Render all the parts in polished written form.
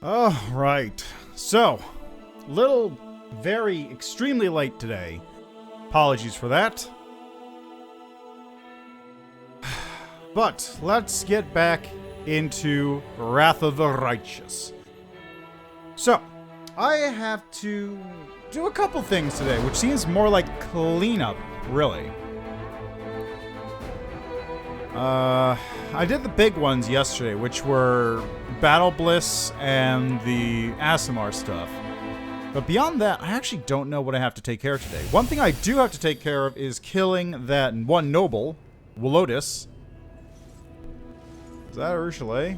Oh, right. So, very extremely late today. Apologies for that. But let's get back into Wrath of the Righteous. So, I have to do a couple things today, which seems more like cleanup, really. I did the big ones yesterday, which were Battlebliss and the Aasimar stuff. But beyond that, I actually don't know what I have to take care of today. One thing I do have to take care of is killing that one noble, Willotis. Is that Ursula?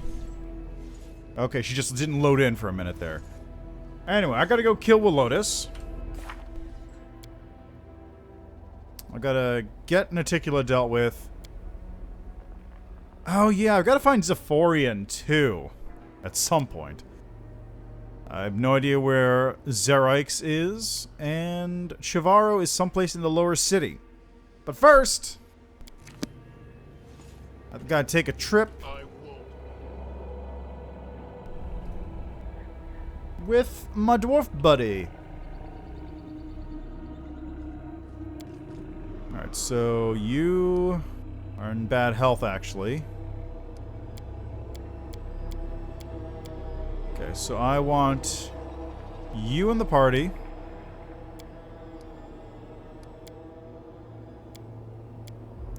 Okay, she just didn't load in for a minute there. Anyway, I gotta go kill Willotis. I gotta get Noticula dealt with. Oh yeah, I've gotta find Ziforian too. At some point. I have no idea where Zerix is, and Chivarro is someplace in the lower city. But first, I've got to take a trip with my dwarf buddy. Alright, so you are in bad health, actually. Okay, so I want you in the party.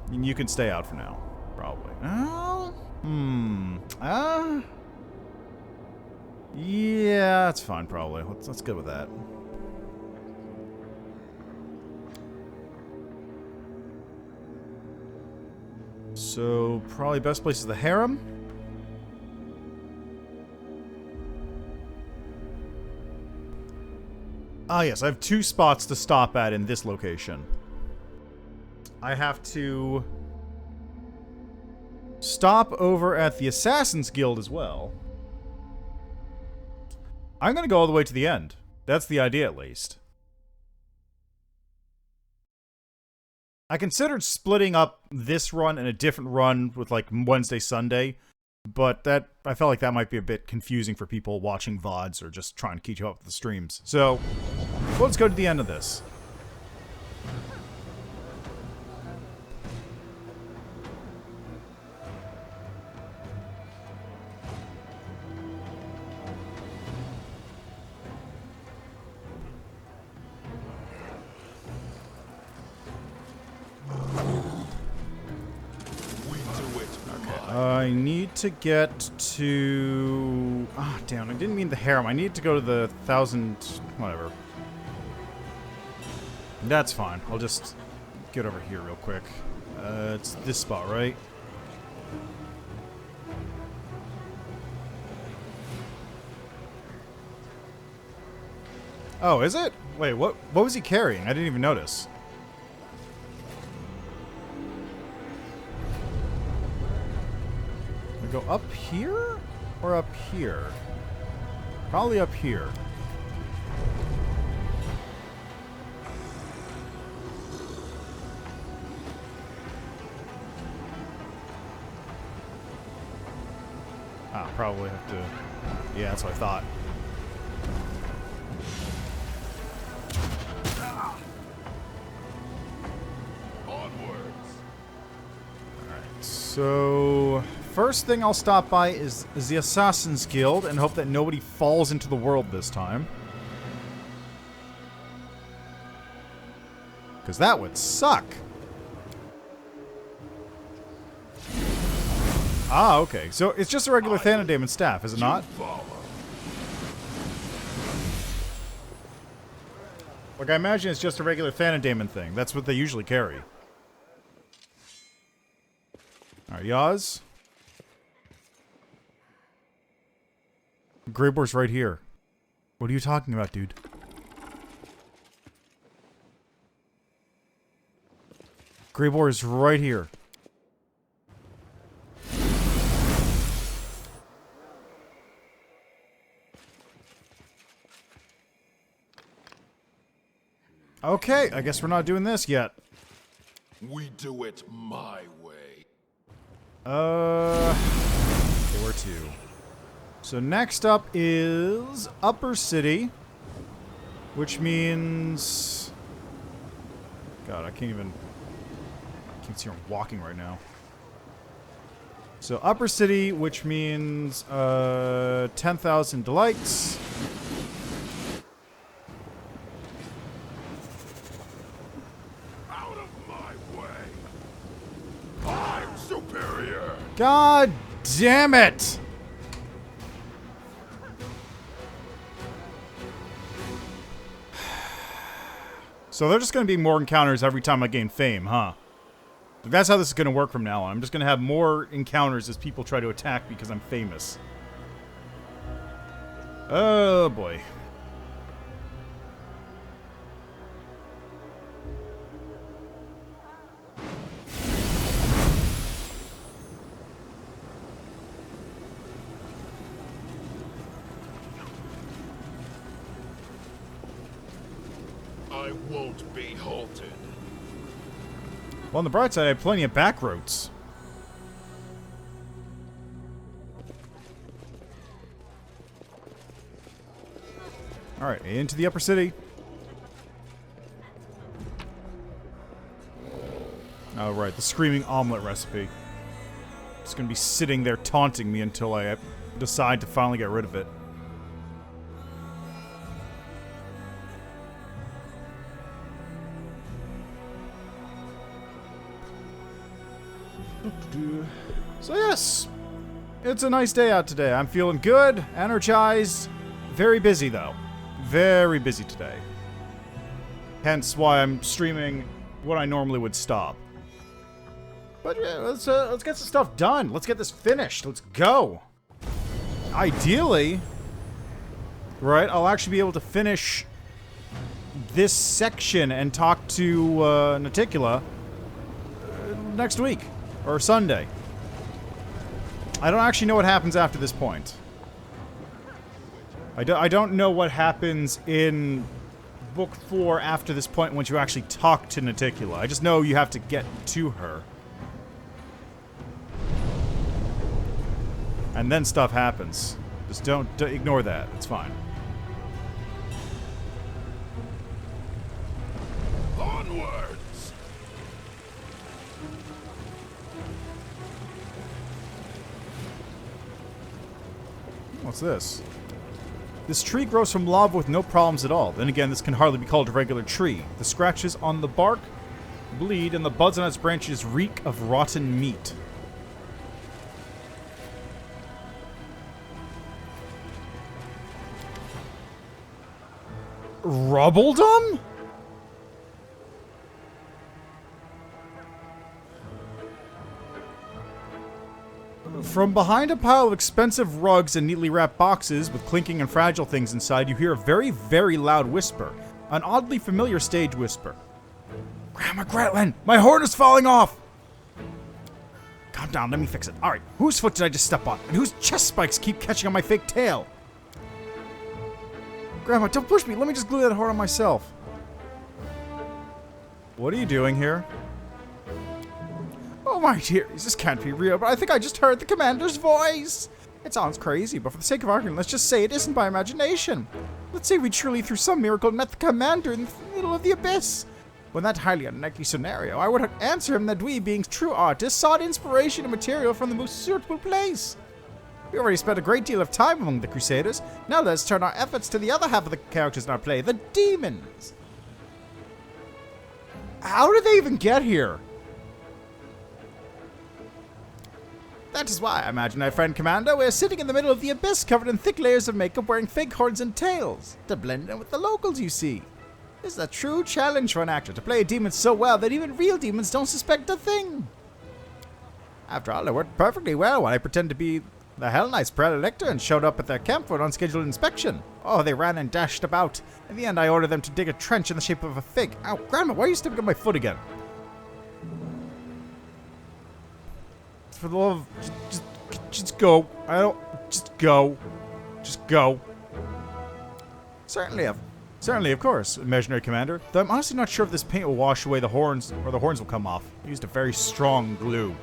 And you can stay out for now, probably. Yeah, that's fine, probably. Let's go with that. So, probably best place is the harem. Ah, yes, I have 2 spots to stop at in this location. I have to stop over at the Assassin's Guild as well. I'm gonna go all the way to the end. That's the idea, at least. I considered splitting up this run and a different run with, like, Wednesday, Sunday. But I felt like that might be a bit confusing for people watching VODs or just trying to keep up with the streams. So, let's go to the end of this. I need to get to... Ah, damn, I didn't mean the harem. I need to go to the 1000... whatever. That's fine. I'll just get over here real quick. It's this spot, right? Oh, is it? Wait, what was he carrying? I didn't even notice. Go up here? Or up here? Probably up here. Ah, probably have to... Yeah, that's what I thought. Alright, so... First thing I'll stop by is the Assassin's Guild and hope that nobody falls into the world this time. Because that would suck. Ah, okay. So it's just a regular Nahyndrian staff, is it not? Like, I imagine it's just a regular Nahyndrian thing. That's what they usually carry. Alright, Yaz. Greyboar's right here. What are you talking about, dude? Greybor is right here. Okay, I guess we're not doing this yet. We do it my way. Okay, where to? So next up is Upper City, which means... God, I can't see where I'm walking right now. So Upper City, which means 10,000 delights. Out of my way. I'm superior. God damn it! So they're just going to be more encounters every time I gain fame, huh? That's how this is going to work from now on. I'm just going to have more encounters as people try to attack because I'm famous. Oh, boy. I won't be halted. Well, on the bright side, I have plenty of back roads. Alright, into the Upper City. Oh, right, the screaming omelet recipe. It's gonna be sitting there taunting me until I decide to finally get rid of it. So yes, it's a nice day out today. I'm feeling good, energized, very busy though. Very busy today. Hence why I'm streaming what I normally would stop. But yeah, let's get some stuff done. Let's get this finished. Let's go. Ideally, right, I'll actually be able to finish this section and talk to Noticula next week. Or Sunday. I don't actually know what happens after this point. I don't know what happens in Book 4 after this point once you actually talk to Noticula. I just know you have to get to her. And then stuff happens. Just don't ignore that. It's fine. Onwards! What's this? This tree grows from lava with no problems at all. Then again, this can hardly be called a regular tree. The scratches on the bark bleed, and the buds on its branches reek of rotten meat. Rubbledom? From behind a pile of expensive rugs and neatly wrapped boxes with clinking and fragile things inside, you hear a very, very loud whisper. An oddly familiar stage whisper. Grandma Gretlin, my horn is falling off! Calm down, let me fix it. Alright, whose foot did I just step on? And whose chest spikes keep catching on my fake tail? Grandma, don't push me. Let me just glue that horn on myself. What are you doing here? Oh my dears, this can't be real, but I think I just heard the commander's voice. It sounds crazy, but for the sake of argument, let's just say it isn't by imagination. Let's say we truly, through some miracle, met the commander in the middle of the abyss. When that highly unlikely scenario, I would answer him that we, being true artists, sought inspiration and material from the most suitable place. We already spent a great deal of time among the Crusaders. Now let's turn our efforts to the other half of the characters in our play, the demons. How did they even get here? That is why, I imagine, my friend Commander, we're sitting in the middle of the abyss covered in thick layers of makeup wearing fake horns and tails. To blend in with the locals, you see. This is a true challenge for an actor, to play a demon so well that even real demons don't suspect a thing. After all, it worked perfectly well when I pretended to be the Hell Knight's predilector and showed up at their camp for an unscheduled inspection. Oh, they ran and dashed about. In the end, I ordered them to dig a trench in the shape of a fig. Ow, Grandma, why are you stepping on my foot again? For the love of... Just go. I don't... Just go. Just go. Certainly, of course, imaginary commander. Though I'm honestly not sure if this paint will wash away the horns, or the horns will come off. I used a very strong glue.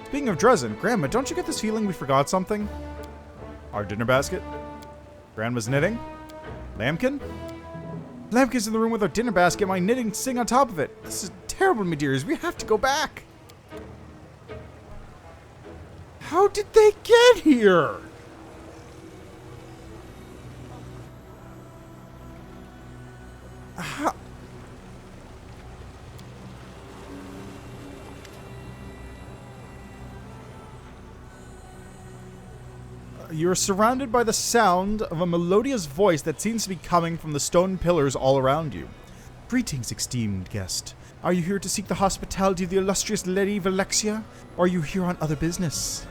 Speaking of Dresden, Grandma, don't you get this feeling we forgot something? Our dinner basket? Grandma's knitting? Lambkin? Lambkin's in the room with our dinner basket, my knitting sitting on top of it. This is terrible, my dears. We have to go back. How did they get here? How? You are surrounded by the sound of a melodious voice that seems to be coming from the stone pillars all around you. Greetings, esteemed guest. Are you here to seek the hospitality of the illustrious Lady Valexia, or are you here on other business?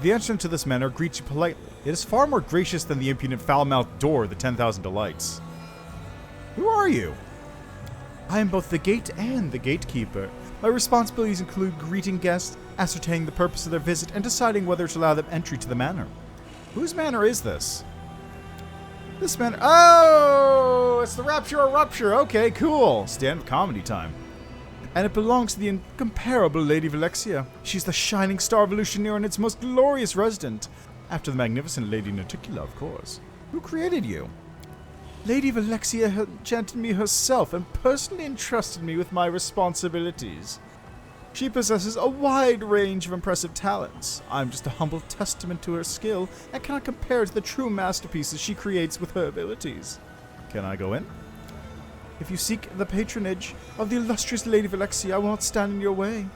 The entrance to this manor greets you politely. It is far more gracious than the impudent foul-mouthed door of the 10,000 Delights. Who are you? I am both the gate and the gatekeeper. My responsibilities include greeting guests, ascertaining the purpose of their visit, and deciding whether to allow them entry to the manor. Whose manor is this? This manor... Oh! It's the Rapture or Rupture. Okay, cool. Stand-up comedy time. And it belongs to the incomparable Lady Valexia. She's the shining star of Evolutioneer and its most glorious resident. After the magnificent Lady Noticula, of course. Who created you? Lady Valexia enchanted me herself and personally entrusted me with my responsibilities. She possesses a wide range of impressive talents. I'm just a humble testament to her skill and cannot compare to the true masterpieces she creates with her abilities. Can I go in? If you seek the patronage of the illustrious Lady Valexia, I will not stand in your way.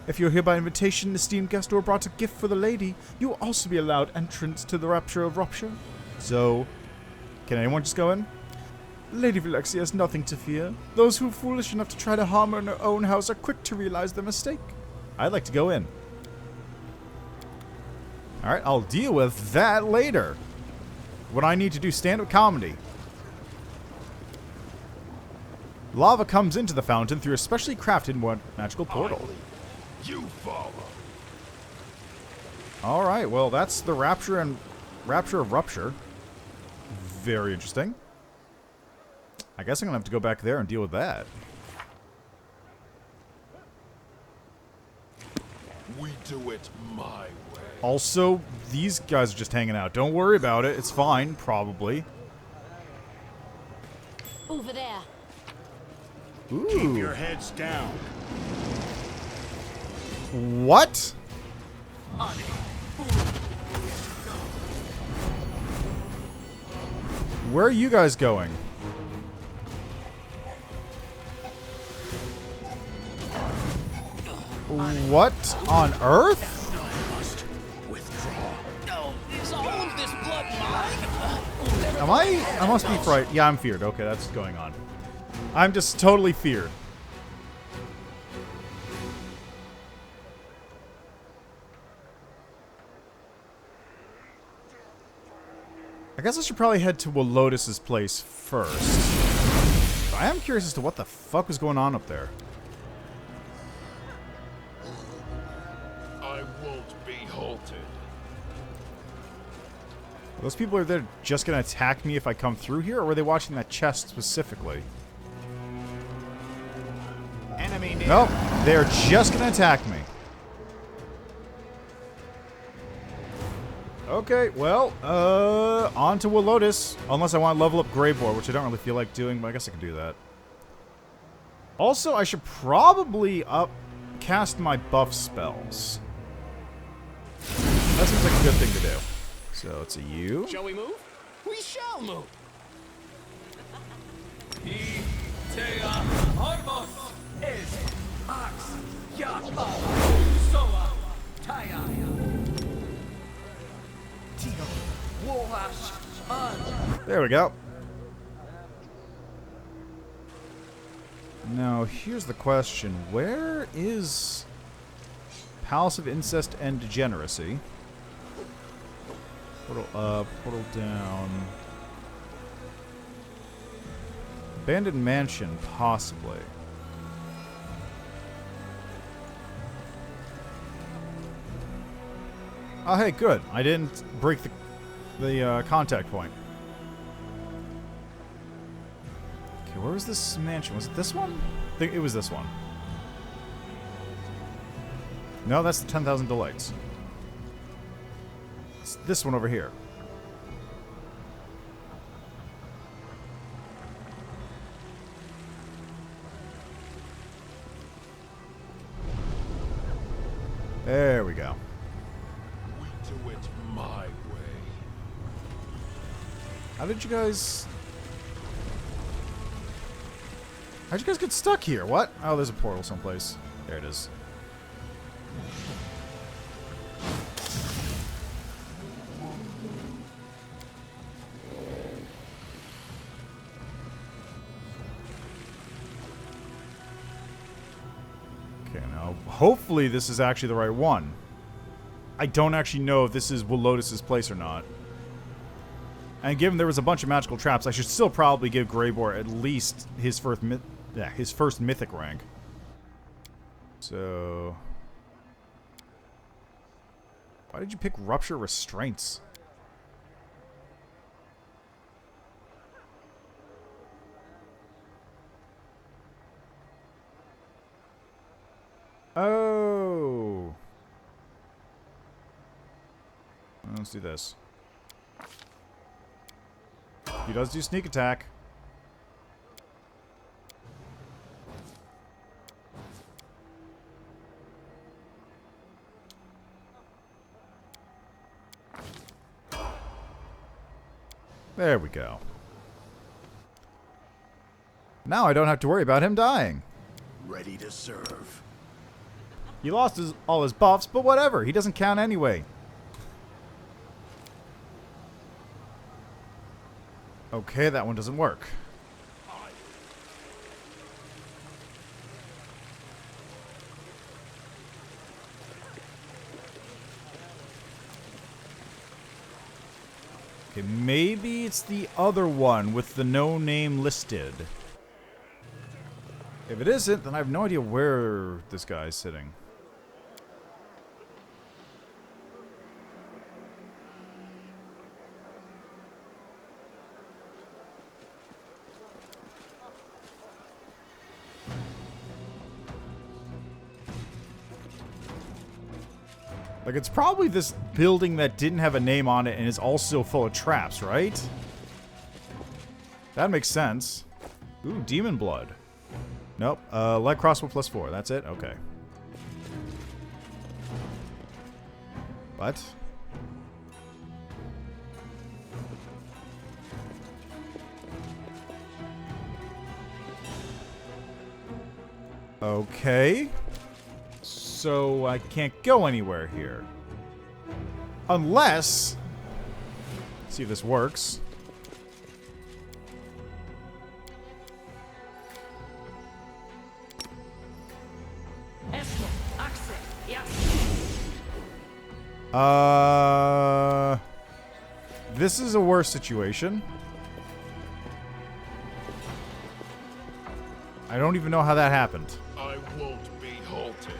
If you're here by invitation, esteemed guest, or brought a gift for the lady, you will also be allowed entrance to the Rapture of Rupture. So, can anyone just go in? Lady Valexia has nothing to fear. Those who are foolish enough to try to harm her in her own house are quick to realize their mistake. I'd like to go in. Alright, I'll deal with that later. What I need to do, stand-up comedy. Lava comes into the fountain through a specially crafted magical portal. You follow. Alright, well that's the Rapture of Rupture. Very interesting. I guess I'm gonna have to go back there and deal with that. We do it my way. Also, these guys are just hanging out. Don't worry about it. It's fine, probably. Over there. Ooh. Keep your heads down. What? Where are you guys going? What on earth? Am I must be frightened. Yeah, I'm feared. Okay, that's what's going on. I'm just totally feared. I guess I should probably head to Lotus's place first. I am curious as to what the fuck was going on up there. I won't be halted. Those people are there just gonna attack me if I come through here, or were they watching that chest specifically? Enemy near. Nope, they're just gonna attack me. Okay, well, on to Lotus. Unless I want to level up Greybore, which I don't really feel like doing, but I guess I can do that. Also, I should probably cast my buff spells. That seems like a good thing to do. So it's a U. Shall we move? We shall move. There we go. Now, here's the question. Where is Palace of Incest and Degeneracy? Portal up, portal down. Abandoned Mansion, possibly. Oh, hey, good. I didn't break the contact point. Okay, where was this mansion? Was it this one? I think it was this one. No, that's the 10,000 delights. It's this one over here. There we go. We do it my way. How'd you guys get stuck here? What? Oh, there's a portal someplace. There it is. Okay, now hopefully this is actually the right one. I don't actually know if this is Lotus's place or not. And given there was a bunch of magical traps, I should still probably give Greybor at least his first mythic rank. So, why did you pick Rupture Restraints? Oh. Let's do this. He does do sneak attack. There we go. Now I don't have to worry about him dying. Ready to serve. He lost all his buffs, but whatever. He doesn't count anyway. Okay, that one doesn't work. Okay, maybe it's the other one with the no name listed. If it isn't, then I have no idea where this guy is sitting. Like, it's probably this building that didn't have a name on it and is also full of traps, right? That makes sense. Ooh, demon blood. Nope. Light crossbow +4. That's it? Okay. What? Okay. So I can't go anywhere here. Unless... Let's see if this works. This is a worse situation. I don't even know how that happened. I won't be halted.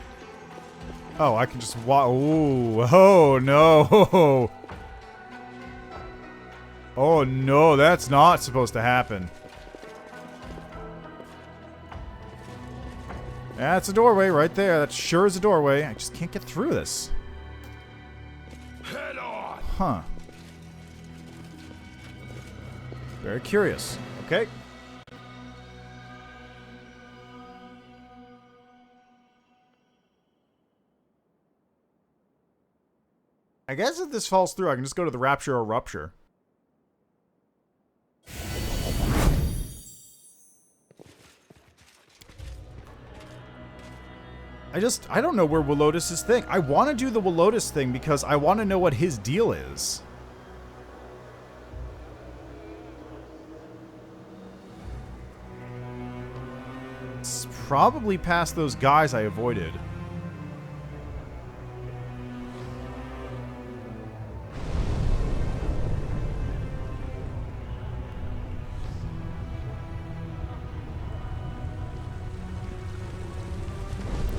Oh, I can just walk. Ooh, oh no. Oh no, that's not supposed to happen. That's a doorway right there. That sure is a doorway. I just can't get through this. Head on. Huh. Very curious. Okay. I guess if this falls through, I can just go to the Rapture or Rupture. I don't know where Lotus's thing. I want to do the Lotus thing because I want to know what his deal is. It's probably past those guys I avoided.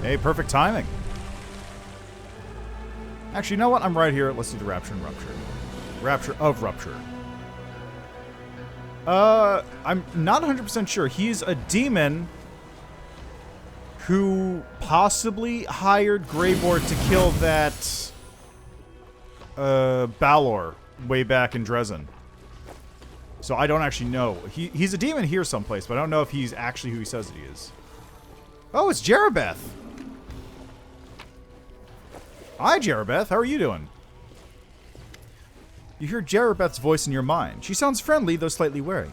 Hey, perfect timing. Actually, you know what? I'm right here. Let's do the Rapture and Rupture. Rapture of Rupture. I'm not 100% sure. He's a demon who possibly hired Greybord to kill that Balor way back in Dresden. So I don't actually know. He's a demon here someplace, but I don't know if he's actually who he says that he is. Oh, it's Jerabeth. Hi, Jerabeth. How are you doing? You hear Jerabeth's voice in your mind. She sounds friendly, though slightly wary.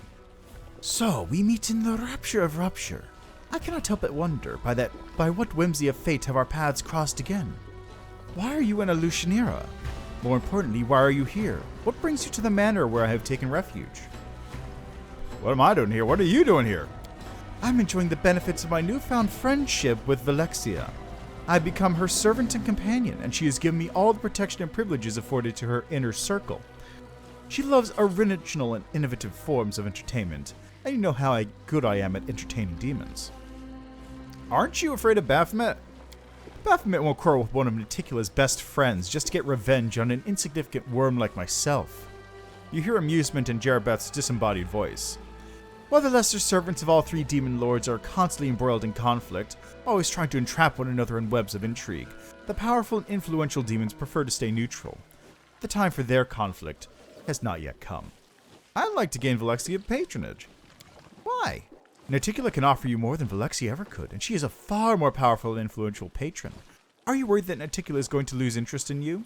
So, we meet in the rapture of rupture. I cannot help but wonder, by what whimsy of fate have our paths crossed again? Why are you in Elutionera? More importantly, why are you here? What brings you to the manor where I have taken refuge? What am I doing here? What are you doing here? I'm enjoying the benefits of my newfound friendship with Velexia. I've become her servant and companion, and she has given me all the protection and privileges afforded to her inner circle. She loves original and innovative forms of entertainment, and you know how good I am at entertaining demons. Aren't you afraid of Baphomet? Baphomet won't quarrel with one of Noticula's best friends just to get revenge on an insignificant worm like myself. You hear amusement in Jerabeth's disembodied voice. While the lesser servants of all three demon lords are constantly embroiled in conflict, always trying to entrap one another in webs of intrigue, the powerful and influential demons prefer to stay neutral. The time for their conflict has not yet come. I'd like to gain Velexia patronage. Why? Noticula can offer you more than Velexia ever could, and she is a far more powerful and influential patron. Are you worried that Noticula is going to lose interest in you?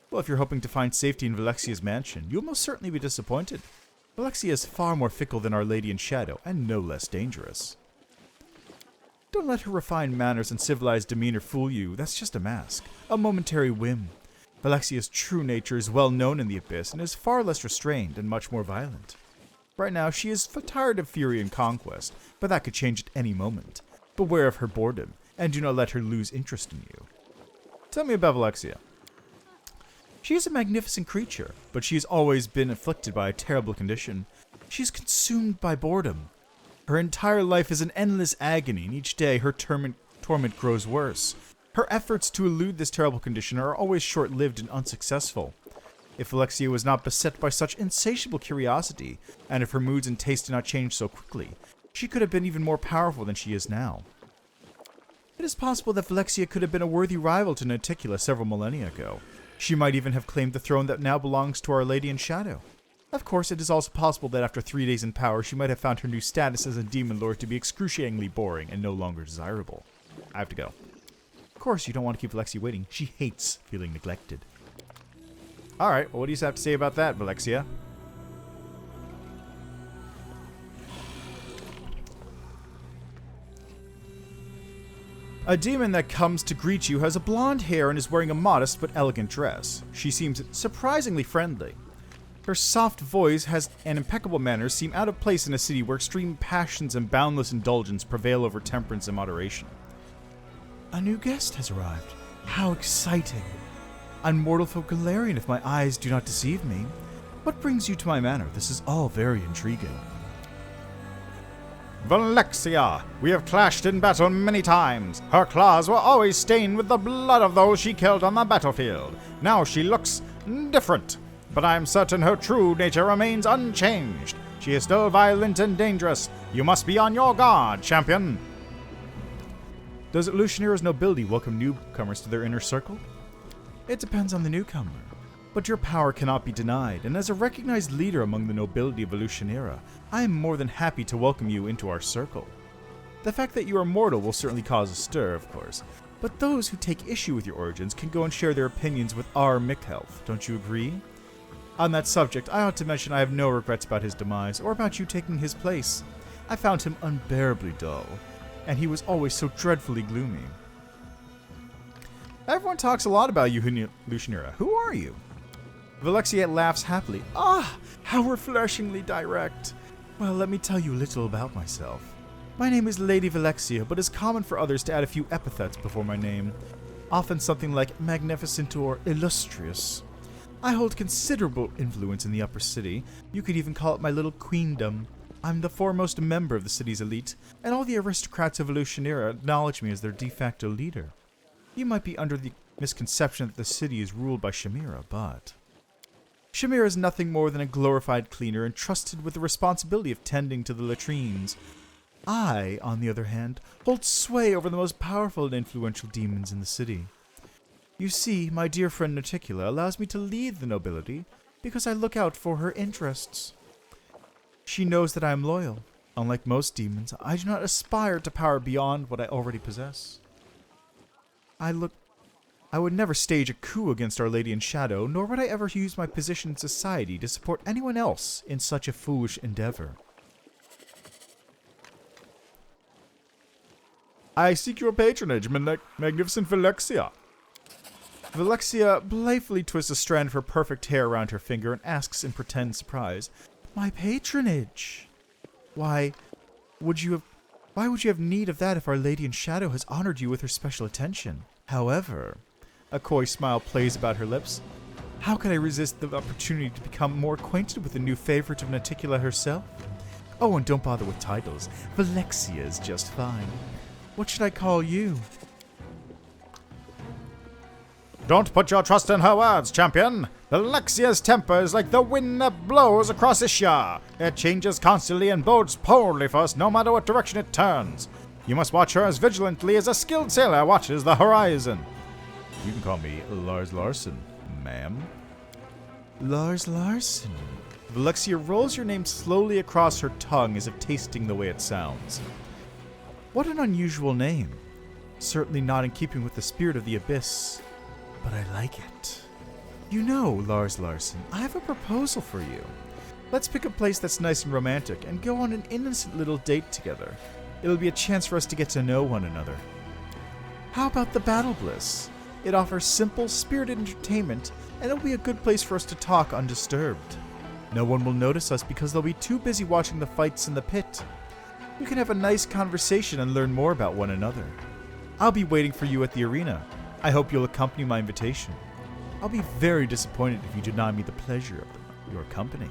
Well, if you're hoping to find safety in Valexia's mansion, you'll most certainly be disappointed. Velexia is far more fickle than Our Lady in Shadow, and no less dangerous. Don't let her refined manners and civilized demeanor fool you. That's just a mask, a momentary whim. Valexia's true nature is well known in the Abyss, and is far less restrained and much more violent. Right now, she is tired of fury and conquest, but that could change at any moment. Beware of her boredom, and do not let her lose interest in you. Tell me about Velexia. She is a magnificent creature, but she has always been afflicted by a terrible condition. She is consumed by boredom. Her entire life is an endless agony, and each day her torment grows worse. Her efforts to elude this terrible condition are always short-lived and unsuccessful. If Velexia was not beset by such insatiable curiosity, and if her moods and tastes did not change so quickly, she could have been even more powerful than she is now. It is possible that Velexia could have been a worthy rival to Noticula several millennia ago. She might even have claimed the throne that now belongs to Our Lady in Shadow. Of course, it is also possible that after 3 days in power, she might have found her new status as a demon lord to be excruciatingly boring and no longer desirable. I have to go. Of course, you don't want to keep Velexia waiting. She hates feeling neglected. Alright, well, what do you have to say about that, Velexia? A demon that comes to greet you has a blonde hair and is wearing a modest but elegant dress. She seems surprisingly friendly. Her soft voice and impeccable manners seem out of place in a city where extreme passions and boundless indulgence prevail over temperance and moderation. A new guest has arrived. How exciting! I'm mortal folk Galarian if my eyes do not deceive me. What brings you to my manor? This is all very intriguing. Velexia! We have clashed in battle many times. Her claws were always stained with the blood of those she killed on the battlefield. Now she looks different, but I am certain her true nature remains unchanged. She is still violent and dangerous. You must be on your guard, champion. Does Elutionera's nobility welcome newcomers to their inner circle? It depends on the newcomer, but your power cannot be denied, and as a recognized leader among the nobility of Elutionera, I am more than happy to welcome you into our circle. The fact that you are mortal will certainly cause a stir, of course, but those who take issue with your origins can go and share their opinions with our Mikhelf, don't you agree? On that subject, I ought to mention I have no regrets about his demise, or about you taking his place. I found him unbearably dull, and he was always so dreadfully gloomy. Everyone talks a lot about you, Elutionera. Who are you? Velexia laughs happily. Ah, how refreshingly direct. Well, let me tell you a little about myself. My name is Lady Velexia, but it's common for others to add a few epithets before my name. Often something like magnificent or illustrious. I hold considerable influence in the upper city. You could even call it my little queendom. I'm the foremost member of the city's elite, and all the aristocrats of Elutionera acknowledge me as their de facto leader. You might be under the misconception that the city is ruled by Chimera, but Chimera is nothing more than a glorified cleaner entrusted with the responsibility of tending to the latrines. I, on the other hand, hold sway over the most powerful and influential demons in the city. You see, my dear friend Noticula allows me to lead the nobility because I look out for her interests. She knows that I am loyal. Unlike most demons, I do not aspire to power beyond what I already possess. I would never stage a coup against Our Lady in Shadow, nor would I ever use my position in society to support anyone else in such a foolish endeavor. I seek your patronage, magnificent Velexia. Velexia playfully twists a strand of her perfect hair around her finger and asks in pretend surprise, "My patronage? Why would you have need of that if Our Lady in Shadow has honored you with her special attention? However," a coy smile plays about her lips, "how could I resist the opportunity to become more acquainted with the new favorite of Noticula herself? Oh, and don't bother with titles. Velexia is just fine. What should I call you?" Don't put your trust in her words, champion. Valexia's temper is like the wind that blows across Ishia. It changes constantly and bodes poorly for us no matter what direction it turns. You must watch her as vigilantly as a skilled sailor watches the horizon. You can call me Lars Larson, ma'am. Lars Larson. Velexia rolls your name slowly across her tongue as if tasting the way it sounds. What an unusual name. Certainly not in keeping with the spirit of the Abyss. But I like it. You know, Lars Larson, I have a proposal for you. Let's pick a place that's nice and romantic and go on an innocent little date together. It'll be a chance for us to get to know one another. How about the Battlebliss? It offers simple, spirited entertainment, and it'll be a good place for us to talk undisturbed. No one will notice us because they'll be too busy watching the fights in the pit. You can have a nice conversation and learn more about one another. I'll be waiting for you at the arena. I hope you'll accompany my invitation. I'll be very disappointed if you deny me the pleasure of your company.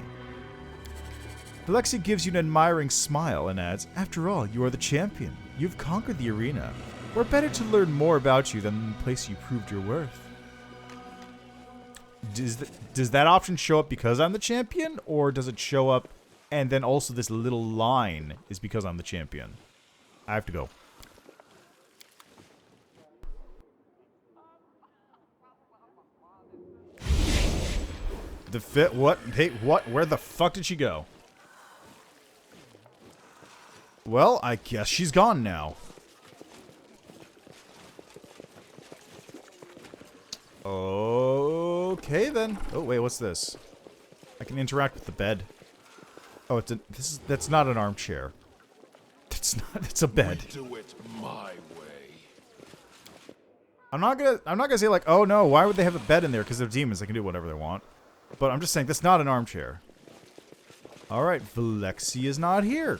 Velexia gives you an admiring smile and adds, "After all, you are the champion. You've conquered the arena. We're better to learn more about you than the place you proved your worth." Does that option show up because I'm the champion, or does it show up and then also this little line is because I'm the champion? I have to go. The fit? What? Hey, what? Where the fuck did she go? Well, I guess she's gone now. Okay then. Oh wait, what's this? I can interact with the bed. Oh, that's not an armchair. It's not. It's a bed. We do it my way. I'm not gonna say like, oh no, why would they have a bed in there? Because they're demons, they can do whatever they want. But I'm just saying, that's not an armchair. Alright, Velexia is not here.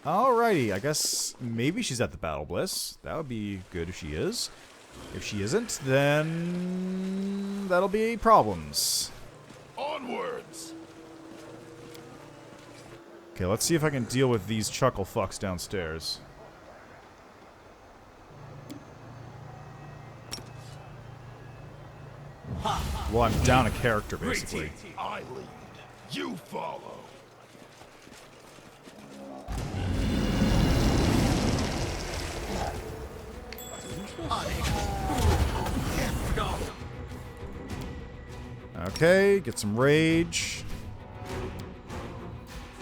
Alrighty, I guess maybe she's at the Battlebliss. That would be good if she is. If she isn't, then that'll be problems. Onwards! Okay, let's see if I can deal with these chuckle fucks downstairs. Well, I'm down a character, basically. I lead. You follow. Okay, get some rage.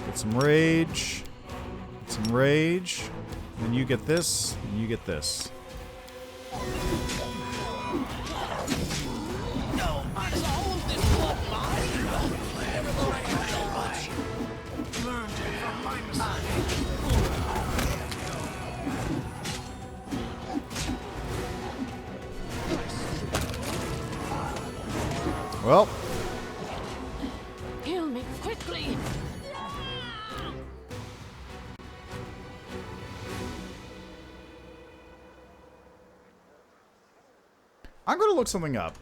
Get some rage. Get some rage. And then you get this, and you get this. Well, Kill me quickly. I'm gonna look something up.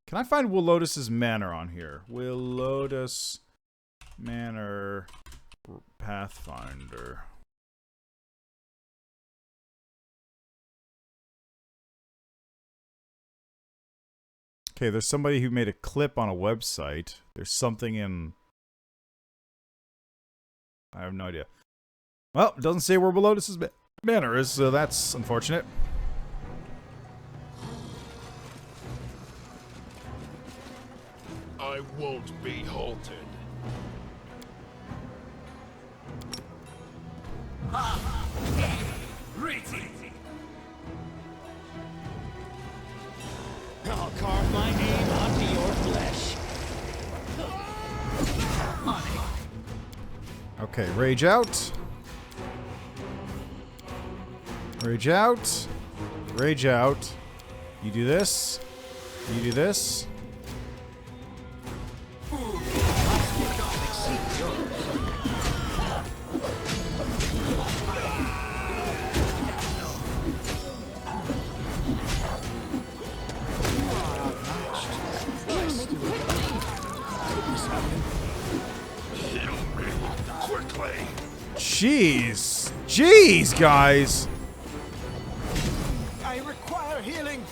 Can I find Willotus's Manor on here? Willotus Manor Pathfinder. Okay, there's somebody who made a clip on a website. There's something in... I have no idea. Well, it doesn't say where Lotus's banner is, so that's unfortunate. I won't be halted. I'll carve my name onto your flesh. Okay, rage out. Rage out. Rage out. You do this. You do this. Heal me quickly. Jeez. Jeez, guys. I require healing.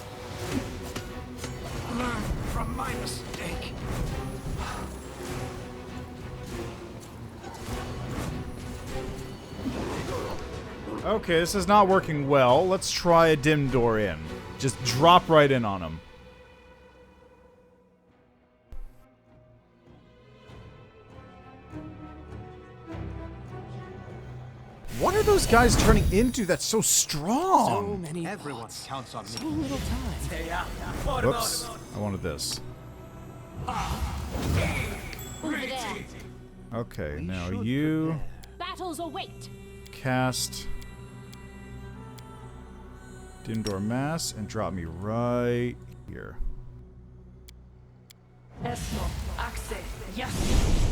Learn from my mistake. Okay, this is not working well. Let's try a dim door in. Just drop right in on him. What are those guys turning into that's so strong? Many Everyone thoughts. counts on me. So little time. Whoops. I wanted this. Over there. Okay, now you Battles await. cast dim door mass and drop me right here. Esmo, Axe, yes.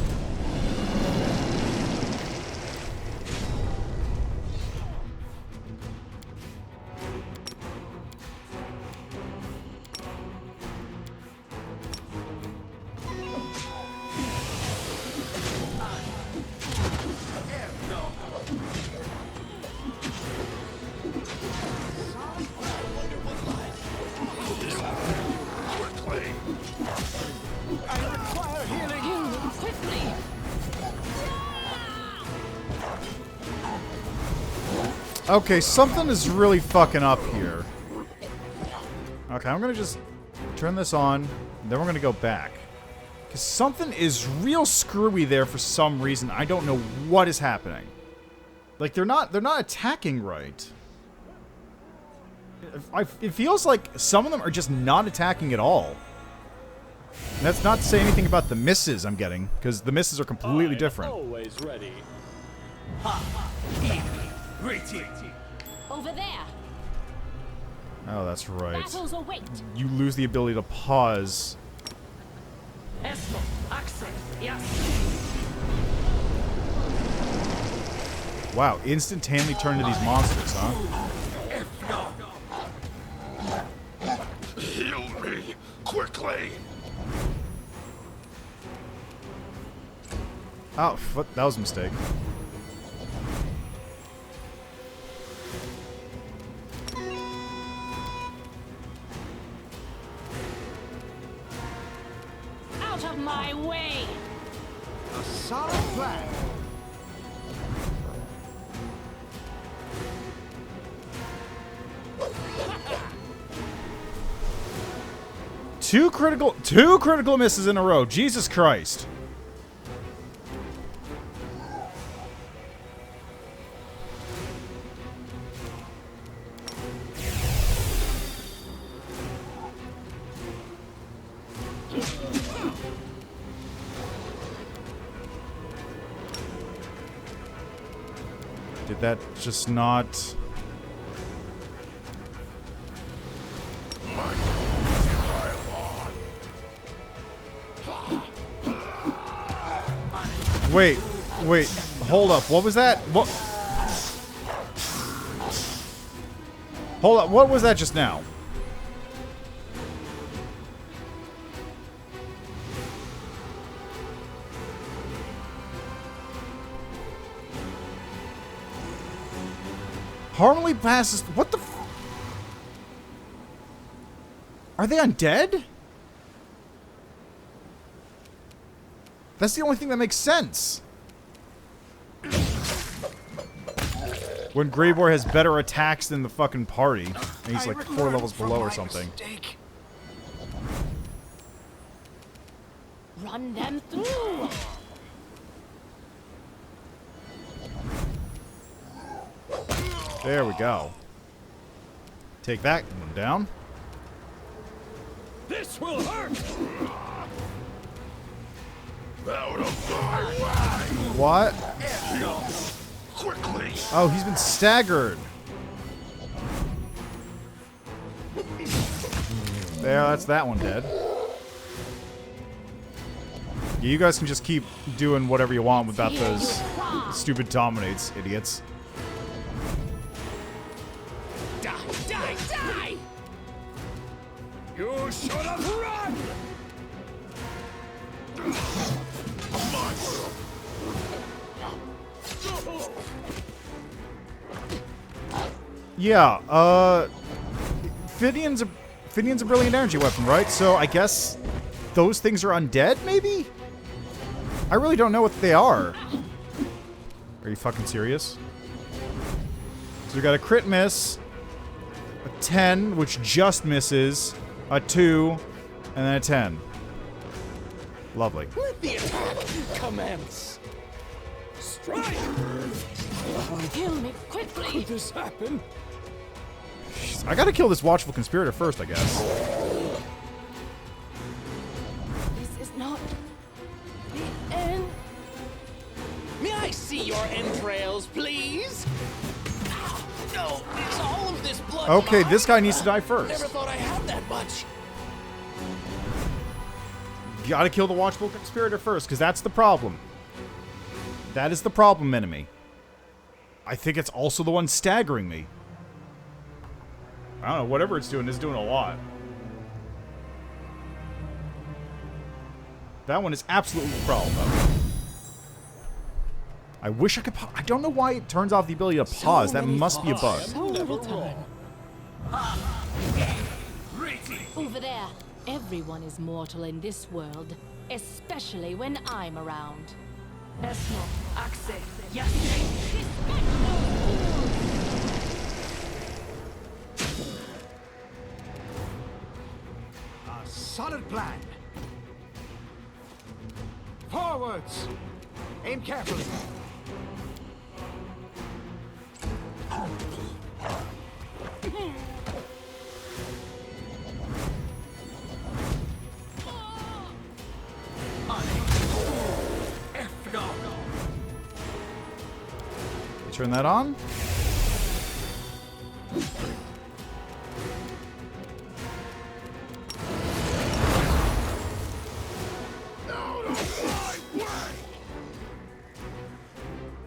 Quickly. I require healing. You quickly. Okay, something is really fucking up here. Okay, I'm gonna just turn this on, and then we're gonna go back. Because something is real screwy there for some reason. I don't know what is happening. Like, they're not attacking right. It feels like some of them are just not attacking at all. And that's not to say anything about the misses I'm getting, because the misses are completely different. Always ready. Over there. Oh, that's right. Battles await. You lose the ability to pause. Esmo, Axe, yes. Wow, instantaneously turn into these monsters, huh? Heal me quickly. Oh, that was a mistake. Out of my way. A solid plan. Two critical misses in a row. Jesus Christ. Did that just not... Wait, hold up. What was that? What? Hold up. What was that just now? Harmony passes. What the? Are they undead? That's the only thing that makes sense. When Greybor has better attacks than the fucking party. And he's like 4 levels below or something. Run them through. There we go. Take that one down. This will hurt! Out of my way! What? Quickly! Oh, he's been staggered. There, that's that one dead. Yeah, you guys can just keep doing whatever you want without those stupid dominates, idiots. Die, die, die! You should have run! Yeah, Fidion's a brilliant energy weapon, right? So I guess those things are undead, maybe? I really don't know what they are. Are you fucking serious? So we got a crit miss, a 10, which just misses, a 2, and then a 10. Lovely. Let the attack commence! Strike! Kill me quickly. Could this happen? I gotta kill this watchful conspirator first, I guess. This is not the end. May I see your entrails, please? No, it's all of this blood. Okay, mine. this guy needs to die first. Never thought I had that much. Gotta kill the watchful conspirator first, because that's the problem. That is the problem enemy. I think it's also the one staggering me. I don't know, whatever it's doing is doing a lot. That one is absolutely the problem, though. I wish I could I don't know why it turns off the ability to pause. That must be a bug. So little time. Over there. Everyone is mortal in this world, especially when I'm around. Esmo, Axe, Yase. A solid plan. Forwards. Aim carefully. Turn that on.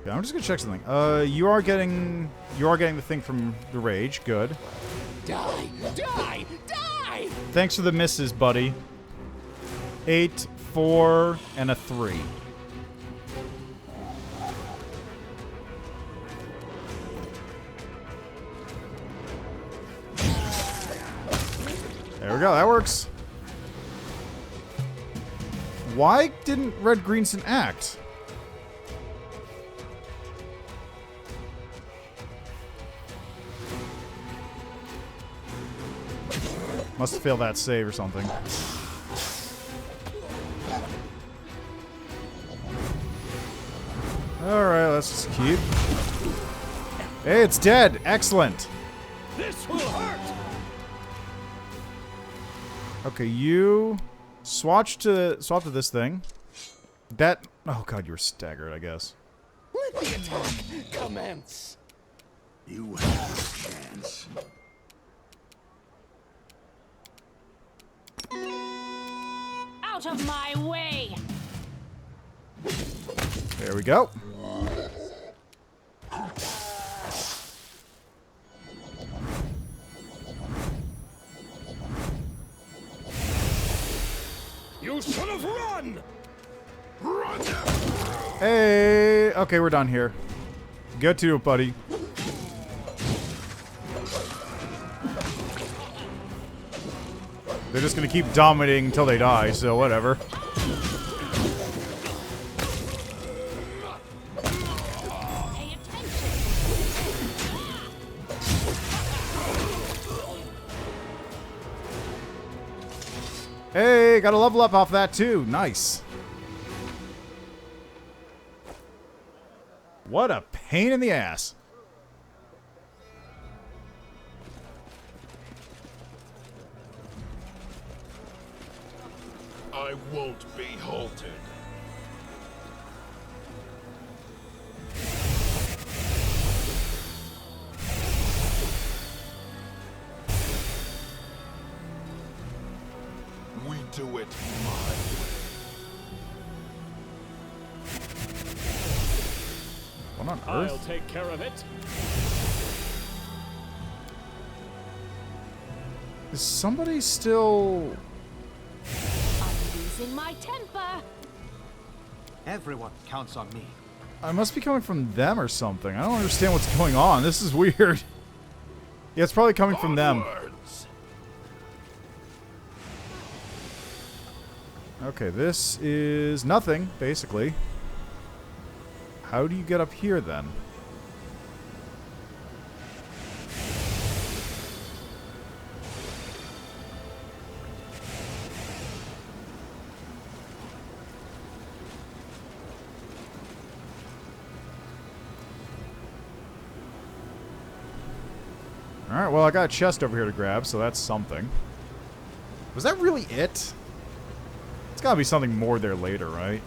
Yeah, I'm just gonna check something. You are getting the thing from the rage. Good. Die, die, die! Thanks for the misses, buddy. 8, 4, and a 3. There we go, that works. Why didn't Red Greenson act? Must have failed that save or something. Alright, let's just keep. Hey, it's dead! Excellent! This will hurt! Okay, you swap to this thing. That oh god, you were staggered, I guess. Let the attack commence. You have a chance. Out of my way! There we go. You should have run! Run! Hey, okay, we're done here. Get to it, buddy. They're just gonna keep dominating until they die, so whatever. Pay attention! Hey, got a level up off that too. Nice. What a pain in the ass. I won't be halted. We do it my way. What on I'll earth? take care of it. Is somebody still... I'm losing my temper. Everyone counts on me. I must be coming from them or something. I don't understand what's going on. This is weird. Yeah, it's probably coming from them. Onwards. Okay, this is nothing, basically. How do you get up here, then? Alright, well, I got a chest over here to grab, so that's something. Was that really it? It's gotta be something more there later, right?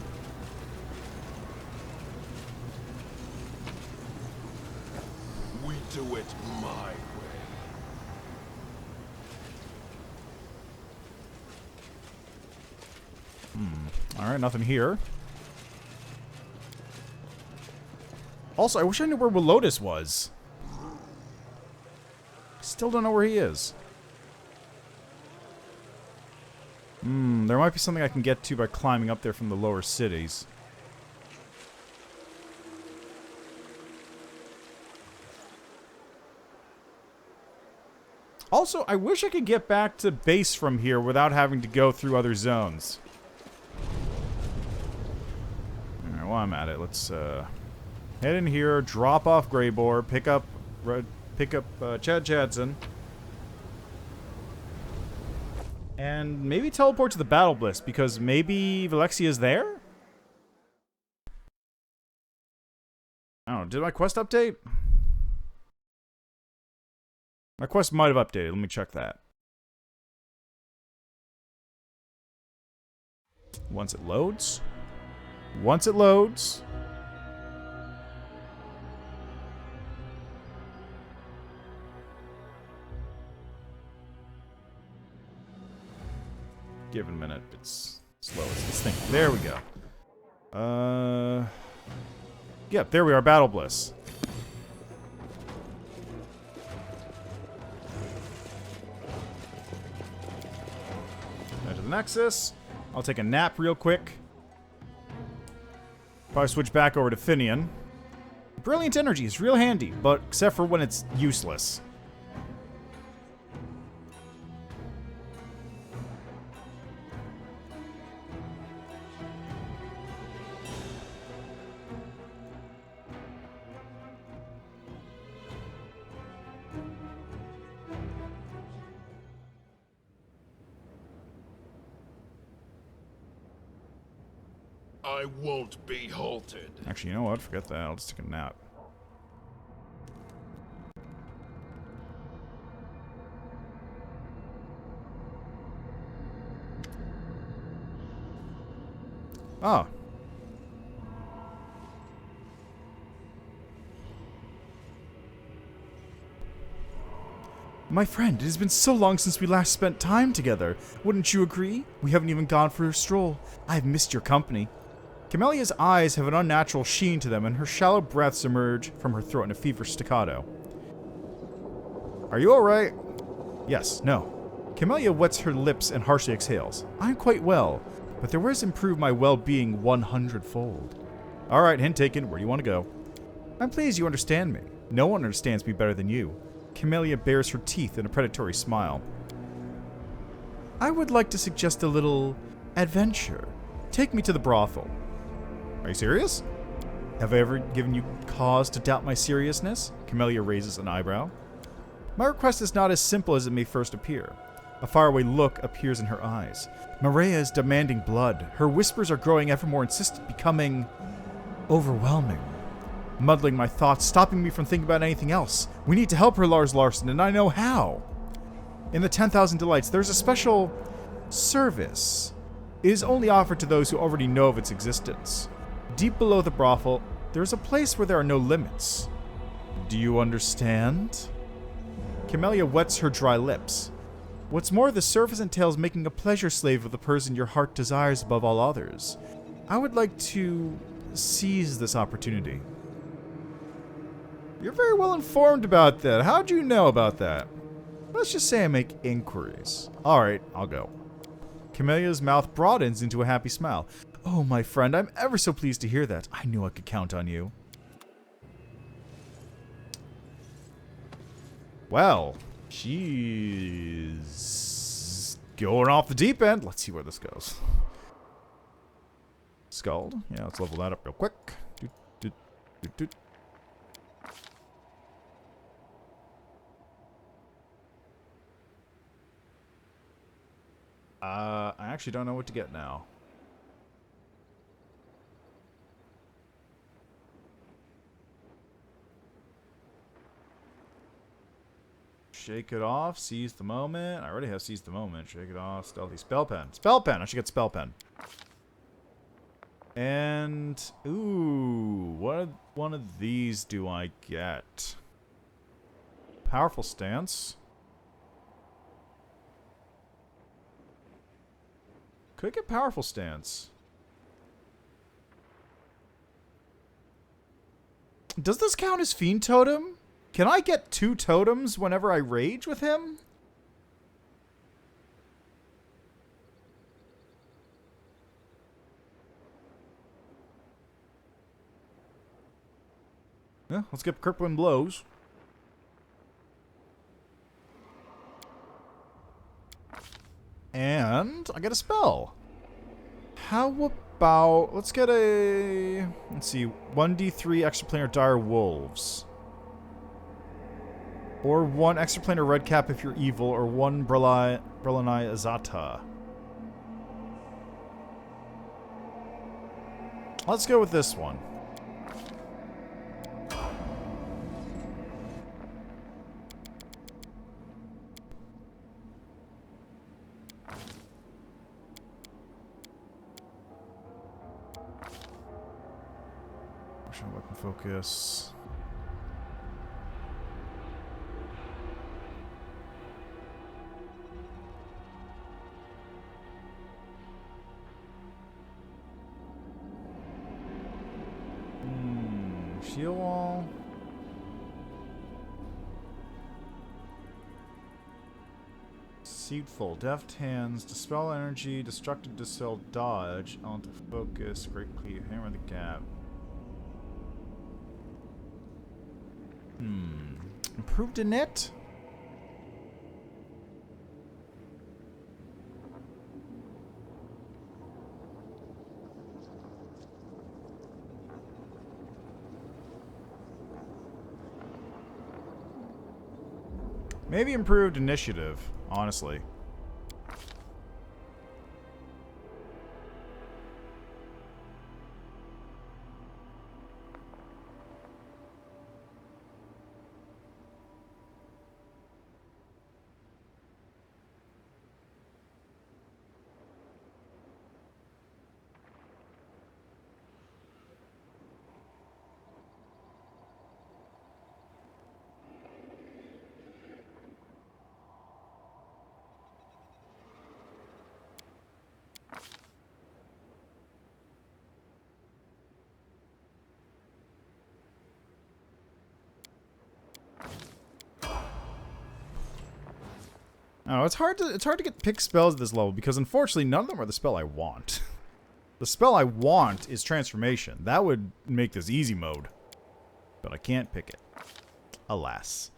We do it my way. Alright, nothing here. Also, I wish I knew where Lotus was. Still don't know where he is. There might be something I can get to by climbing up there from the lower cities. Also, I wish I could get back to base from here without having to go through other zones. Alright, while I'm at it, let's head in here, drop off Greybore, pick up Chad Chadson. And maybe teleport to the Battlebliss, because maybe Valexia's there? I don't know, did my quest update? My quest might have updated, let me check that. Once it loads. Once it loads. Give it a minute. It's slow. It's this thing. There we go. Yep, there we are. Battlebliss. Back to the Nexus. I'll take a nap real quick. Probably switch back over to Finian. Brilliant energy is real handy, but except for when it's useless. I won't be halted. Actually, you know what? Forget that. I'll just take a nap. Oh. My friend, it has been so long since we last spent time together. Wouldn't you agree? We haven't even gone for a stroll. I've missed your company. Camelia's eyes have an unnatural sheen to them, and her shallow breaths emerge from her throat in a feverish staccato. Are you alright? Yes, no. Camelia wets her lips and harshly exhales. I'm quite well, but there was improved my well-being 100-fold. Alright, hint taken. Where do you want to go? I'm pleased you understand me. No one understands me better than you. Camelia bares her teeth in a predatory smile. I would like to suggest a little adventure. Take me to the brothel. Are you serious? Have I ever given you cause to doubt my seriousness? Camelia raises an eyebrow. My request is not as simple as it may first appear. A faraway look appears in her eyes. Maria is demanding blood. Her whispers are growing ever more insistent, becoming overwhelming. Muddling my thoughts, stopping me from thinking about anything else. We need to help her, Lars Larson, and I know how. In the 10,000 Delights, there's a special service. It is only offered to those who already know of its existence. Deep below the brothel, there's a place where there are no limits. Do you understand? Camellia wets her dry lips. What's more, the service entails making a pleasure slave of the person your heart desires above all others. I would like to seize this opportunity. You're very well informed about that. How'd you know about that? Let's just say I make inquiries. Alright, I'll go. Camellia's mouth broadens into a happy smile. Oh, my friend, I'm ever so pleased to hear that. I knew I could count on you. Well, she's going off the deep end. Let's see where this goes. Scald. Yeah, let's level that up real quick. I actually don't know what to get now. Shake it off, seize the moment. I already have seized the moment. Shake it off, stealthy spell pen. Spell pen! I should get spell pen. And, ooh, what one of these do I get? Powerful stance. Could get powerful stance. Does this count as Fiend Totem? Can I get 2 totems whenever I rage with him? Yeah, let's get crippling blows. And I get a spell. How about... let's get a... let's see. 1d3 extraplanar dire wolves. Or 1 extraplanar red cap if you're evil, or 1 Brelani Azata. Let's go with this one. Weapon focus. Shield wall. Seedful. Deft hands. Dispel energy. Destructive dispel dodge. Onto focus. Great cleave. Hammer the gap. Improved in it? Maybe improved initiative, honestly. Oh, it's hard to get pick spells at this level because unfortunately none of them are the spell I want. The spell I want is transformation. That would make this easy mode. But I can't pick it. Alas.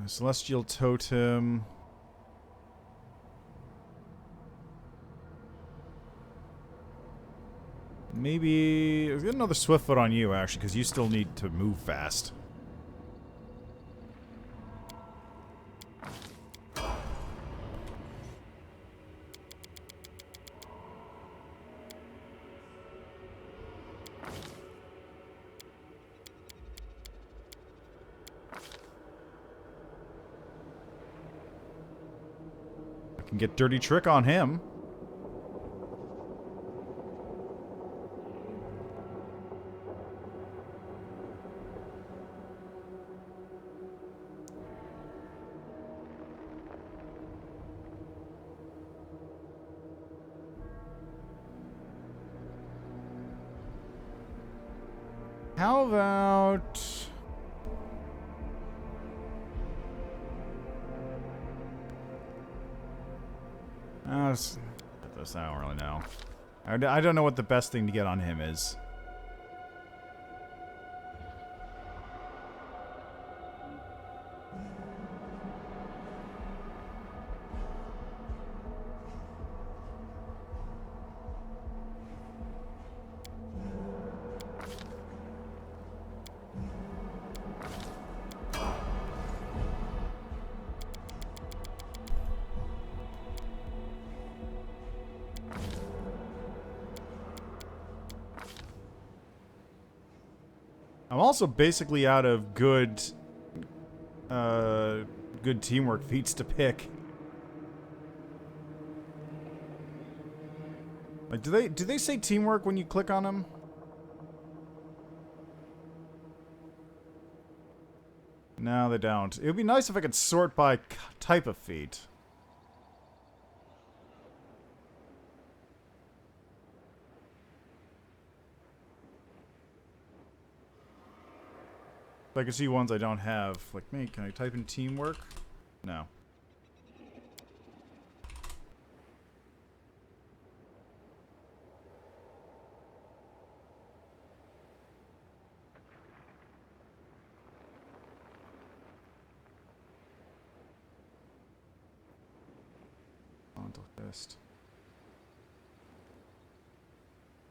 Celestial Totem. Maybe... Let's get another Swiftfoot on you, actually, because you still need to move fast. I can get Dirty Trick on him. How about... this, I don't really know. I don't know what the best thing to get on him is. I'm also basically out of good teamwork feats to pick. Like, do they say teamwork when you click on them? No, they don't. It would be nice if I could sort by type of feat. I can see ones I don't have. Like me, can I type in teamwork? No. Frontal fist.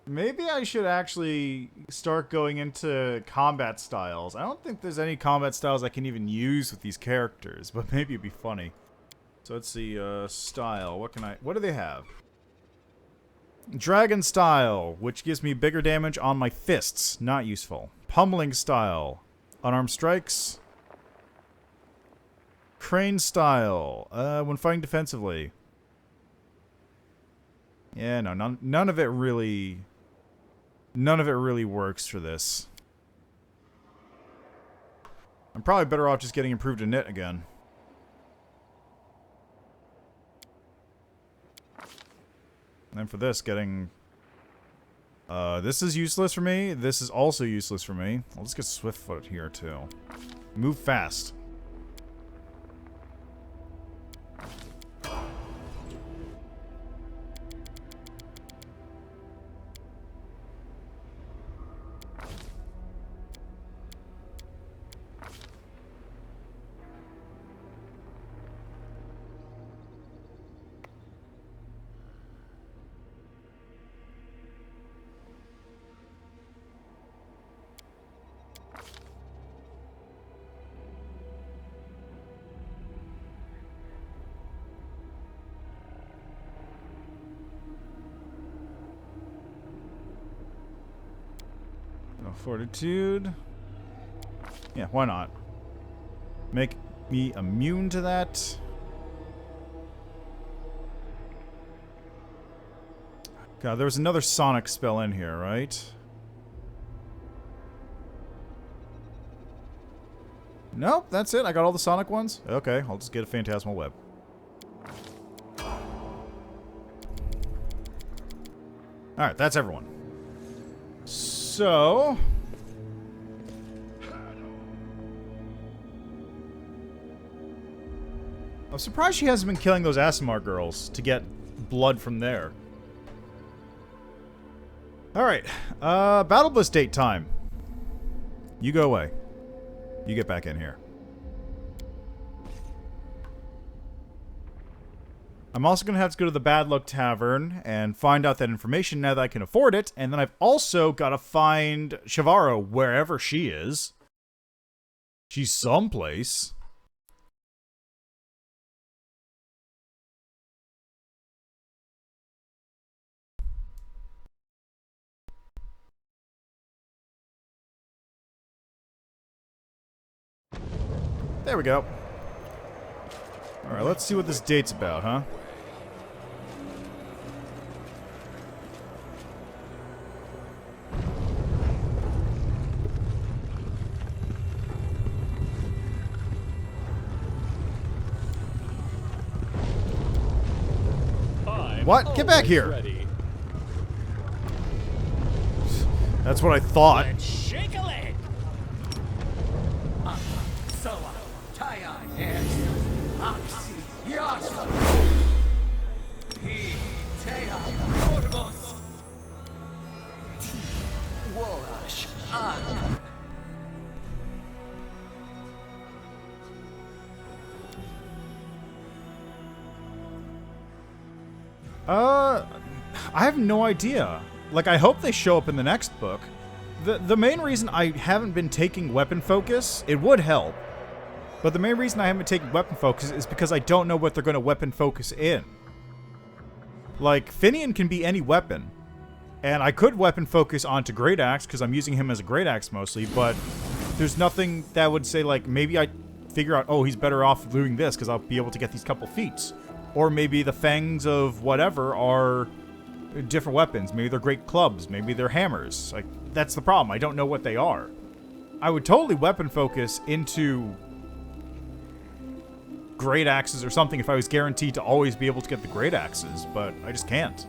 Maybe I should actually start going into combat styles. I don't think there's any combat styles I can even use with these characters, but maybe it'd be funny. So let's see, style. What do they have? Dragon style, which gives me bigger damage on my fists. Not useful. Pummeling style. Unarmed strikes. Crane style. When fighting defensively. Yeah, no, none of it really... None of it really works for this. I'm probably better off just getting improved to knit again. And then for this, getting... this is useless for me. This is also useless for me. Let's get Swiftfoot here, too. Move fast. Fortitude. Yeah, why not? Make me immune to that. God, there was another Sonic spell in here, right? Nope, that's it. I got all the Sonic ones. Okay, I'll just get a Phantasmal Web. Alright, that's everyone. So... I'm surprised she hasn't been killing those Aasimar girls to get blood from there. Alright, Battlebliss date time. You go away. You get back in here. I'm also going to have to go to the Bad Luck Tavern and find out that information now that I can afford it. And then I've also got to find Chivarro wherever she is. She's someplace. There we go. Alright, let's see what this date's about, huh? What? Get back here! Ready. That's what I thought. Let's shake a leg. I have no idea. Like, I hope they show up in the next book. The main reason I haven't been taking weapon focus, it would help. But the main reason I haven't been taking weapon focus is because I don't know what they're going to weapon focus in. Like, Finian can be any weapon. And I could weapon focus onto Great Axe, because I'm using him as a Great Axe mostly, but there's nothing that would say, like, maybe I figure out, oh, he's better off doing this, because I'll be able to get these couple feats. Or maybe the fangs of whatever are different weapons. Maybe they're great clubs. Maybe they're hammers. Like, that's the problem. I don't know what they are. I would totally weapon focus into great axes or something if I was guaranteed to always be able to get the great axes, but I just can't.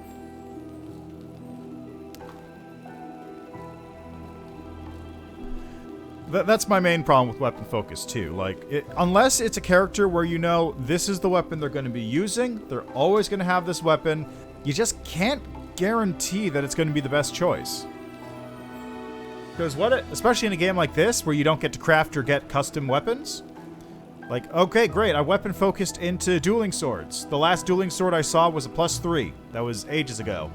That's my main problem with weapon focus too. Like, unless it's a character where you know this is the weapon they're going to be using, they're always going to have this weapon, you just can't guarantee that it's going to be the best choice. Because especially in a game like this, where you don't get to craft or get custom weapons. Like, okay, great, I weapon focused into dueling swords. The last dueling sword I saw was a +3. That was ages ago.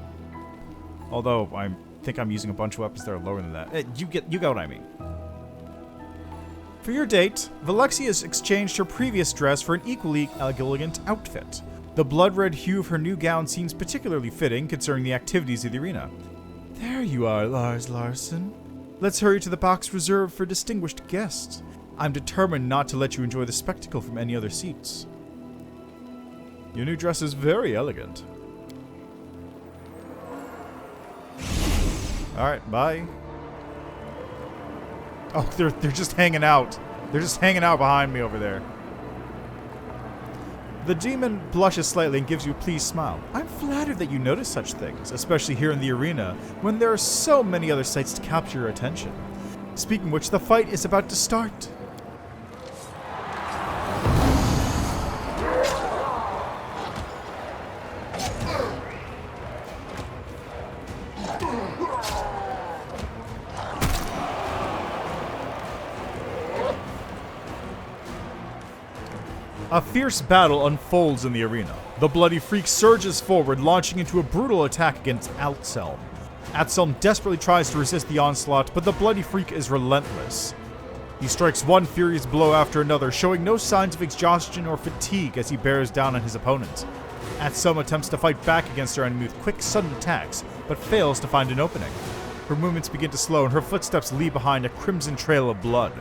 Although, I think I'm using a bunch of weapons that are lower than that. You get what I mean. For your date, Velexia has exchanged her previous dress for an equally elegant outfit. The blood-red hue of her new gown seems particularly fitting concerning the activities of the arena. There you are, Lars Larson. Let's hurry to the box reserved for distinguished guests. I'm determined not to let you enjoy the spectacle from any other seats. Your new dress is very elegant. Alright, bye. Oh, they're just hanging out. They're just hanging out behind me over there. The demon blushes slightly and gives you a pleased smile. I'm flattered that you notice such things, especially here in the arena, when there are so many other sights to capture your attention. Speaking of which, the fight is about to start. A fierce battle unfolds in the arena. The bloody freak surges forward, launching into a brutal attack against Atselm. Atselm desperately tries to resist the onslaught, but the bloody freak is relentless. He strikes one furious blow after another, showing no signs of exhaustion or fatigue as he bears down on his opponent. Atselm attempts to fight back against her enemy with quick, sudden attacks, but fails to find an opening. Her movements begin to slow, and her footsteps leave behind a crimson trail of blood.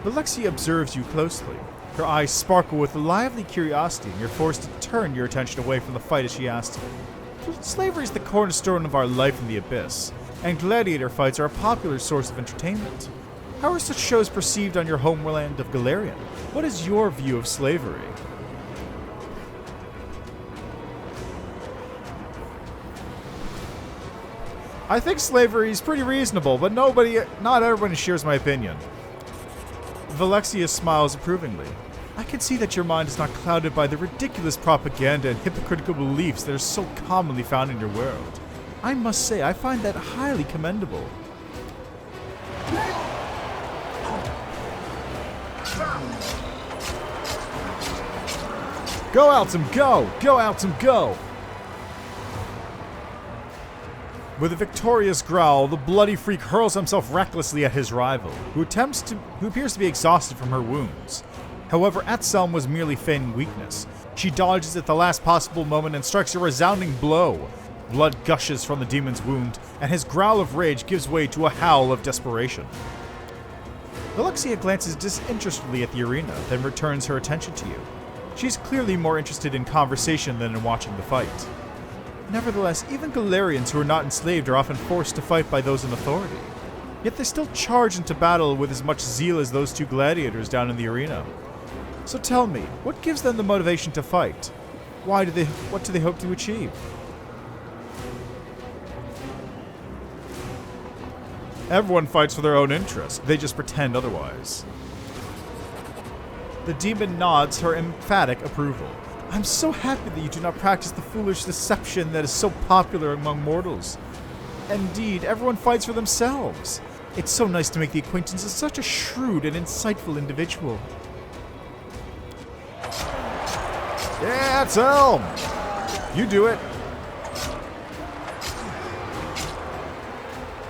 Velexia observes you closely. Her eyes sparkle with lively curiosity, and you're forced to turn your attention away from the fight as she asks, Slavery is the cornerstone of our life in the Abyss, and gladiator fights are a popular source of entertainment. How are such shows perceived on your homeland of Galarian? What is your view of slavery? I think slavery is pretty reasonable, but not everyone shares my opinion. Velexia smiles approvingly. I can see that your mind is not clouded by the ridiculous propaganda and hypocritical beliefs that are so commonly found in your world. I must say, I find that highly commendable. Go, Altum, go! Go, Altum, go! With a victorious growl, the bloody freak hurls himself recklessly at his rival, who appears to be exhausted from her wounds. However, Atselm was merely feigning weakness. She dodges at the last possible moment and strikes a resounding blow. Blood gushes from the demon's wound, and his growl of rage gives way to a howl of desperation. Alexia glances disinterestedly at the arena, then returns her attention to you. She's clearly more interested in conversation than in watching the fight. Nevertheless, even Galarians who are not enslaved are often forced to fight by those in authority. Yet they still charge into battle with as much zeal as those two gladiators down in the arena. So tell me, what gives them the motivation to fight? What do they hope to achieve? Everyone fights for their own interest. They just pretend otherwise. The demon nods her emphatic approval. I'm so happy that you do not practice the foolish deception that is so popular among mortals. Indeed, everyone fights for themselves. It's so nice to make the acquaintance of such a shrewd and insightful individual. Yeah, it's Elm! You do it!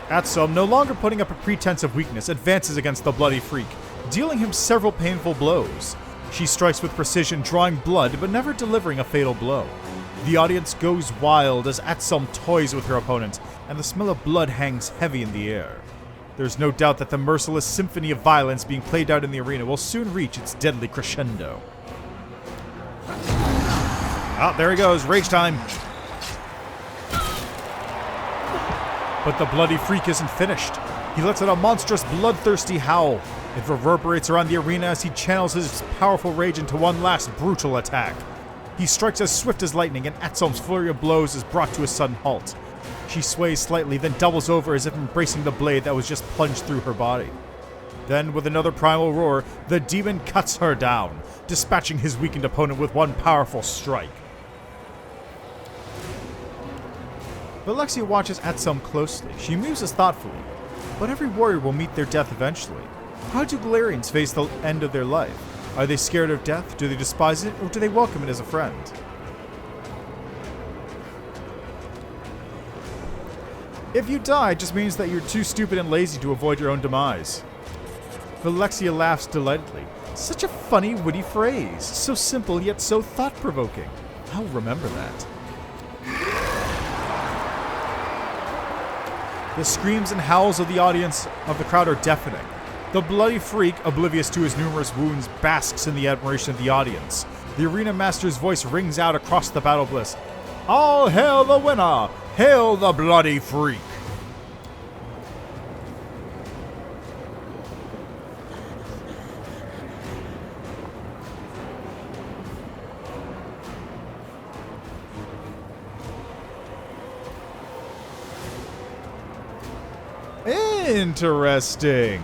Atselm, no longer putting up a pretense of weakness, advances against the bloody freak, dealing him several painful blows. She strikes with precision, drawing blood, but never delivering a fatal blow. The audience goes wild as Atselm toys with her opponent, and the smell of blood hangs heavy in the air. There's no doubt that the merciless symphony of violence being played out in the arena will soon reach its deadly crescendo. Oh, there he goes, rage time! But the bloody freak isn't finished. He lets out a monstrous, bloodthirsty howl. It reverberates around the arena as he channels his powerful rage into one last brutal attack. He strikes as swift as lightning, and Atselm's flurry of blows is brought to a sudden halt. She sways slightly, then doubles over as if embracing the blade that was just plunged through her body. Then, with another primal roar, the demon cuts her down, dispatching his weakened opponent with one powerful strike. Alexia watches Atselm closely. She muses thoughtfully. But every warrior will meet their death eventually. How do Galarians face the end of their life? Are they scared of death? Do they despise it? Or do they welcome it as a friend? If you die, it just means that you're too stupid and lazy to avoid your own demise. Alexia laughs delightedly. Such a funny, witty phrase. So simple, yet so thought-provoking. I'll remember that. The screams and howls of the audience of the crowd are deafening. The bloody freak, oblivious to his numerous wounds, basks in the admiration of the audience. The arena master's voice rings out across the Battlebliss. All hail the winner! Hail the bloody freak! Interesting.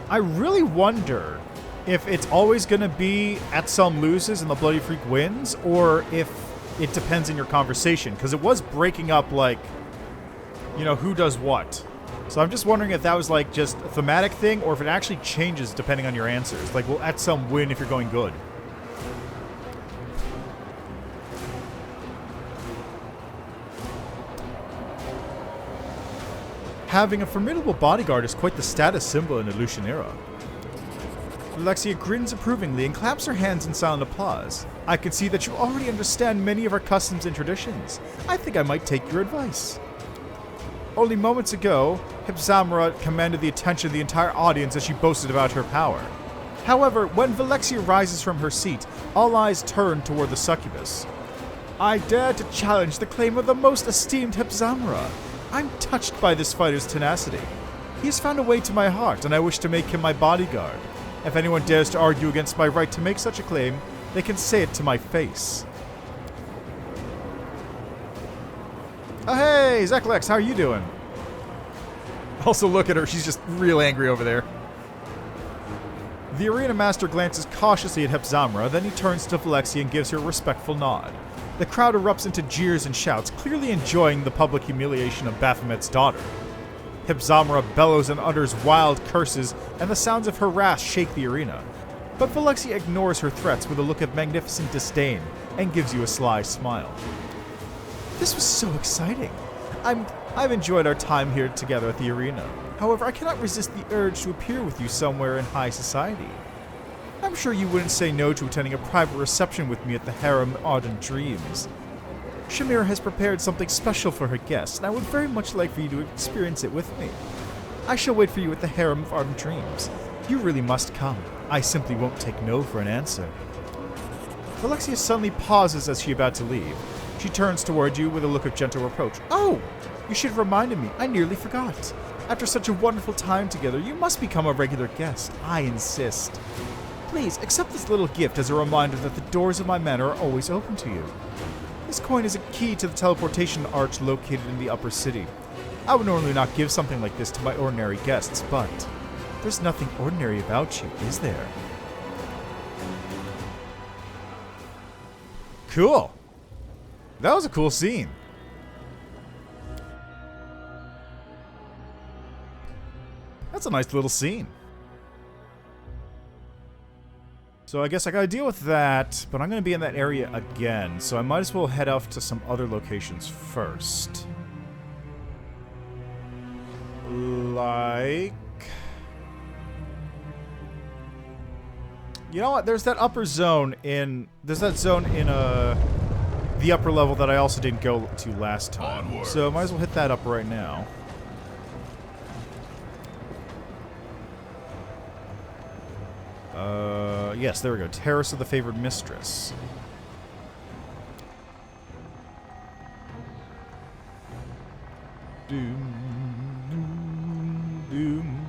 I really wonder if it's always going to be Atselm loses and the bloody freak wins, or if it depends on your conversation, because it was breaking up, like, you know, who does what. So I'm just wondering if that was like just a thematic thing, or if it actually changes depending on your answers. Like, will Atselm win if you're going good? Having a formidable bodyguard is quite the status symbol in the Lucian era. Alexia grins approvingly and claps her hands in silent applause. I can see that you already understand many of our customs and traditions. I think I might take your advice. Only moments ago, Hypsamra commanded the attention of the entire audience as she boasted about her power. However, when Valexia rises from her seat, all eyes turn toward the succubus. I dare to challenge the claim of the most esteemed Hypsamra. I'm touched by this fighter's tenacity. He has found a way to my heart, and I wish to make him my bodyguard. If anyone dares to argue against my right to make such a claim, they can say it to my face. Oh hey, Zeklex, how are you doing? Also look at her, she's just real angry over there. The arena master glances cautiously at Hypsamra, then he turns to Valexia and gives her a respectful nod. The crowd erupts into jeers and shouts, clearly enjoying the public humiliation of Baphomet's daughter. Hipzamara bellows and utters wild curses, and the sounds of her wrath shake the arena. But Velexia ignores her threats with a look of magnificent disdain and gives you a sly smile. This was so exciting. I've enjoyed our time here together at the arena. However, I cannot resist the urge to appear with you somewhere in high society. I'm sure you wouldn't say no to attending a private reception with me at the Harem Ardent Dreams. Shamira has prepared something special for her guests, and I would very much like for you to experience it with me. I shall wait for you at the Harem of Ardent Dreams. You really must come. I simply won't take no for an answer. Velexia suddenly pauses as she's about to leave. She turns toward you with a look of gentle reproach. Oh! You should have reminded me. I nearly forgot. After such a wonderful time together, you must become a regular guest. I insist. Please, accept this little gift as a reminder that the doors of my manor are always open to you. This coin is a key to the teleportation arch located in the upper city. I would normally not give something like this to my ordinary guests, but there's nothing ordinary about you, is there? Cool. That was a cool scene. That's a nice little scene. So I guess I gotta deal with that, but I'm gonna be in that area again, so I might as well head off to some other locations first. Like... You know what? There's that upper zone in... There's that zone in, the upper level that I also didn't go to last time. Onward. So I might as well hit that up right now. Yes, there we go. Terrace of the Favored Mistress. Doom, doom, doom.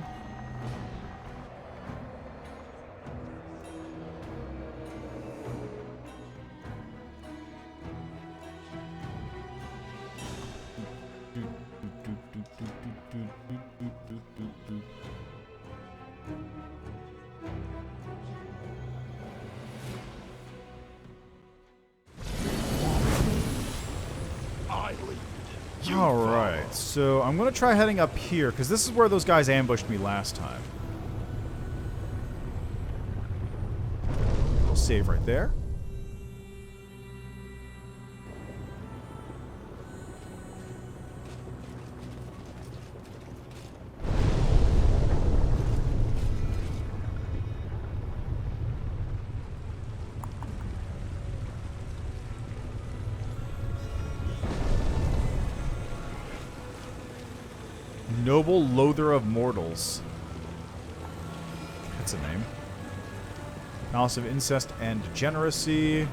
Alright, so I'm going to try heading up here, because this is where those guys ambushed me last time. I'll save right there. Noble Loather of Mortals. That's a name. Malice of Incest and Degeneracy.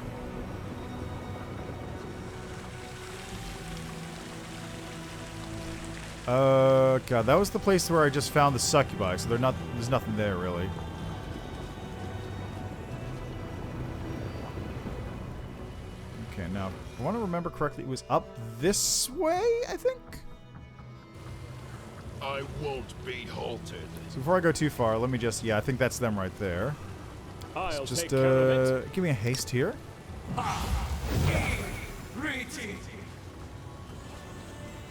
God, that was the place where I just found the succubi, so there's nothing there, really. Okay, now, if I want to remember correctly, it was up this way, I think? I won't be halted. So before I go too far, let me just... Yeah, I think that's them right there. I'll Just, take care of it. give me a haste here.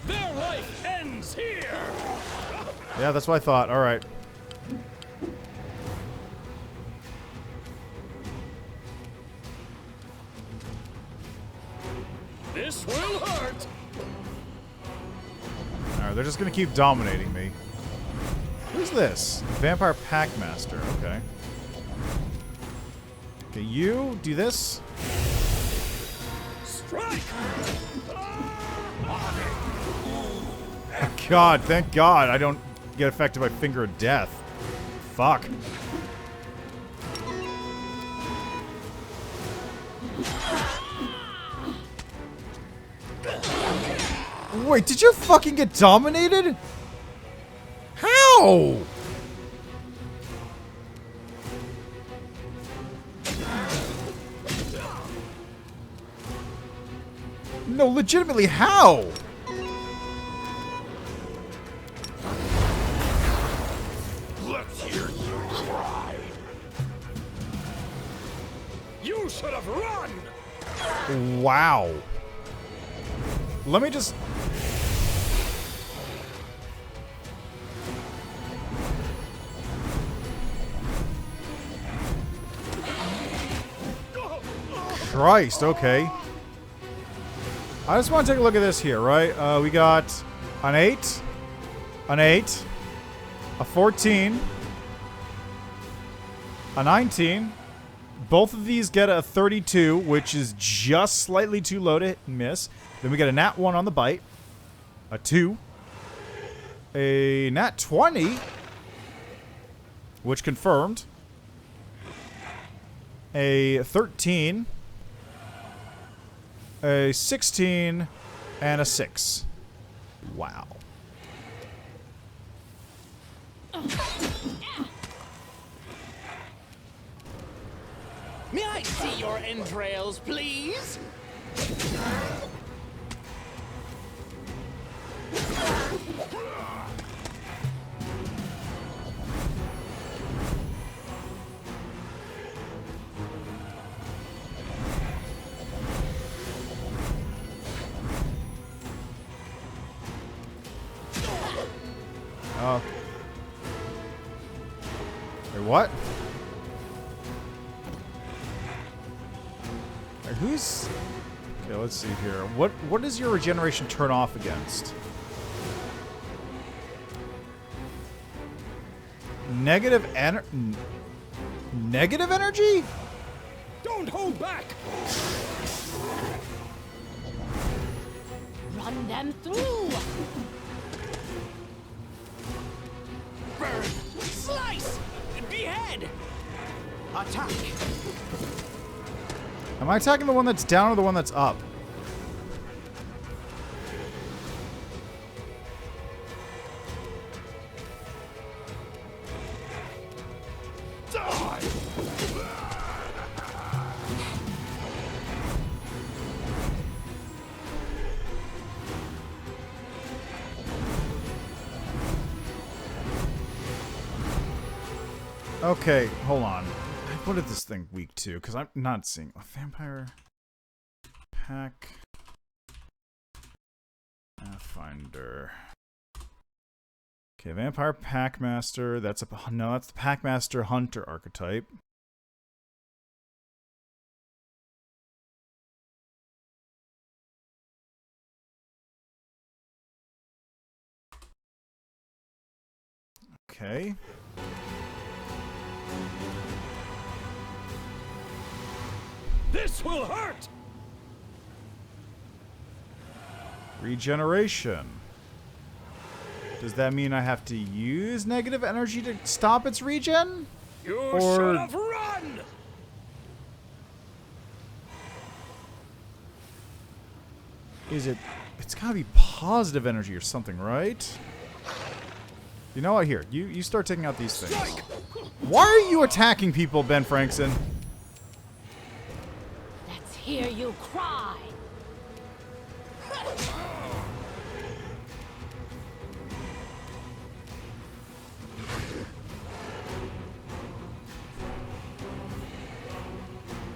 Their life ends here. Yeah, that's what I thought. Alright. This will hurt. Alright, they're just gonna keep dominating me. Who's this? Vampire Packmaster. Okay. Okay, you do this. Strike. Oh, God, thank God I don't get affected by Finger of Death. Fuck. Wait, did you fucking get dominated? How? No, legitimately, how? Let's hear you cry. You should have run. Wow. Let me just... Christ, okay. I just want to take a look at this here, right? We got an 8, an 8, a 14, a 19. Both of these get a 32, which is just slightly too low to hit and miss. Then we get a nat 1 on the bite, a 2, a nat 20, which confirmed, a 13, a 16, and a 6. Wow. May I see your entrails, please? Oh. Wait, what? Wait, who's... Okay, let's see here. What does your regeneration turn off against? Negative Negative energy? Don't hold back! Run them through! Burn! Slice! Behead! Attack! Am I attacking the one that's down or the one that's up? Die! Okay, hold on. What is this thing weak to? Because I'm not seeing a vampire pack. Pathfinder. Okay, vampire packmaster. That's that's the packmaster hunter archetype. Okay. This will hurt! Regeneration. Does that mean I have to use negative energy to stop its regen? You Or- should have run! Is it... It's gotta be positive energy or something, right? You know what? Here, you start taking out these things. Strike! Why are you attacking people, Ben Frankson? Let's hear you cry!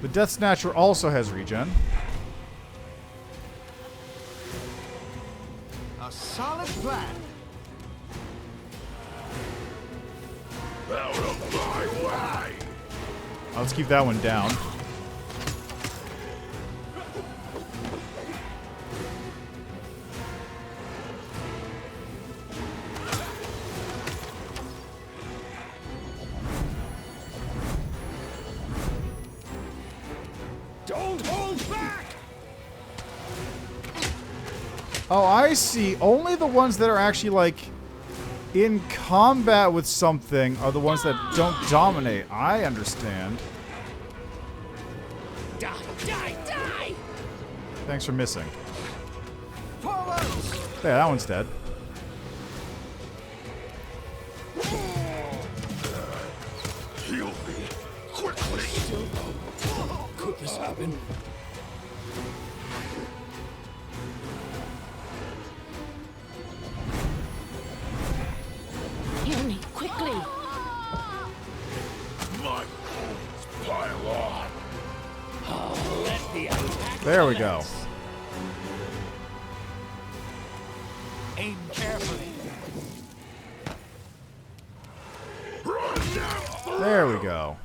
The Death Snatcher also has regen. A solid plan. Out of my way! Let's keep that one down. Don't hold back! Oh, I see. Only the ones that are actually, like, in combat with something are the ones that don't dominate. I understand. Die, die, die! Thanks for missing. Forwards! There, that one's dead. Heal me quickly! Could this happen? Heal me quickly! My bones pile on! Let the attack There we go. Aim carefully. Run now! There we go.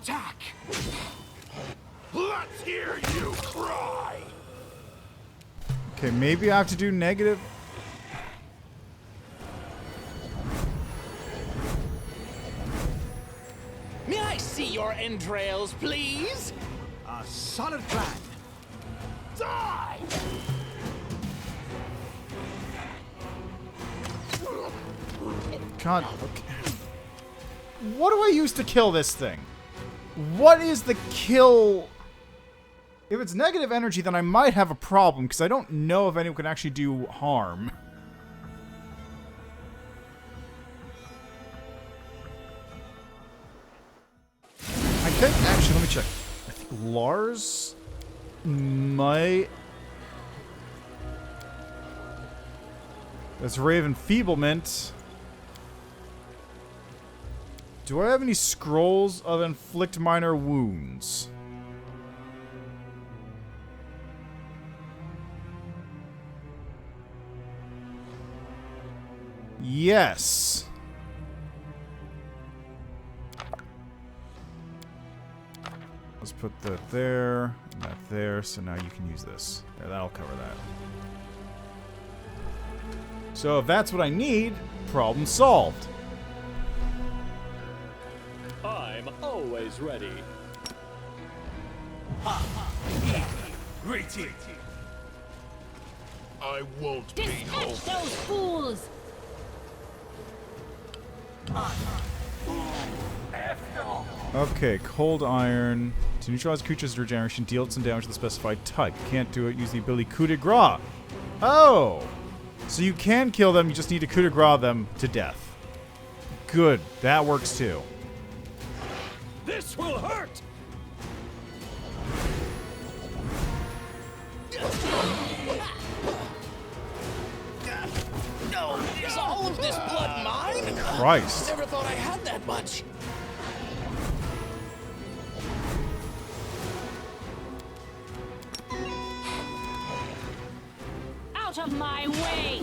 Attack! Let's hear you cry! Okay, maybe I have to do negative. May I see your entrails, please? A solid plan. Die! God, okay. What do I use to kill this thing? What is the kill? If it's negative energy, then I might have a problem, because I don't know if anyone can actually do harm. I think, actually, let me check. I think Lars might... That's Ray of Enfeeblement. Do I have any scrolls of inflict minor wounds? Yes. Let's put that there, and that there, so now you can use this. There, that'll cover that. So if that's what I need, problem solved. I'm always ready. Great team. I won't be Dispatch home. those fools! Okay, cold iron. To neutralize creatures' regeneration, deal some damage to the specified type. Can't do it, use the ability coup de grace. Oh! So you can kill them, you just need to coup de grace them to death. Good, that works too. This will hurt! No, is all of this blood mine? Christ. Never thought I had that much. Out of my way!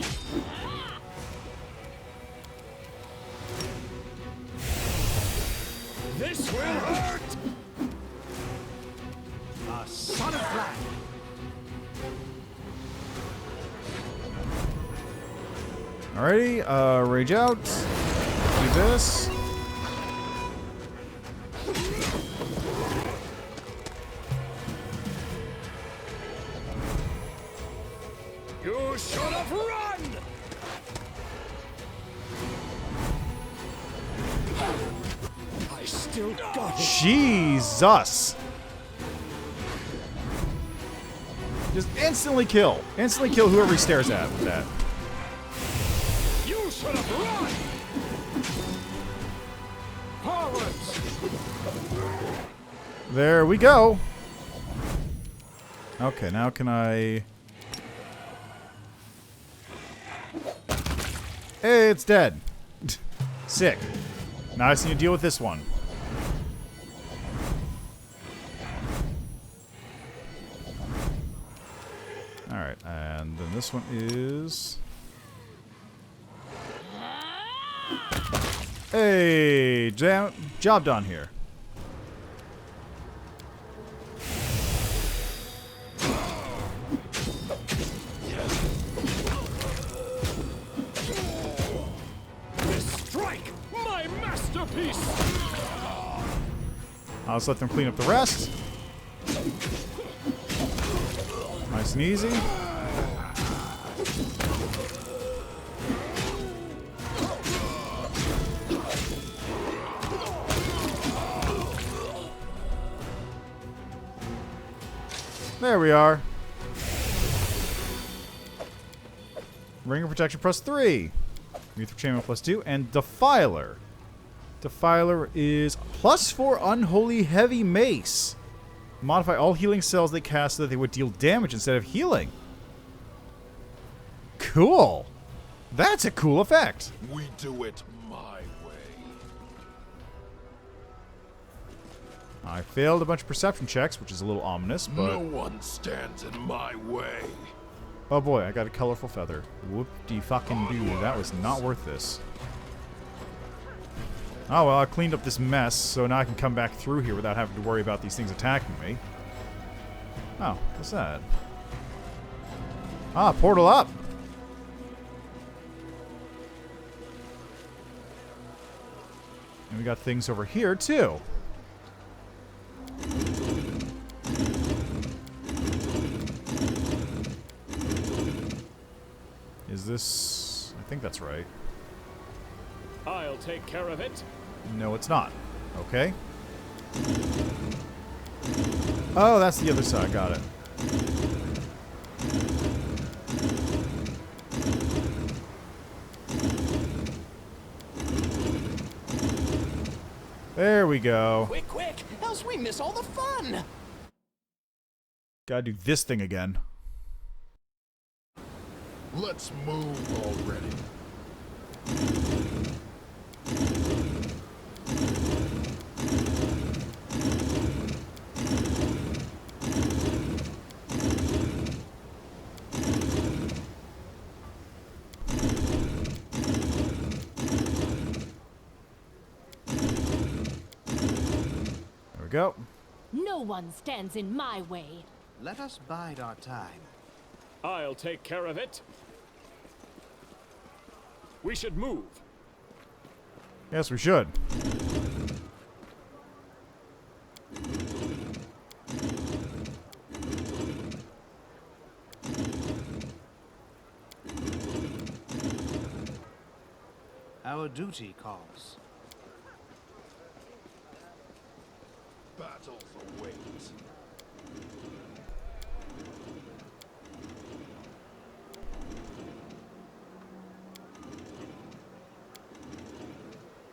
This will hurt! A solid plan. Alrighty, rage out. Do this. You should have run! I still got it. Jesus! Just instantly kill. Instantly kill whoever he stares at with that. You should have run! Forwards. There we go. Okay, now can I... Hey, it's dead. Sick. Now I just need to deal with this one. Alright, and then this one is... Hey, job done here. Strike! My masterpiece! I'll just let them clean up the rest. Nice and easy. There we are. Ring of Protection +3. Youth Chainmail +2. And Defiler. Defiler is +4 Unholy Heavy Mace. Modify all healing spells they cast so that they would deal damage instead of healing. Cool. That's a cool effect. We do it my way. I failed a bunch of perception checks, which is a little ominous, but... No one stands in my way. Oh boy, I got a colorful feather. Whoop-de-fucking-doo. That was not worth this. Oh, well, I cleaned up this mess, so now I can come back through here without having to worry about these things attacking me. Oh, what's that? Ah, portal up! And we got things over here, too. Is this... I think that's right. I'll take care of it. No, it's not. Okay. Oh, that's the other side. Got it. There we go. Quick, quick! Else we miss all the fun! Gotta do this thing again. Let's move already. There we go. No one stands in my way. Let us bide our time. I'll take care of it. We should move. Yes, we should. Our duty calls. Battles await.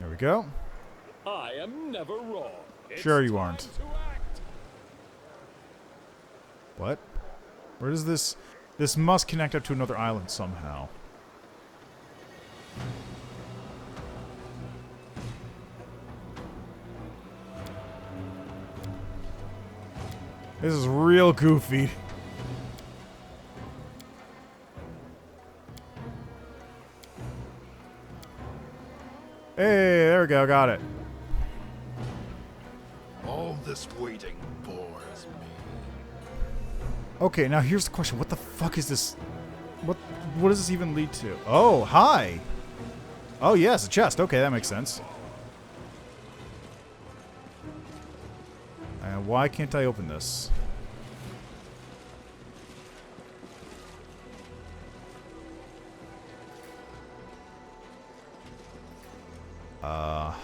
There we go. I am never wrong. It's Sure you time aren't. to act. What? Where does this... This must connect up to another island somehow. This is real goofy. Hey, there we go, got it. All this waiting bores me. Okay, now here's the question. What the fuck is this? What does this even lead to? Oh, hi! Oh, yes, a chest. Okay, that makes sense. And why can't I open this?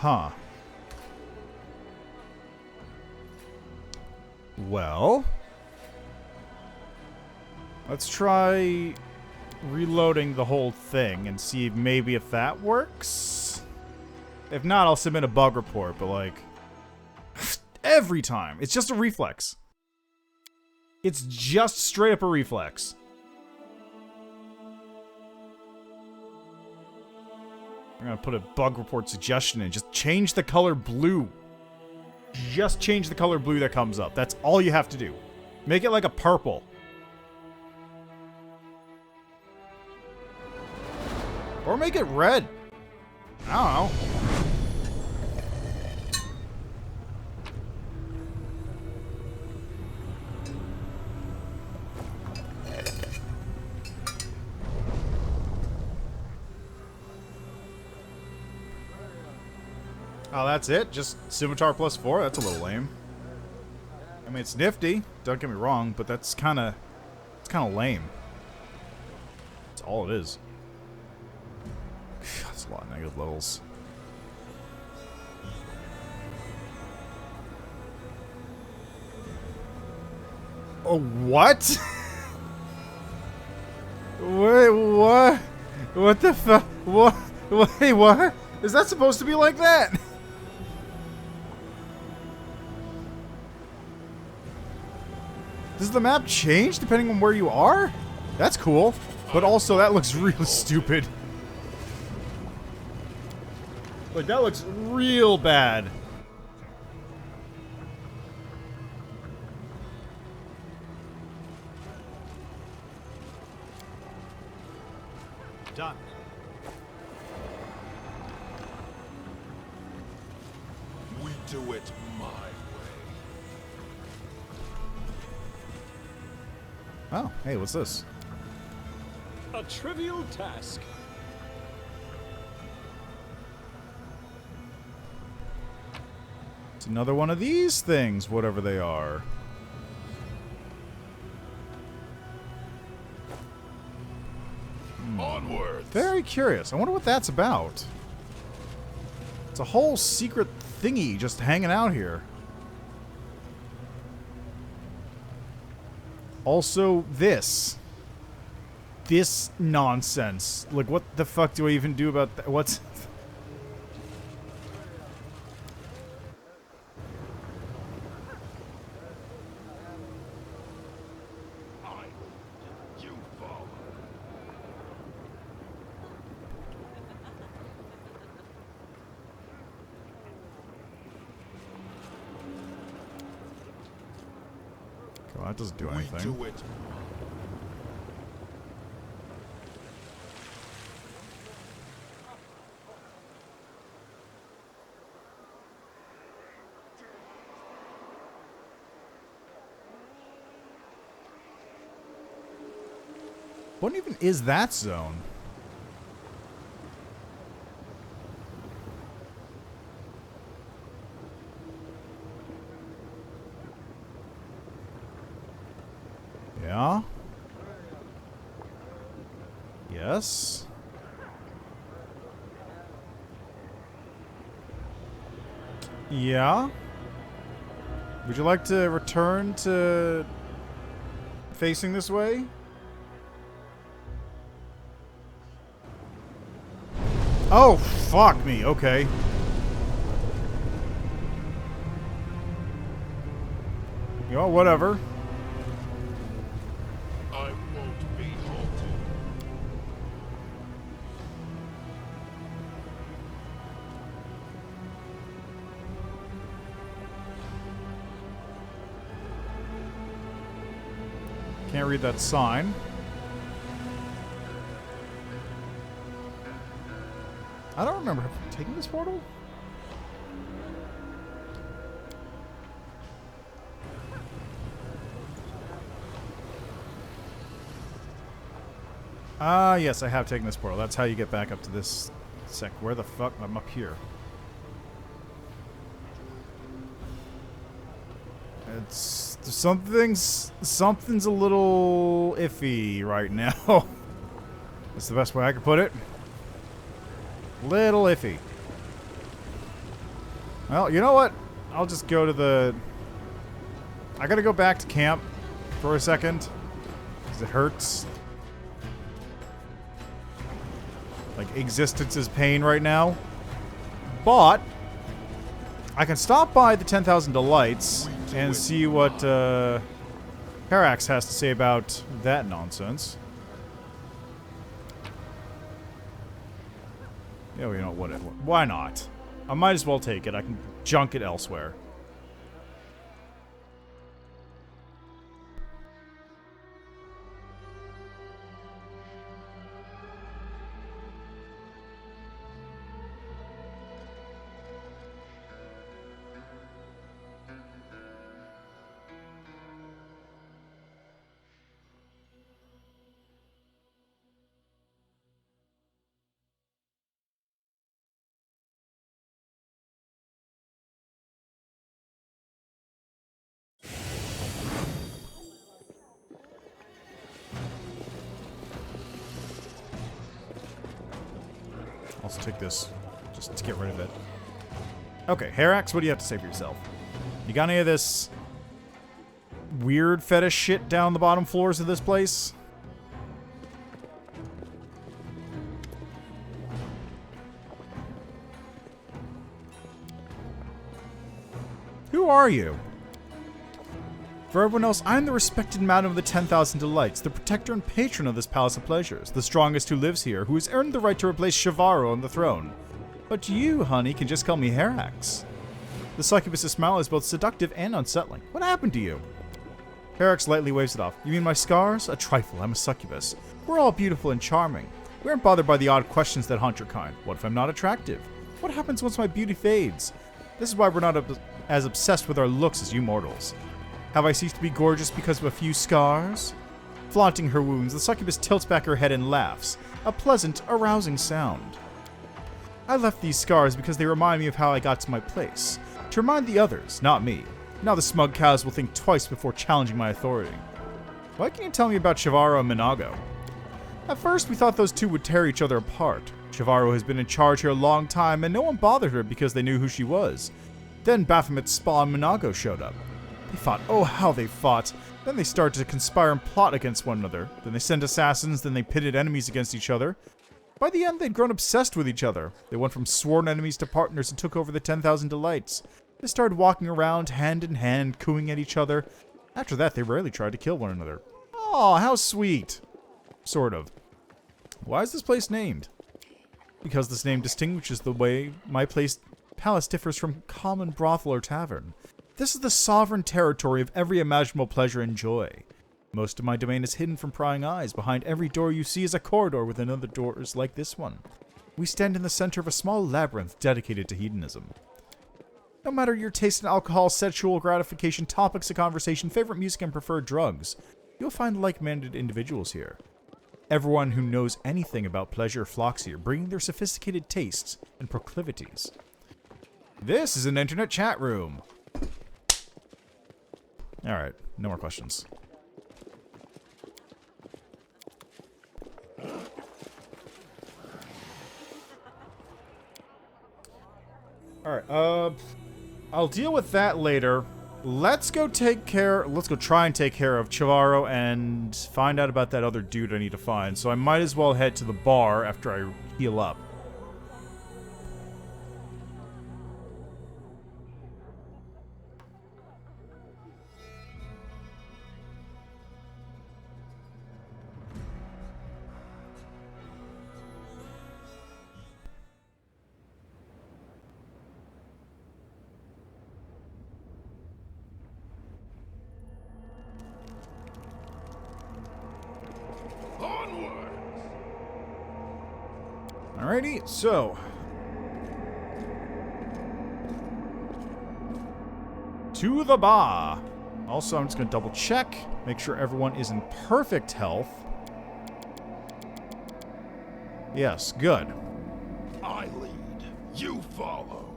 Huh. Well, let's try reloading the whole thing and see maybe if that works. If not, I'll submit a bug report, but like every time. It's just a reflex. It's just straight up a reflex. I'm gonna put a bug report suggestion in. Just change the color blue. Just change the color blue that comes up. That's all you have to do. Make it like a purple. Or make it red. I don't know. Oh, that's it? Just Scimitar plus 4? That's a little lame. I mean, it's nifty. Don't get me wrong, but that's kind of... It's kind of lame. That's all it is. That's a lot of negative levels. Oh, what? Wait, what? What the fuck? What? Wait, what? Is that supposed to be like that? Does the map change depending on where you are? That's cool. But also, that looks real stupid. Like, that looks real bad. Done. do it my way. Oh, hey, what's this? A trivial task. It's another one of these things, whatever they are. Onward. Very curious. I wonder what that's about. It's a whole secret thingy just hanging out here. Also, this nonsense. Like, what the fuck do I even do about that? What's... You follow. Well, that doesn't do We anything. do it. What even is that zone? Yeah? Yes? Yeah? Would you like to return to facing this way? Oh, fuck me. Okay. You know, whatever. I won't be halted. Can't read that sign. I don't remember taking this portal. Ah, yes, I have taken this portal. That's how you get back up to this sec. Where the fuck? I'm up here. It's something's a little iffy right now. That's the best way I could put it. Little iffy. Well, you know what? I'll just go to the... I gotta go back to camp for a second. Because it hurts. Like, existence is pain right now. But... I can stop by the 10,000 Delights and see what Herax has to say about that nonsense. Yeah, well, you know, whatever. Why not? I might as well take it. I can junk it elsewhere. Let's take this just to get rid of it. Okay, Herax, what do you have to say for yourself? You got any of this weird fetish shit down the bottom floors of this place? Who are you? For everyone else, I am the respected Madam of the 10,000 Delights, the protector and patron of this Palace of Pleasures, the strongest who lives here, who has earned the right to replace Chivarro on the throne. But you, honey, can just call me Herax. The succubus's smile is both seductive and unsettling. What happened to you? Herax lightly waves it off. You mean my scars? A trifle, I'm a succubus. We're all beautiful and charming. We aren't bothered by the odd questions that haunt your kind. What if I'm not attractive? What happens once my beauty fades? This is why we're not as obsessed with our looks as you mortals. Have I ceased to be gorgeous because of a few scars? Flaunting her wounds, the succubus tilts back her head and laughs, a pleasant, arousing sound. I left these scars because they remind me of how I got to my place. To remind the others, not me. Now the smug cows will think twice before challenging my authority. Why can't you tell me about Chivarro and Minago? At first, we thought those two would tear each other apart. Chivarro has been in charge here a long time, and no one bothered her because they knew who she was. Then Baphomet's spawn Minago showed up. They fought, oh how they fought. Then they started to conspire and plot against one another. Then they sent assassins, then they pitted enemies against each other. By the end, they'd grown obsessed with each other. They went from sworn enemies to partners and took over the 10,000 delights. They started walking around hand in hand, cooing at each other. After that, they rarely tried to kill one another. Aw, how sweet. Sort of. Why is this place named? Because this name distinguishes the way my palace differs from common brothel or tavern. This is the sovereign territory of every imaginable pleasure and joy. Most of my domain is hidden from prying eyes. Behind every door you see is a corridor with another doors like this one. We stand in the center of a small labyrinth dedicated to hedonism. No matter your taste in alcohol, sexual gratification, topics of conversation, favorite music, and preferred drugs, you'll find like-minded individuals here. Everyone who knows anything about pleasure flocks here, bringing their sophisticated tastes and proclivities. This is an internet chat room. Alright, no more questions. Alright, I'll deal with that later. Let's go try and take care of Chivarro and find out about that other dude I need to find. So I might as well head to the bar after I heal up. Alrighty, so to the bar. Also, I'm just going to double check, make sure everyone is in perfect health. Yes, good. I lead, you follow.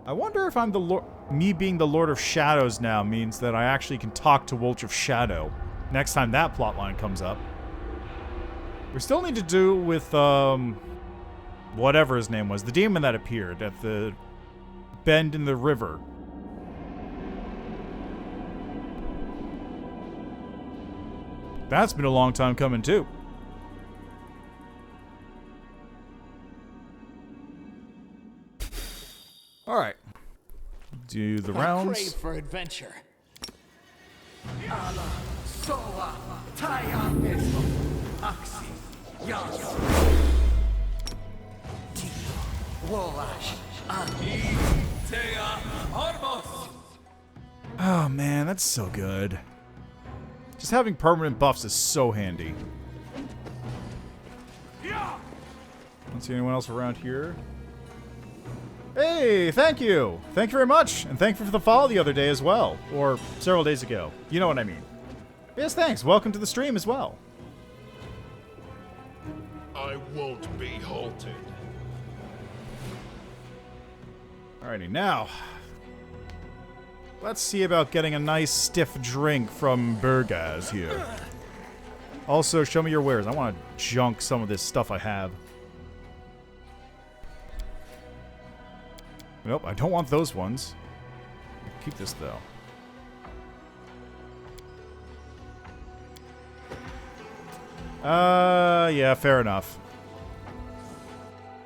I wonder if I'm the me being the Lord of Shadows now means that I actually can talk to Wolch of Shadow next time that plotline comes up. We still need to do with, whatever his name was. The demon that appeared at the bend in the river. That's been a long time coming, too. Alright. Do the rounds. I crave for adventure. Oh man, that's so good. Just having permanent buffs is so handy. Don't see anyone else around here. Hey, thank you! Thank you very much! And thank you for the follow the other day as well. Or several days ago. You know what I mean. Yes, thanks. Welcome to the stream as well. I won't be halted. Alrighty, now. Let's see about getting a nice stiff drink from Burgaz here. Also, show me your wares. I want to junk some of this stuff I have. Nope, I don't want those ones. Keep this, though. Yeah, fair enough.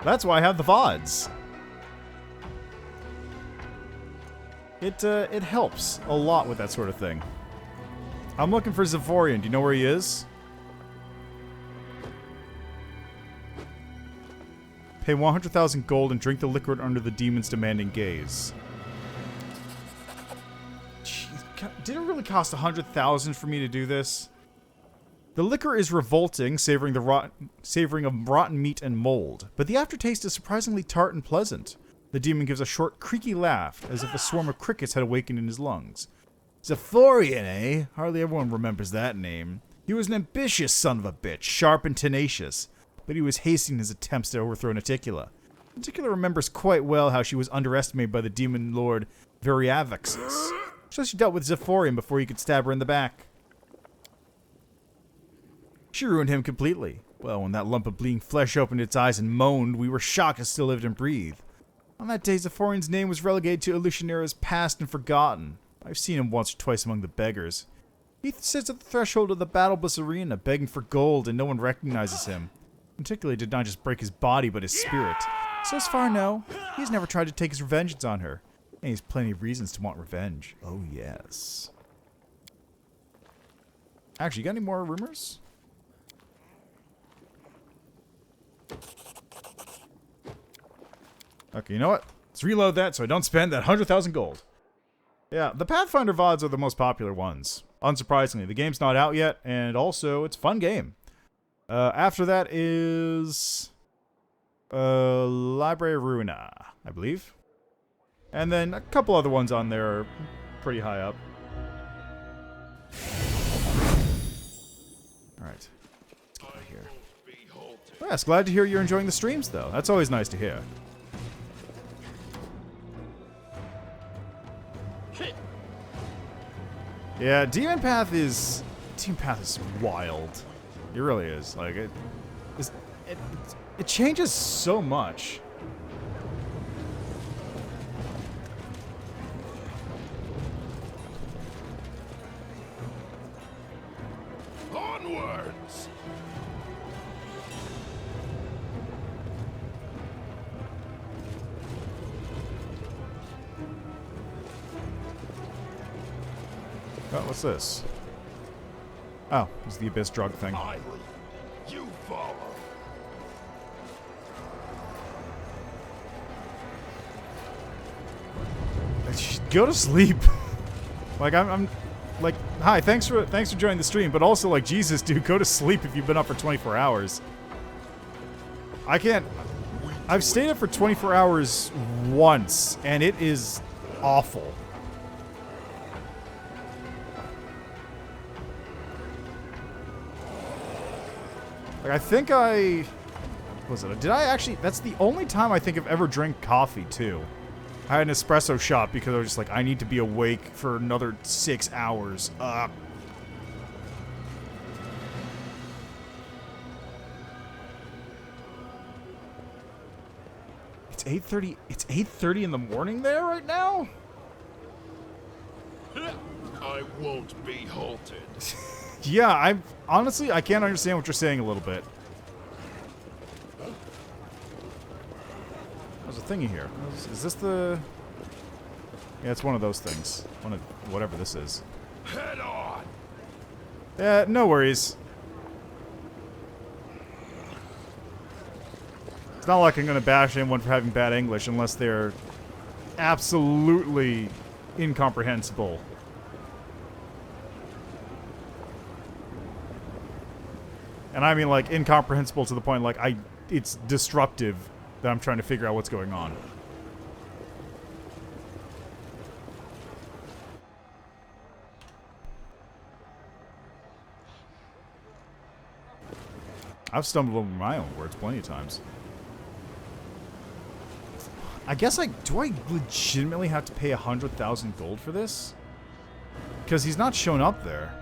That's why I have the VODs. It helps a lot with that sort of thing. I'm looking for Ziforian. Do you know where he is? Pay 100,000 gold and drink the liquid under the demon's demanding gaze. Jeez, did it really cost 100,000 for me to do this? The liquor is revolting, savoring of rotten meat and mold, but the aftertaste is surprisingly tart and pleasant. The demon gives a short, creaky laugh, as if a swarm of crickets had awakened in his lungs. Ziforian, eh? Hardly everyone remembers that name. He was an ambitious son of a bitch, sharp and tenacious, but he was hasting his attempts to overthrow Noticula. Noticula remembers quite well how she was underestimated by the demon lord Veriavaxis, so she dealt with Ziforian before he could stab her in the back. She ruined him completely. Well, when that lump of bleeding flesh opened its eyes and moaned, we were shocked it still lived and breathed. On that day, Ziforian's name was relegated to Illusionera's past and forgotten. I've seen him once or twice among the beggars. He sits at the threshold of the Battlebliss arena, begging for gold, and no one recognizes him. Noticula did not just break his body, but his spirit. So as far no, he's never tried to take his revenge on her. And he has plenty of reasons to want revenge. Oh, yes. Actually, you got any more rumors? Okay, you know what? Let's reload that so I don't spend that 100,000 gold. Yeah, the Pathfinder VODs are the most popular ones. Unsurprisingly, the game's not out yet, and also, it's a fun game. After that is... Library Ruina, I believe. And then a couple other ones on there are pretty high up. Alright. Let's get out of here. Yes, glad to hear you're enjoying the streams, though. That's always nice to hear. Yeah, Demon Path is wild. It really is. Like it changes so much. Onwards. Oh, what's this? Oh, it's the Abyss drug thing. I will. You follow. Go to sleep. Like I'm like, hi, thanks for joining the stream, but also like, Jesus, dude, go to sleep if you've been up for 24 hours. I can't. I've stayed up for 24 hours once, and it is awful. Like, I think I... Was it? Did I actually... That's the only time I think I've ever drank coffee, too. I had an espresso shot because I was just like, I need to be awake for another 6 hours. It's 8:30. It's 8:30 in the morning there right now? I won't be halted. Yeah, honestly, I can't understand what you're saying a little bit. There's a thingy here. Is this the... Yeah, it's one of those things. One of whatever this is. Head on. Yeah, no worries. It's not like I'm going to bash anyone for having bad English unless they're absolutely incomprehensible. And I mean, like, incomprehensible to the point, like, it's disruptive that I'm trying to figure out what's going on. I've stumbled over my own words plenty of times. I guess, do I legitimately have to pay 100,000 gold for this? Because he's not shown up there.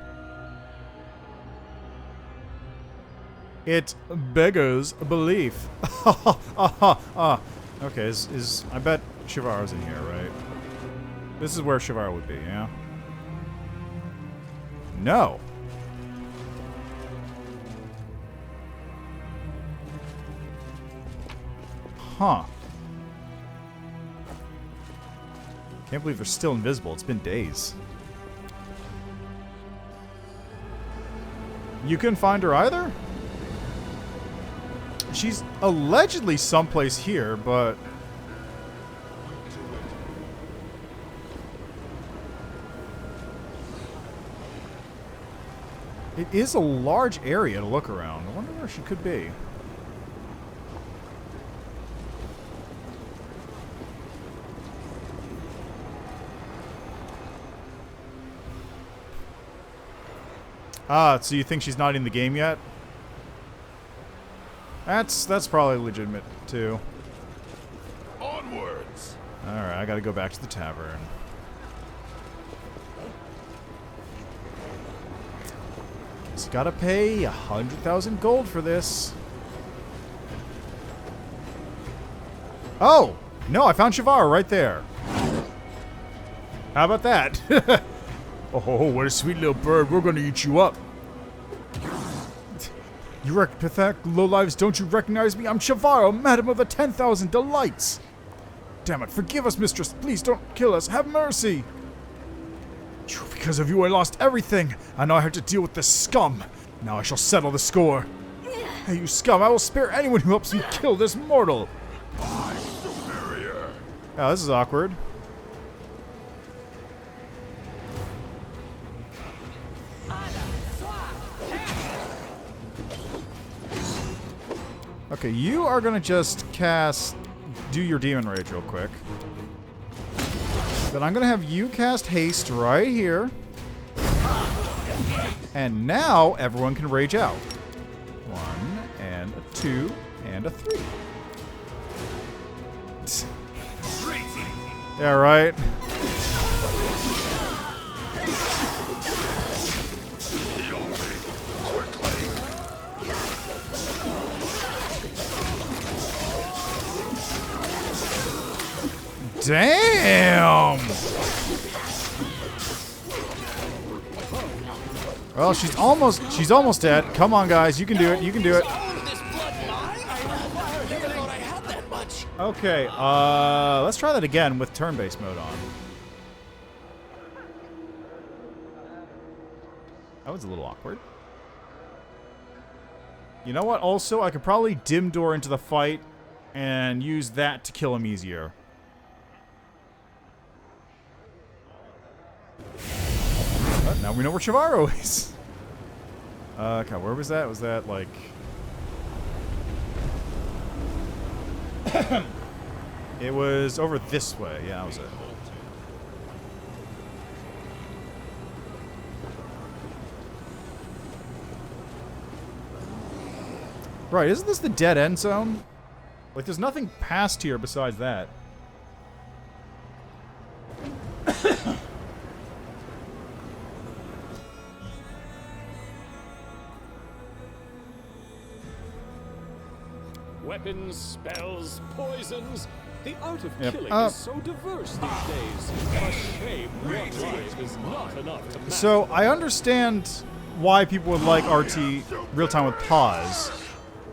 It beggars belief. Okay, I bet Chivarro's in here, right? This is where Chivarro would be, yeah? No. Huh. Can't believe they're still invisible. It's been days. You couldn't find her either? She's allegedly someplace here, but... It is a large area to look around. I wonder where she could be. Ah, so you think she's not in the game yet? That's probably legitimate, too. Onwards. Alright, I gotta go back to the tavern. Just gotta pay 100,000 gold for this. Oh! No, I found Chivarro right there. How about that? Oh, what a sweet little bird. We're gonna eat you up. You pathetic lowlives, don't you recognize me? I'm Chivarro, Madam of the 10,000 Delights. Damn it, forgive us, mistress. Please don't kill us. Have mercy. Because of you, I lost everything. And now I have to deal with this scum. Now I shall settle the score. Hey, you scum, I will spare anyone who helps me kill this mortal. I'm superior. Oh, this is awkward. Okay, you are gonna just do your Demon Rage real quick. Then I'm gonna have you cast Haste right here. And now everyone can rage out. 1, and a 2, and a 3. Yeah, right? Damn! Well, she's almost dead. Come on, guys, you can do it. You can do it. Okay, let's try that again with turn-based mode on. That was a little awkward. You know what? Also, I could probably dim door into the fight and use that to kill him easier. But now we know where Chivarro is. Okay, where was that? Was that like... It was over this way. Yeah, that was it. Right, isn't this the dead end zone? Like, there's nothing past here besides that. Weapons, spells, poisons. The art of Yep. killing is so diverse these days. A shame one life is not enough to match. So, I understand why people would like RT real-time with pause.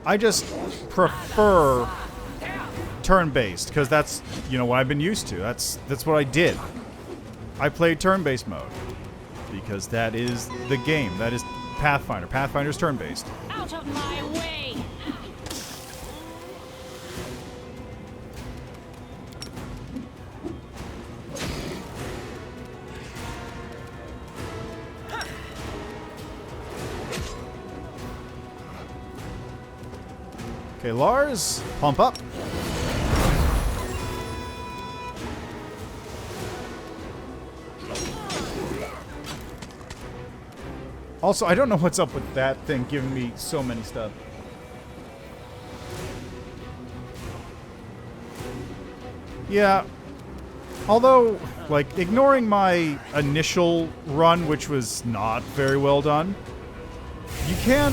I just prefer turn-based, because that's, you know, what I've been used to. That's what I did. I played turn-based mode, because that is the game. That is Pathfinder. Pathfinder's turn-based. Out of my way! Okay, Lars, pump up. Also, I don't know what's up with that thing giving me so many stuff. Yeah. Although, like, ignoring my initial run, which was not very well done, you can...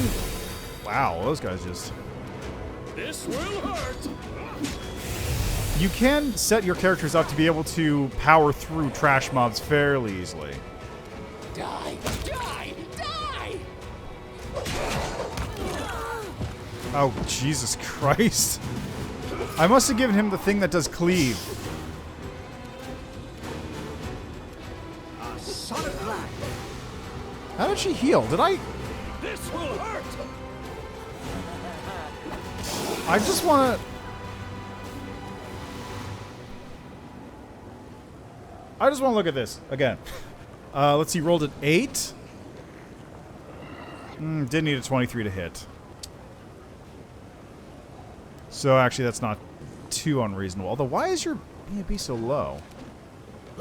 Wow, those guys just... This will hurt. You can set your characters up to be able to power through trash mobs fairly easily. Die! Die! Die! Oh, Jesus Christ. I must have given him the thing that does cleave. Solid black. How did she heal? Did I... This will hurt. I just want to... I just want to look at this again. Let's see, rolled an 8. Did need a 23 to hit. So actually, that's not too unreasonable. Although, why is your B so low?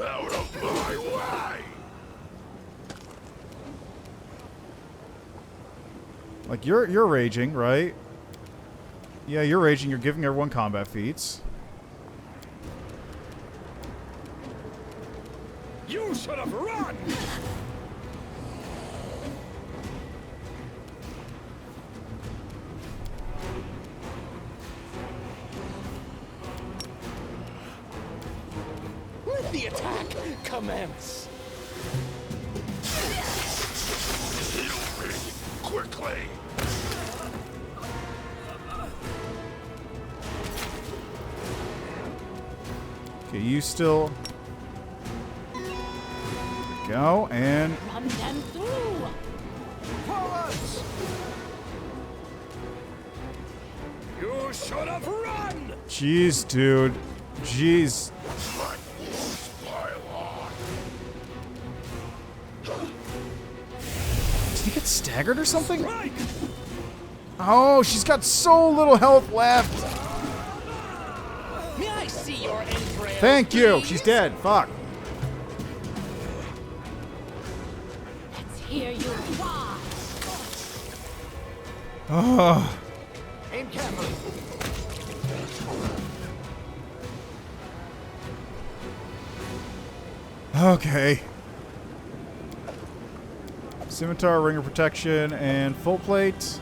Out of my way! Like, you're raging, right? Yeah, you're raging. You're giving everyone combat feats. You should have run! Let the attack commence. Heal me! Quickly! Okay, you still... Go, and... Run them through! Forwards! You should have run! Jeez, dude. Jeez. My wounds pile on. Did he get staggered or something? Strike! Oh, she's got so little health left. May I see your entrails? Thank you. please? She's dead. Fuck. Let's hear you cry! Oh. Aim carefully. Okay. Scimitar, Ring of Protection, and Full Plate.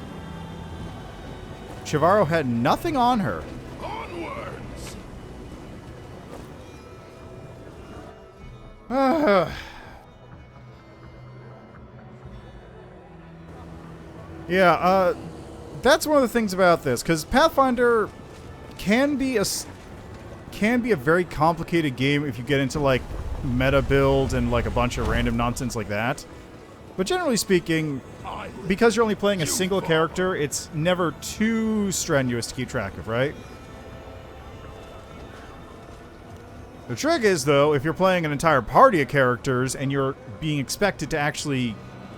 Chivarro had nothing on her. Onwards! Yeah, that's one of the things about this, because Pathfinder can be a very complicated game if you get into like meta build and like a bunch of random nonsense like that. But generally speaking, because you're only playing a single character, it's never too strenuous to keep track of, right? The trick is, though, if you're playing an entire party of characters and you're being expected to actually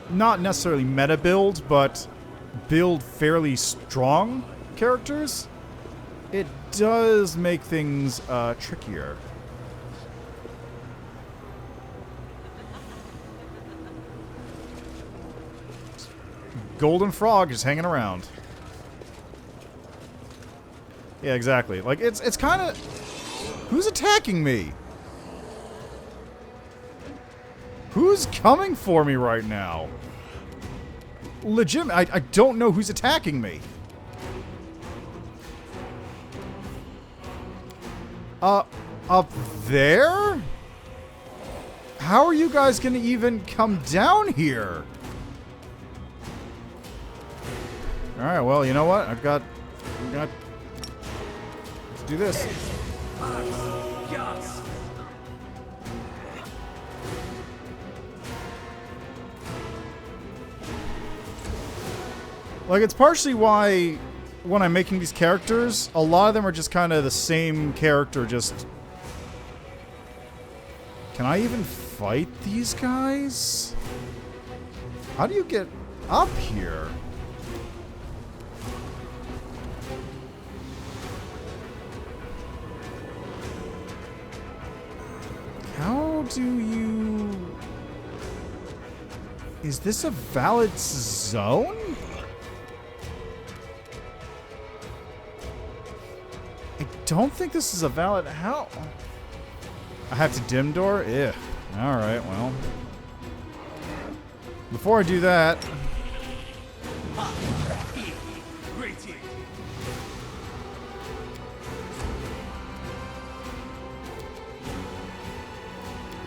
not necessarily meta build, but build fairly strong characters, it does make things trickier. Golden Frog just hanging around. Yeah, exactly. Like, it's kind of... Who's attacking me? Who's coming for me right now? Legit, I don't know who's attacking me. Up there? How are you guys gonna even come down here? Alright, well, you know what? I've got... Let's do this. Like, it's partially why when I'm making these characters, a lot of them are just kind of the same character, just... Can I even fight these guys? How do you get up here? How do you... Is this a valid zone? I don't think this is a valid... How? I have to dim door? Yeah. Alright, well. Before I do that...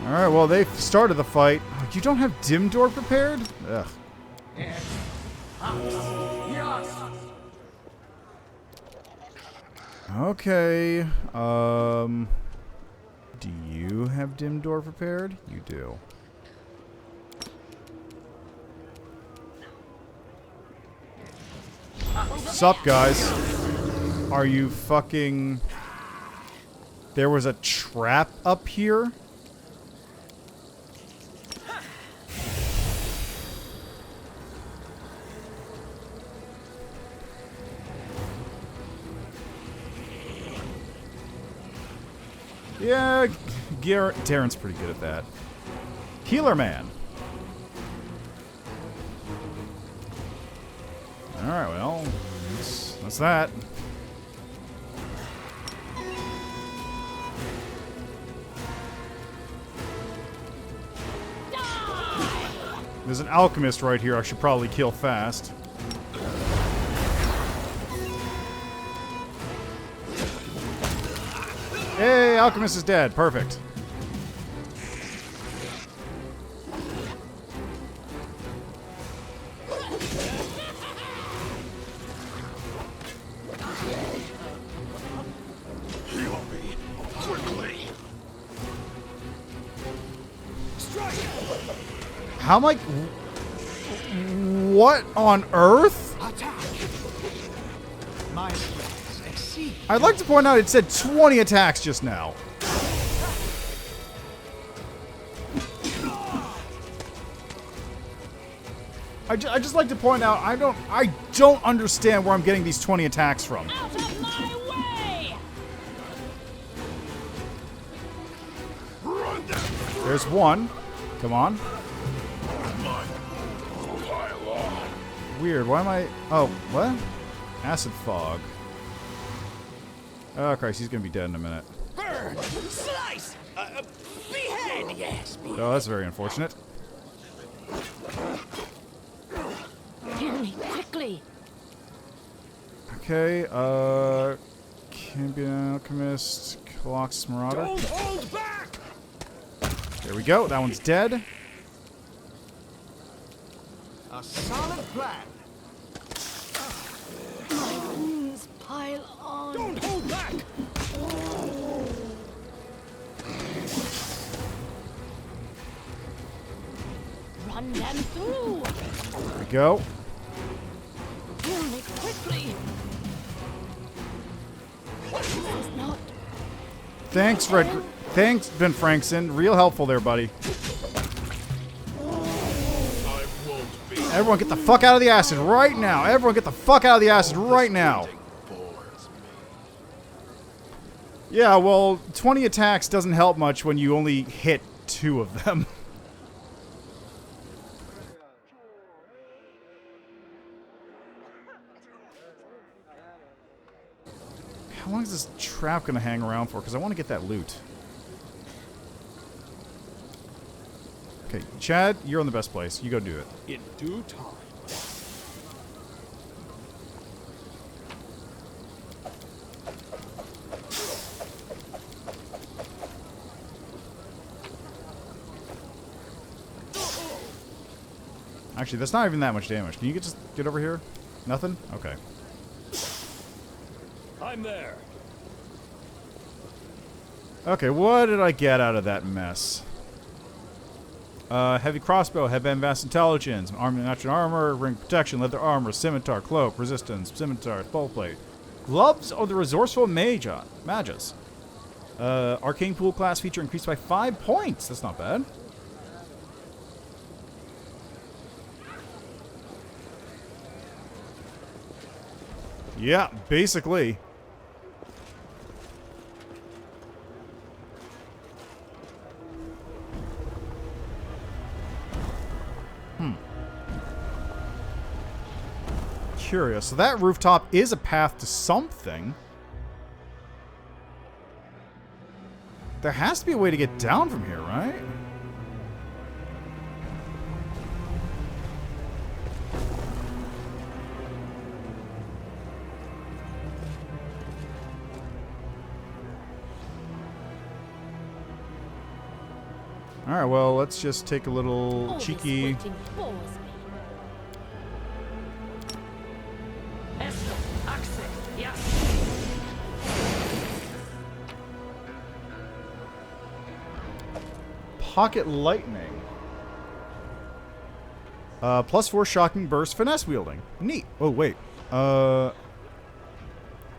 Alright, well, they started the fight. Oh, you don't have dim door prepared? Ugh. Okay. Do you have dim door prepared? You do. Sup, guys? Are you fucking... There was a trap up here? Yeah, Darren's pretty good at that. Healer Man. Alright, well, that's that. There's an alchemist right here I should probably kill fast. Hey, alchemist is dead. Perfect. Heal me quickly. How am I... What on earth? Attack! My skills exceed. I'd like to point out it said 20 attacks just now. I just like to point out I don't understand where I'm getting these 20 attacks from. Out of my way! Run them. There's one. Come on. Pile on. Weird. Why am I... Oh, what? Acid fog. Oh, Christ. He's going to be dead in a minute. Burn! Slice! Behead! Yes, behead. Oh, that's very unfortunate. Heal me quickly! Okay, can be an alchemist, Colossus Marauder. Don't hold back! There we go. That one's dead. A solid plan. My wounds pile on. Don't hold back! Run them through! There we go. Heal me quickly! This is not... Thanks, Red. Thanks, Ben Frankson. Real helpful there, buddy. I won't be. Everyone get the fuck out of the acid right now. Everyone get the fuck out of the acid right now. Bores me. Yeah, well, 20 attacks doesn't help much when you only hit 2 of them. How long is this trap going to hang around for? Because I want to get that loot. Okay, Chad, you're in the best place. You go do it. In due time. Actually, that's not even that much damage. Can you just get over here? Nothing? Okay. I'm there. Okay, what did I get out of that mess? Heavy crossbow, headband, vast intelligence, armor, natural armor, ring protection, leather armor, scimitar, cloak, resistance, scimitar, full plate. Gloves of the resourceful magus. Arcane pool class feature increased by 5 points. That's not bad. Yeah, basically. Curious. So that rooftop is a path to something. There has to be a way to get down from here, right? Alright, well, let's just take a little All this cheeky... waiting bores me. Esto, Axe, yes. Pocket Lightning. +4 shocking burst, finesse wielding. Neat. Oh, wait.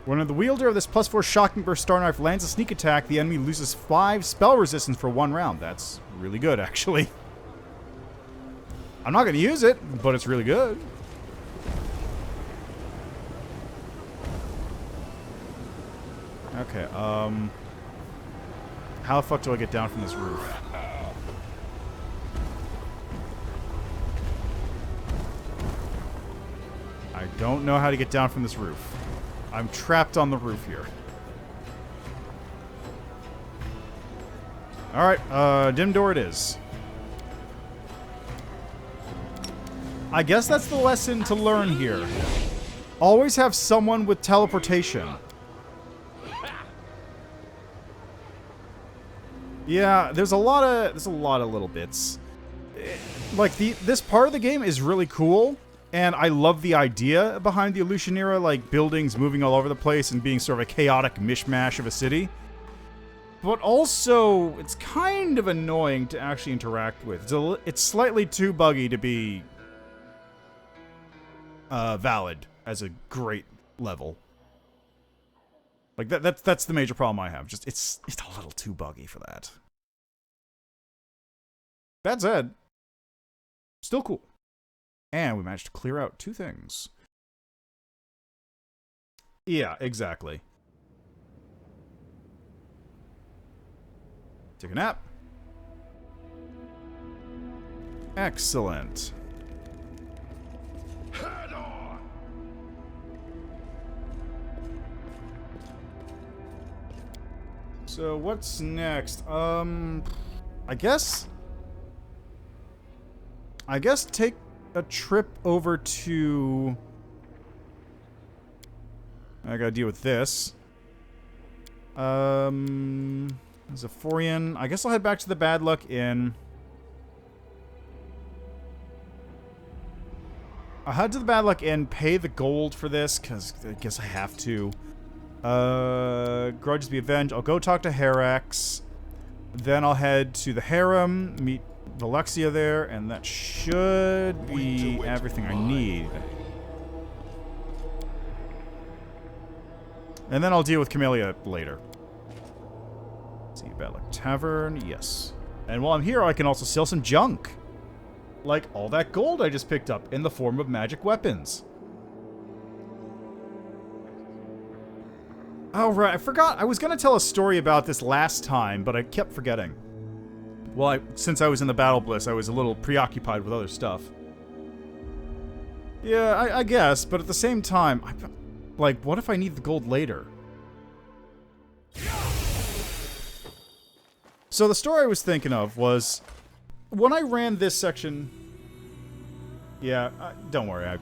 When the wielder of this +4 shocking burst star knife lands a sneak attack, the enemy loses 5 spell resistance for 1 round. That's really good, actually. I'm not going to use it, but it's really good. Okay, how how the fuck do I get down from this roof? I don't know how to get down from this roof. I'm trapped on the roof here. Alright, dim door it is. I guess that's the lesson to learn here. Always have someone with teleportation. Yeah, there's a lot of little bits. Like this part of the game is really cool, and I love the idea behind the Aleutian era, like buildings moving all over the place and being sort of a chaotic mishmash of a city. But also, it's kind of annoying to actually interact with. It's slightly too buggy to be valid as a great level. Like that's the major problem I have. Just it's a little too buggy for that. That said, still cool. And we managed to clear out 2 things. Yeah, exactly. Take a nap. Excellent. Head on. So what's next? I guess take a trip over to... I gotta deal with this. Ziforian. I guess I'll head back to the Bad Luck Inn. I'll head to the Bad Luck Inn, pay the gold for this, because I guess I have to. Grudges be avenged. I'll go talk to Herax. Then I'll head to the Harem, meet Valexia there, and that should be everything I need. And then I'll deal with Camellia later. Let's see, Bad Luck Tavern, yes. And while I'm here, I can also sell some junk. Like all that gold I just picked up in the form of magic weapons. Oh, right, I forgot. I was going to tell a story about this last time, but I kept forgetting. Well, since I was in the Battlebliss, I was a little preoccupied with other stuff. Yeah, I guess, but at the same time, like, what if I need the gold later? So the story I was thinking of was, when I ran this section... Yeah, don't worry,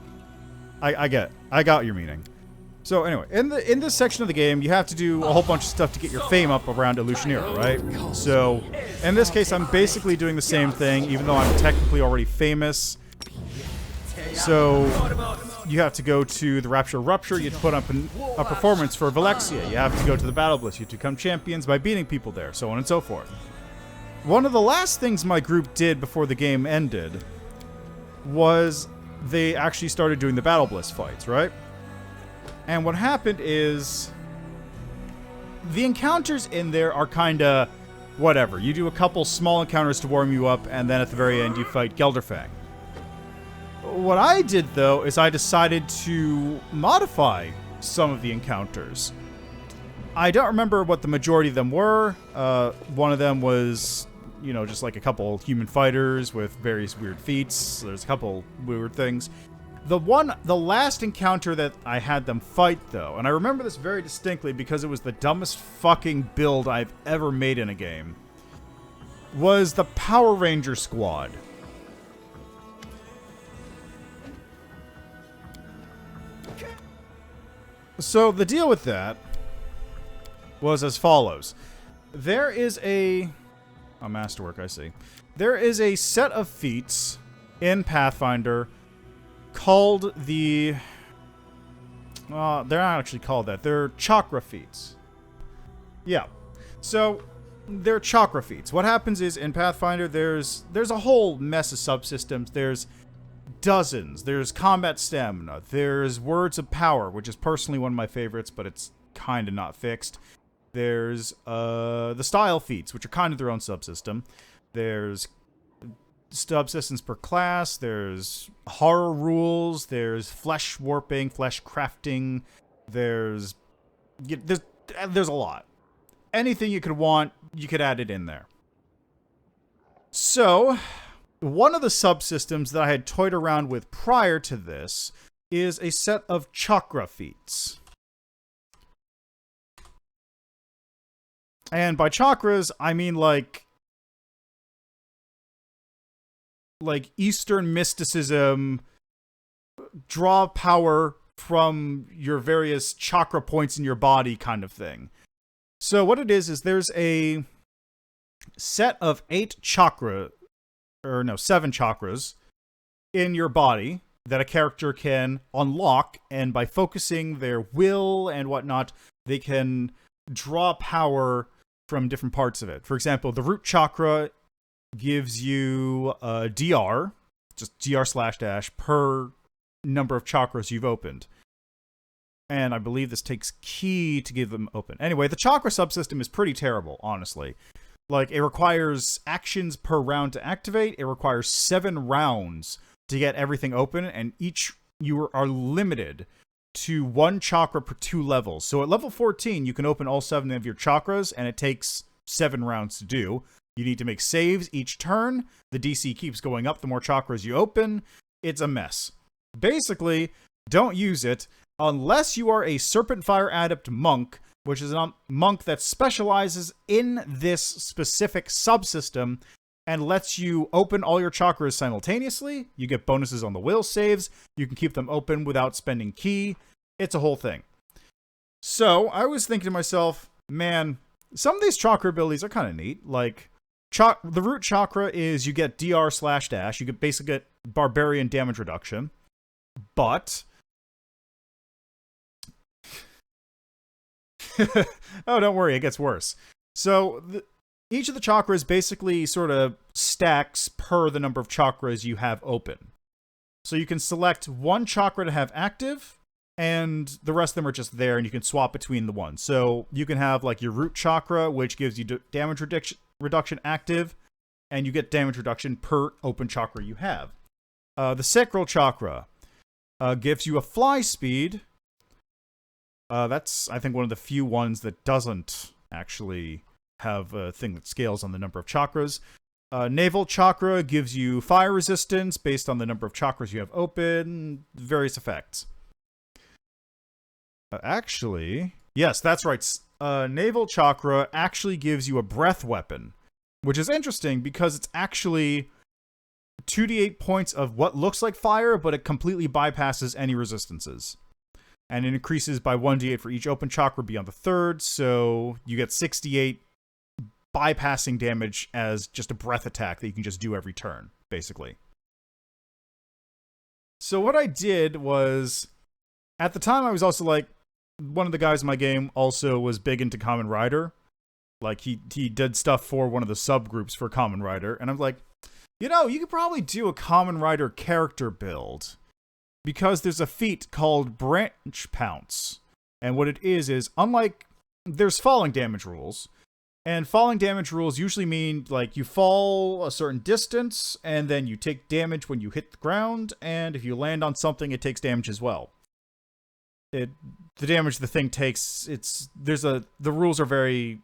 I get it. I got your meaning. So anyway, in this section of the game, you have to do a whole bunch of stuff to get your fame up around Aleutian era, right? So, in this case, I'm basically doing the same thing, even though I'm technically already famous. So, you have to go to the Rapture Rupture, you have to put up a performance for Valexia, you have to go to the Battlebliss, you have to become champions by beating people there, so on and so forth. One of the last things my group did before the game ended was they actually started doing the Battlebliss fights, right? And what happened is the encounters in there are kind of whatever. You do a couple small encounters to warm you up, and then at the very end you fight Gelderfang. What I did, though, is I decided to modify some of the encounters. I don't remember what the majority of them were. One of them was, you know, just like a couple human fighters with various weird feats. There's a couple weird things. The last encounter that I had them fight, though, and I remember this very distinctly because it was the dumbest fucking build I've ever made in a game, was the Power Ranger squad. So the deal with that was as follows. There is a masterwork, I see. There is a set of feats in Pathfinder called the... they're not actually called that. They're chakra feats. Yeah. So, they're chakra feats. What happens is, in Pathfinder, there's a whole mess of subsystems. There's dozens. There's combat stamina. There's words of power, which is personally one of my favorites, but it's kind of not fixed. There's the style feats, which are kind of their own subsystem. There's subsystems per class, there's horror rules, there's flesh warping, flesh crafting, there's a lot. anything you could want, you could add it in there. So, one of the subsystems that I had toyed around with prior to this is a set of chakra feats. And by chakras, I mean like Eastern mysticism, draw power from your various chakra points in your body kind of thing. So what it is there's a set of 7 chakras in your body that a character can unlock, and by focusing their will and whatnot, they can draw power from different parts of it. For example, the root chakra gives you a DR, just dr/- per number of chakras you've opened. And I believe this takes ki to give them open. Anyway, the chakra subsystem is pretty terrible, honestly. Like, it requires actions per round to activate. It requires 7 rounds to get everything open, and you are limited to 1 chakra per 2 levels. So at level 14, you can open all 7 of your chakras, and it takes 7 rounds to do. You need to make saves each turn. The DC keeps going up the more chakras you open. It's a mess. Basically, don't use it unless you are a Serpent Fire Adept monk, which is a monk that specializes in this specific subsystem and lets you open all your chakras simultaneously. You get bonuses on the will saves. You can keep them open without spending ki. It's a whole thing. So I was thinking to myself, man, some of these chakra abilities are kind of neat. Like, the root chakra is you get dr/-. You get basically get barbarian damage reduction. But oh, don't worry, it gets worse. So each of the chakras basically sort of stacks per the number of chakras you have open. So you can select 1 chakra to have active, and the rest of them are just there, and you can swap between the ones. So you can have like your root chakra, which gives you damage reduction active, and you get damage reduction per open chakra you have. The sacral chakra gives you a fly speed. That's, I think, one of the few ones that doesn't actually have a thing that scales on the number of chakras. Navel chakra gives you fire resistance based on the number of chakras you have open. Various effects. Actually, yes, that's right. Navel chakra actually gives you a breath weapon, which is interesting because it's actually 2d8 points of what looks like fire, but it completely bypasses any resistances. And it increases by 1d8 for each open chakra beyond the third, so you get 68 bypassing damage as just a breath attack that you can just do every turn, basically. So what I did was, at the time I was also like, one of the guys in my game also was big into Kamen Rider. Like, he did stuff for one of the subgroups for Kamen Rider, and I'm like, you know, you could probably do a Kamen Rider character build, because there's a feat called Branch Pounce. And what it is unlike, there's falling damage rules, and falling damage rules usually mean, like, you fall a certain distance, and then you take damage when you hit the ground, and if you land on something, it takes damage as well. The damage the thing takes, the rules are very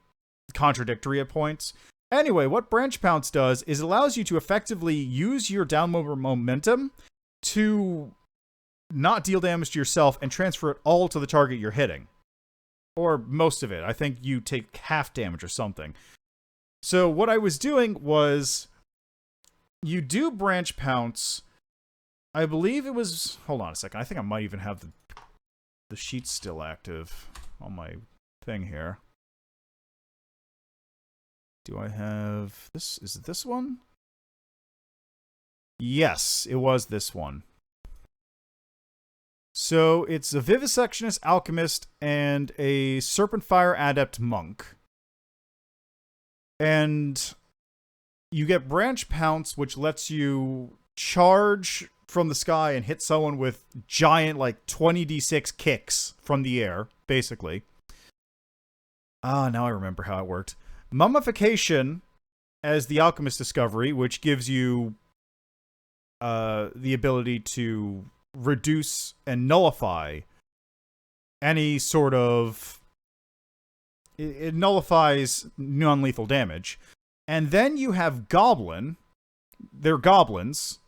contradictory at points. Anyway, what Branch Pounce does is it allows you to effectively use your downward momentum to not deal damage to yourself and transfer it all to the target you're hitting. Or most of it. I think you take half damage or something. So what I was doing was, you do Branch Pounce. I believe it was, hold on a second, I think I might even have the sheet still active on my thing here. Do I have this? Is it this one? Yes, it was this one. So it's a Vivisectionist Alchemist and a Serpent Fire Adept Monk. And you get Branch Pounce, which lets you charge from the sky and hit someone with giant, like, 20d6 kicks from the air, basically. Ah, now I remember how it worked. Mummification as the Alchemist Discovery, which gives you the ability to reduce and nullify any sort of it nullifies non-lethal damage. And then you have Goblin. They're goblins,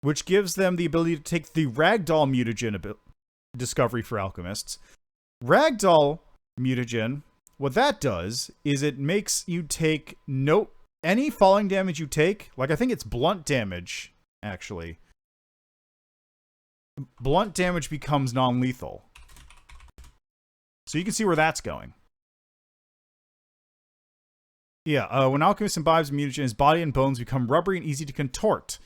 which gives them the ability to take the Ragdoll mutagen discovery for alchemists. Ragdoll mutagen, what that does is it makes you take any falling damage you take, like I think it's blunt damage, actually. Blunt damage becomes non-lethal. So you can see where that's going. Yeah, when Alchemist imbibes mutagen, his body and bones become rubbery and easy to contort.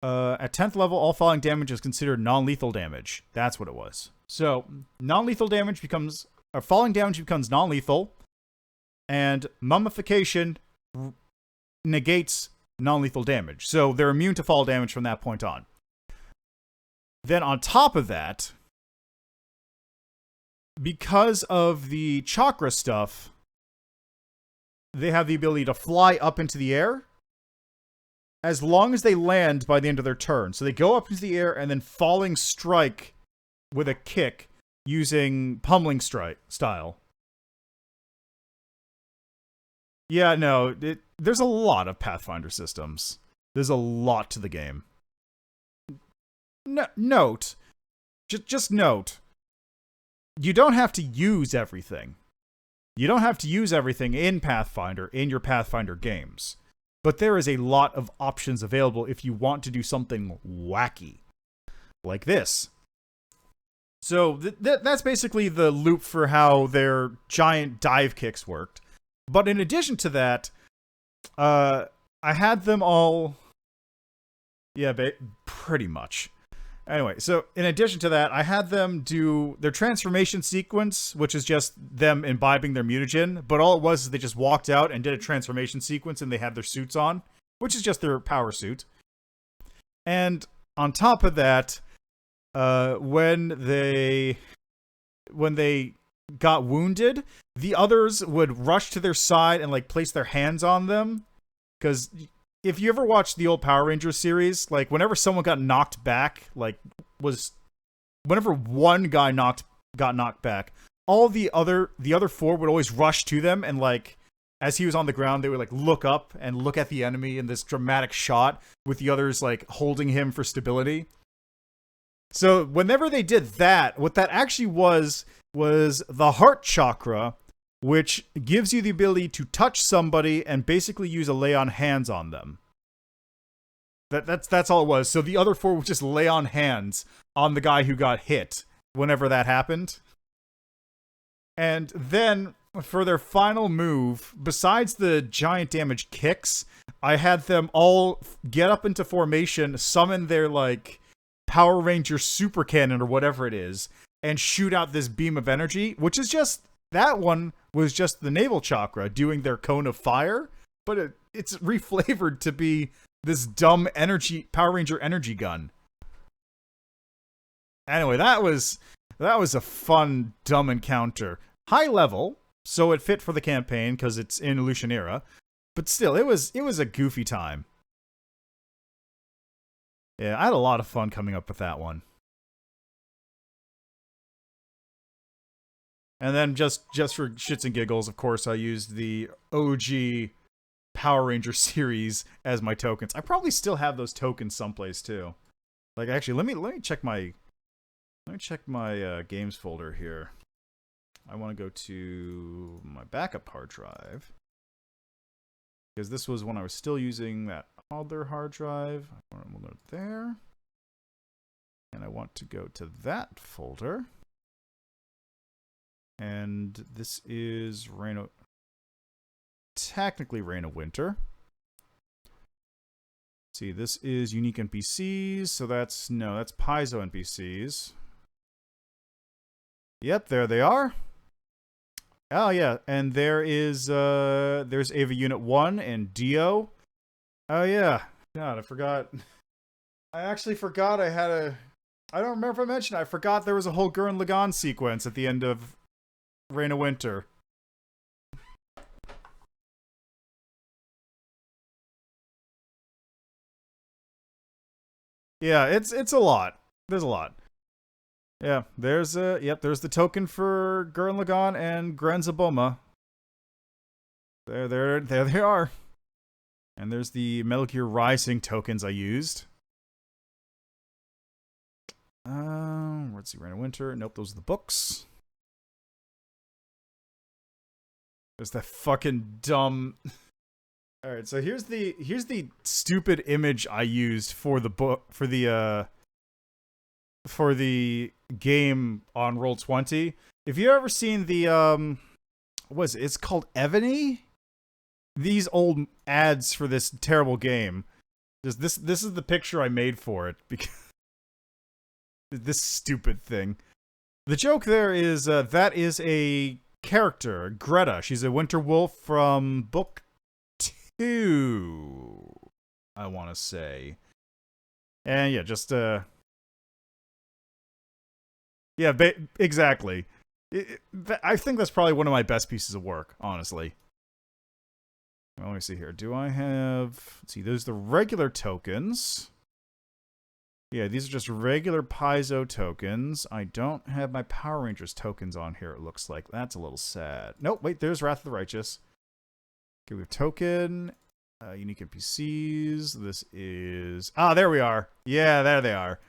At 10th level, all falling damage is considered non-lethal damage. That's what it was. So, non-lethal damage becomes... Or falling damage becomes non-lethal. And mummification negates non-lethal damage. So, they're immune to fall damage from that point on. Then on top of that, because of the chakra stuff, they have the ability to fly up into the air as long as they land by the end of their turn. So they go up into the air and then falling strike with a kick using pummeling strike style. Yeah, no, there's a lot of Pathfinder systems. There's a lot to the game. Just note, you don't have to use everything. You don't have to use everything in Pathfinder, in your Pathfinder games. But there is a lot of options available if you want to do something wacky. Like this. So that's basically the loop for how their giant dive kicks worked. But in addition to that, I had them all... Yeah, pretty much. Anyway, so in addition to that, I had them do their transformation sequence, which is just them imbibing their mutagen. But all it was is they just walked out and did a transformation sequence and they had their suits on, which is just their power suit. And on top of that, when they got wounded, the others would rush to their side and like place their hands on them. Because if you ever watched the old Power Rangers series, like whenever someone got knocked back, whenever one guy got knocked back, all the other four would always rush to them, and like as he was on the ground, they would like look up and look at the enemy in this dramatic shot with the others like holding him for stability. So whenever they did that, what that actually was the heart chakra, which gives you the ability to touch somebody and basically use a lay on hands on them. That's all it was. So the other four would just lay on hands on the guy who got hit whenever that happened. And then for their final move, besides the giant damage kicks, I had them all get up into formation, summon their like Power Ranger super cannon or whatever it is, and shoot out this beam of energy, which is just... That one was just the navel chakra doing their cone of fire, but it's reflavored to be this dumb Power Ranger energy gun. Anyway, that was a fun, dumb encounter. High level, so it fit for the campaign because it's in Lucian era, but still, it was a goofy time. Yeah, I had a lot of fun coming up with that one. And then just for shits and giggles, of course, I used the OG Power Ranger series as my tokens. I probably still have those tokens someplace too. Like, actually, let me check my games folder here. I want to go to my backup hard drive because this was when I was still using that other hard drive. We'll go there, and I want to go to that folder. And this is technically Reign of Winter. See, this is unique NPCs, so that's Paizo NPCs. Yep, there they are. Oh yeah, and there's Ava Unit 1 and Dio. Oh yeah. God, I forgot. I actually forgot I don't remember if I mentioned it. I forgot there was a whole Gurren Lagann sequence at the end of Reign of Winter. Yeah, it's a lot. There's a lot. Yeah, there's the token for Gurren Lagann and Granzaboma. There they are. And there's the Metal Gear Rising tokens I used. Let's see, Rain and Winter. Nope, those are the books. There's that fucking dumb. All right, so here's the stupid image I used for the book for the game on Roll20. If you ever seen the it's called Ebony? These old ads for this terrible game. This is the picture I made for it because this stupid thing. The joke there is that is a character, Greta. She's a winter wolf from book 2, I want to say. And yeah, just yeah, exactly. I think that's probably one of my best pieces of work, honestly. Well, let me see here. Do I have... Let's see, there's the regular tokens. Yeah, these are just regular Paizo tokens. I don't have my Power Rangers tokens on here, it looks like. That's a little sad. Nope, wait, there's Wrath of the Righteous. Okay, we have token. Unique NPCs. This is... Ah, there we are. Yeah, there they are.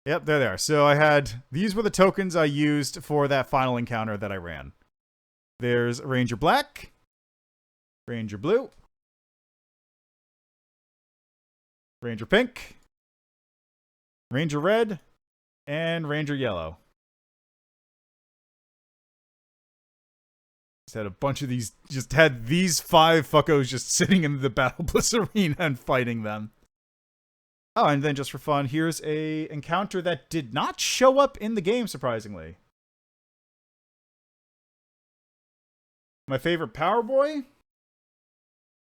Yep, there they are. So I had... These were the tokens I used for that final encounter that I ran. There's Ranger Black, Ranger Blue, Ranger Pink, Ranger Red, and Ranger Yellow. Just had a bunch of these, just had these 5 fuckos just sitting in the Battlebliss arena and fighting them. Oh, and then just for fun, here's a encounter that did not show up in the game, surprisingly. My favorite Power Boy?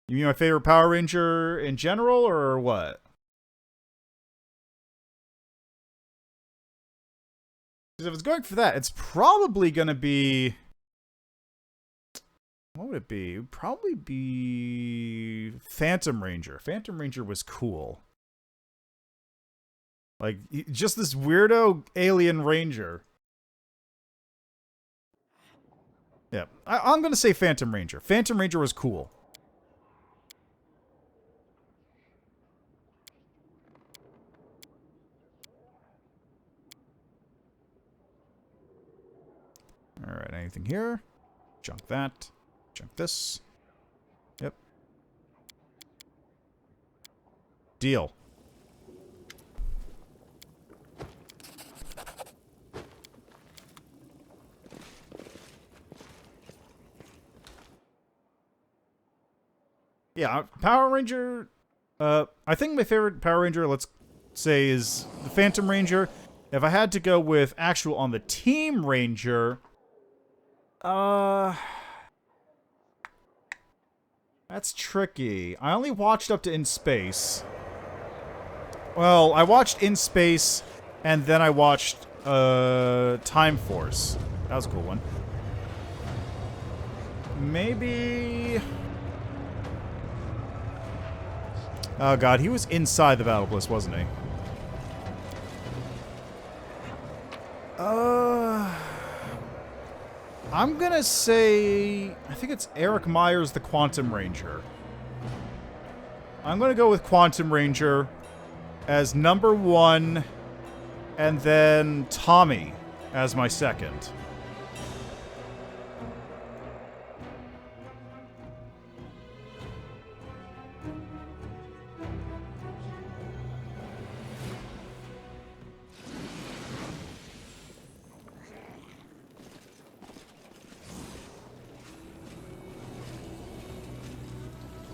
You mean my favorite Power Ranger in general, or what? Because if it's going for that, it's probably going to be... What would it be? It would probably be Phantom Ranger. Phantom Ranger was cool. Like, just this weirdo alien ranger. Yeah, I'm going to say Phantom Ranger. Phantom Ranger was cool. Alright, anything here? Junk that. Junk this. Yep. Deal. Yeah, Power Ranger, I think my favorite Power Ranger, let's say, is the Phantom Ranger. If I had to go with actual on the Team Ranger, that's tricky. I only watched up to In Space. Well, I watched In Space, and then I watched, Time Force. That was a cool one. Maybe... Oh god, he was inside the Battlebliss, wasn't he? I'm gonna say... I think it's Eric Myers, the Quantum Ranger. I'm gonna go with Quantum Ranger as number 1, and then Tommy as my second.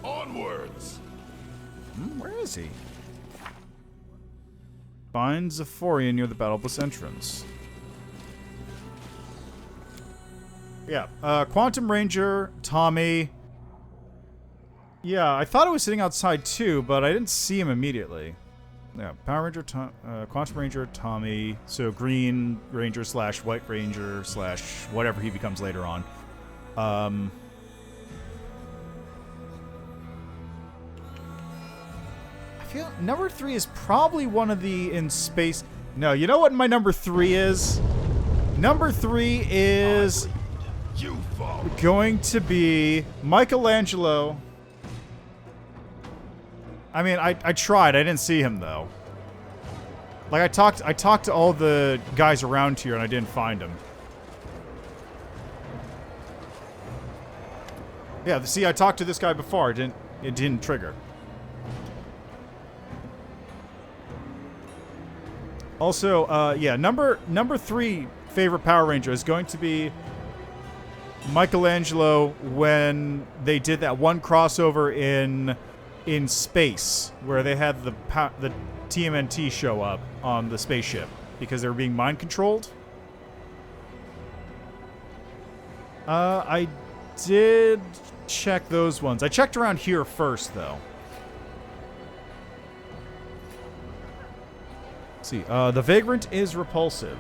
Onwards! Where is he? Find Ziforian near the Battlebliss entrance. Yeah, Quantum Ranger, Tommy. Yeah, I thought I was sitting outside too, but I didn't see him immediately. Yeah, Power Ranger, Quantum Ranger, Tommy. So Green Ranger / White Ranger / whatever he becomes later on. I feel number 3 is probably one of the In Space. No, you know what my number 3 is? Number 3 is You fall. Going to be Michelangelo. I mean, I tried. I didn't see him though. Like I talked to all the guys around here and I didn't find him. Yeah, see, I talked to this guy before. It didn't trigger. Also, yeah, number 3 favorite Power Ranger is going to be Michelangelo when they did that one crossover in space where they had the TMNT show up on the spaceship because they were being mind controlled. I did check those ones. I checked around here first, though. Let's see, the Vagrant is repulsive,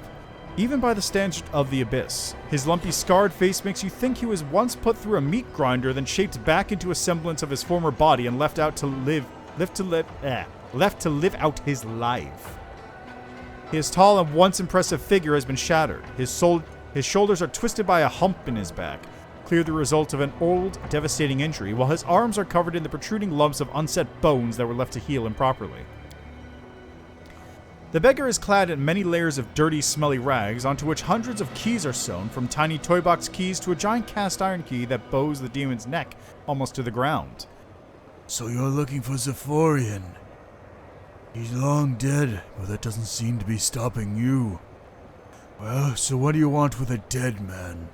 even by the standard of the Abyss. His lumpy, scarred face makes you think he was once put through a meat grinder, then shaped back into a semblance of his former body and left to live out his life. His tall and once impressive figure has been shattered. His shoulders are twisted by a hump in his back, clear the result of an old, devastating injury, while his arms are covered in the protruding lumps of unset bones that were left to heal improperly. The beggar is clad in many layers of dirty, smelly rags, onto which hundreds of keys are sewn, from tiny toy box keys to a giant cast iron key that bows the demon's neck almost to the ground. So you're looking for Ziforian. He's long dead, but that doesn't seem to be stopping you. Well, so what do you want with a dead man?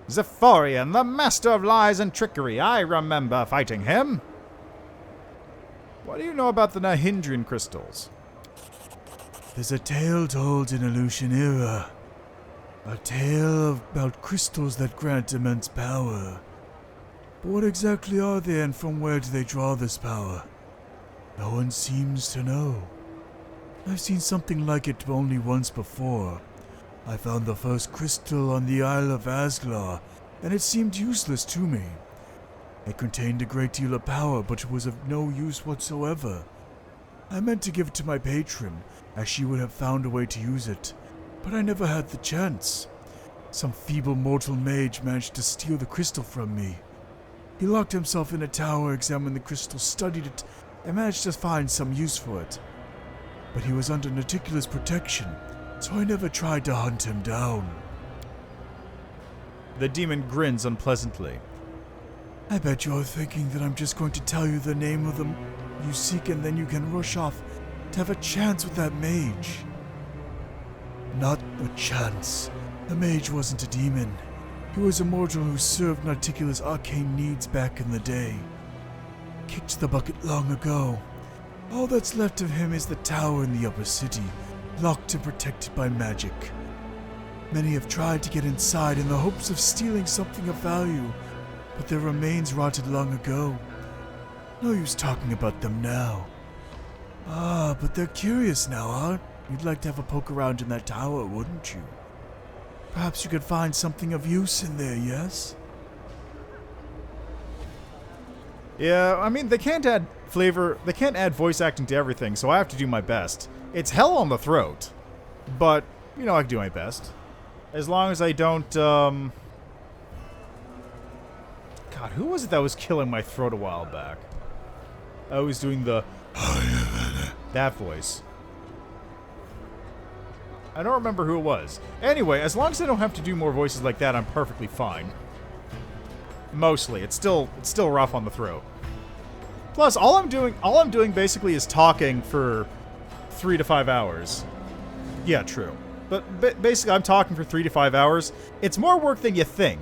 Ziforian, the master of lies and trickery. I remember fighting him. What do you know about the Nahyndrian Crystals? There's a tale told in Illusion Era. A tale about crystals that grant immense power. But what exactly are they and from where do they draw this power? No one seems to know. I've seen something like it only once before. I found the first crystal on the Isle of Asglar, and it seemed useless to me. It contained a great deal of power, but it was of no use whatsoever. I meant to give it to my patron, as she would have found a way to use it, but I never had the chance. Some feeble mortal mage managed to steal the crystal from me. He locked himself in a tower, examined the crystal, studied it, and managed to find some use for it. But he was under Noticula's protection, so I never tried to hunt him down. The demon grins unpleasantly. I bet you're thinking that I'm just going to tell you the name of them you seek and then you can rush off to have a chance with that mage. Not a chance. The mage wasn't a demon. He was a mortal who served Noticula's arcane needs back in the day. Kicked the bucket long ago. All that's left of him is the tower in the upper city, locked and protected by magic. Many have tried to get inside in the hopes of stealing something of value, but their remains rotted long ago. No use talking about them now. Ah, but they're curious now, huh? You'd like to have a poke around in that tower, wouldn't you? Perhaps you could find something of use in there, yes? Yeah, I mean, they can't add flavor, they can't add voice acting to everything, so I have to do my best. It's hell on the throat, but, you know, I can do my best. As long as I don't, God, who was it that was killing my throat a while back? I was doing the... that voice. I don't remember who it was. Anyway, as long as I don't have to do more voices like that, I'm perfectly fine. Mostly. It's still rough on the throat. Plus, all I'm doing basically is talking for 3 to 5 hours. Yeah, true. But basically, I'm talking for 3 to 5 hours. It's more work than you think.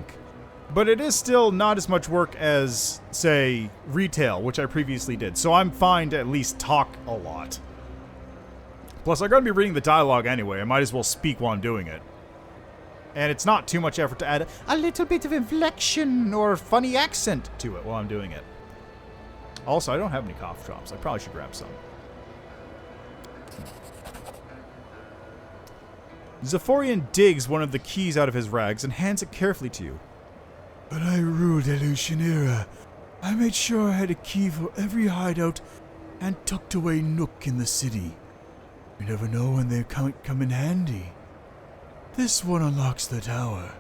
But it is still not as much work as, say, retail, which I previously did. So I'm fine to at least talk a lot. Plus, I'm going to be reading the dialogue anyway. I might as well speak while I'm doing it. And it's not too much effort to add a little bit of inflection or funny accent to it while I'm doing it. Also, I don't have any cough drops. I probably should grab some. Ziforian digs one of the keys out of his rags and hands it carefully to you. When I ruled Illusion Era, I made sure I had a key for every hideout and tucked away nook in the city. You never know when they come in handy. This one unlocks the tower.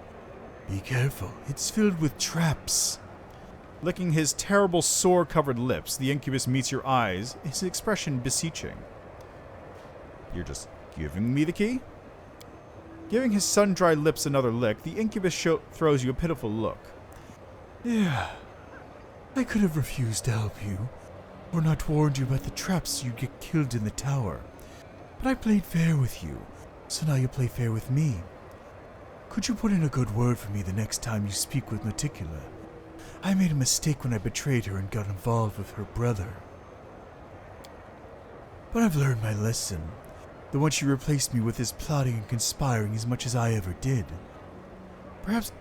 Be careful, it's filled with traps. Licking his terrible sore-covered lips, the incubus meets your eyes, his expression beseeching. You're just giving me the key? Giving his sun-dried lips another lick, the incubus throws you a pitiful look. Yeah, I could have refused to help you, or not warned you about the traps so you'd get killed in the tower. But I played fair with you, so now you play fair with me. Could you put in a good word for me the next time you speak with Noticula? I made a mistake when I betrayed her and got involved with her brother. But I've learned my lesson. The one she replaced me with is plotting and conspiring as much as I ever did. Perhaps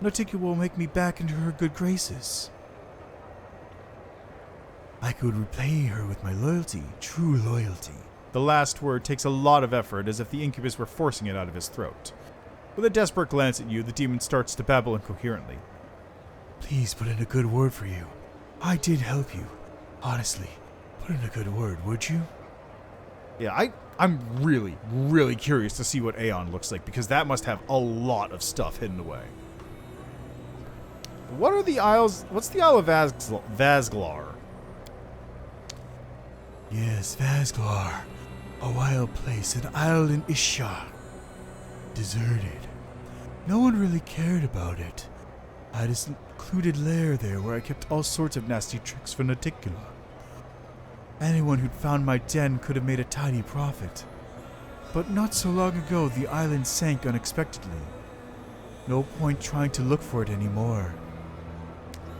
Noticula will make me back into her good graces. I could repay her with my loyalty, true loyalty. The last word takes a lot of effort, as if the incubus were forcing it out of his throat. With a desperate glance at you, the demon starts to babble incoherently. Please put in a good word for you. I did help you. Honestly, put in a good word, would you? Yeah, I'm really, really curious to see what Aeon looks like, because that must have a lot of stuff hidden away. What are the Isles? What's the Isle of Vazglar? Yes, Vazglar. A wild place, an isle in Ishar. Deserted. No one really cared about it. I had a secluded lair there where I kept all sorts of nasty tricks for Noticula. Anyone who'd found my den could have made a tidy profit. But not so long ago, the island sank unexpectedly. No point trying to look for it anymore.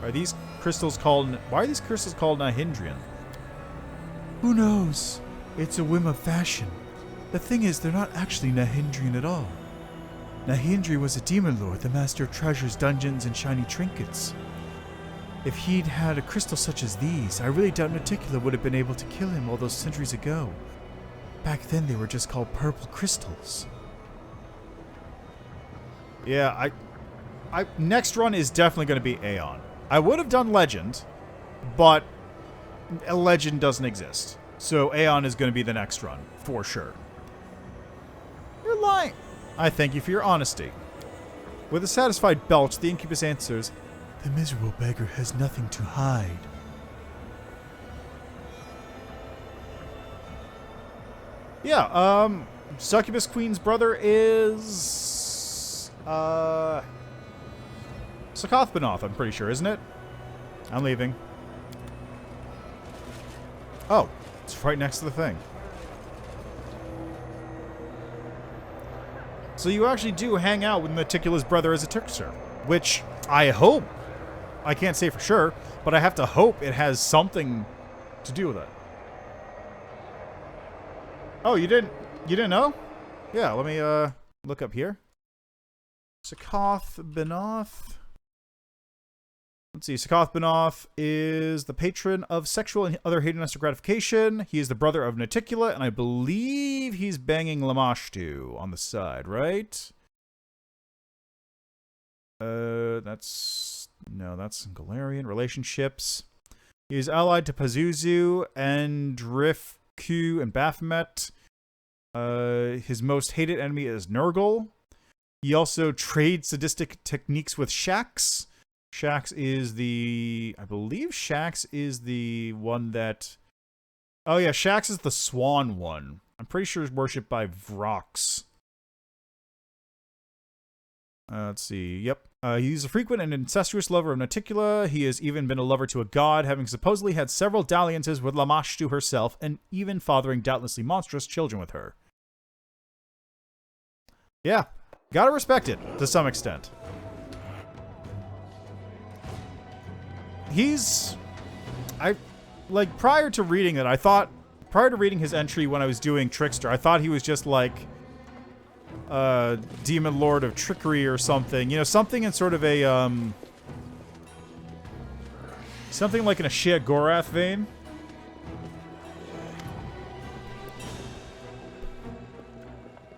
Are these crystals called... Why are these crystals called Nahyndrian? Who knows? It's a whim of fashion. The thing is, they're not actually Nahyndrian at all. Nahyndri was a demon lord, the master of treasures, dungeons, and shiny trinkets. If he'd had a crystal such as these, I really doubt Noticula would have been able to kill him all those centuries ago. Back then, they were just called purple crystals. Yeah, next run is definitely going to be Aeon. I would have done Legend, but a Legend doesn't exist. So Aeon is going to be the next run, for sure. You're lying. I thank you for your honesty. With a satisfied belch, the incubus answers, The miserable beggar has nothing to hide. Yeah, Succubus Queen's brother is... Sakothbanoth, I'm pretty sure, isn't it? I'm leaving. Oh, it's right next to the thing. So you actually do hang out with Noticula's brother as a trickster, which I hope, I can't say for sure, but I have to hope it has something to do with it. Oh, you didn't know? Yeah, let me look up here. Sakothbanoth. Let's see, Sakothbanoth is the patron of sexual and other hedonistic gratification. He is the brother of Noticula, and I believe he's banging Lamashtu on the side, right? That's Galarian relationships. He is allied to Pazuzu and Drifku and Baphomet. His most hated enemy is Nurgle. He also trades sadistic techniques with Shax. Shax is the... I believe Shax is the one that... Oh yeah, Shax is the swan one. I'm pretty sure it's worshipped by Vrox. Let's see. Yep. He's a frequent and incestuous lover of Noticula. He has even been a lover to a god, having supposedly had several dalliances with Lamashtu herself, and even fathering doubtlessly monstrous children with her. Yeah. Gotta respect it, to some extent. Prior to reading it, prior to reading his entry when I was doing Trickster, I thought he was just like Demon Lord of Trickery or something. You know, something in sort of a, something like in a Shia Gorath vein.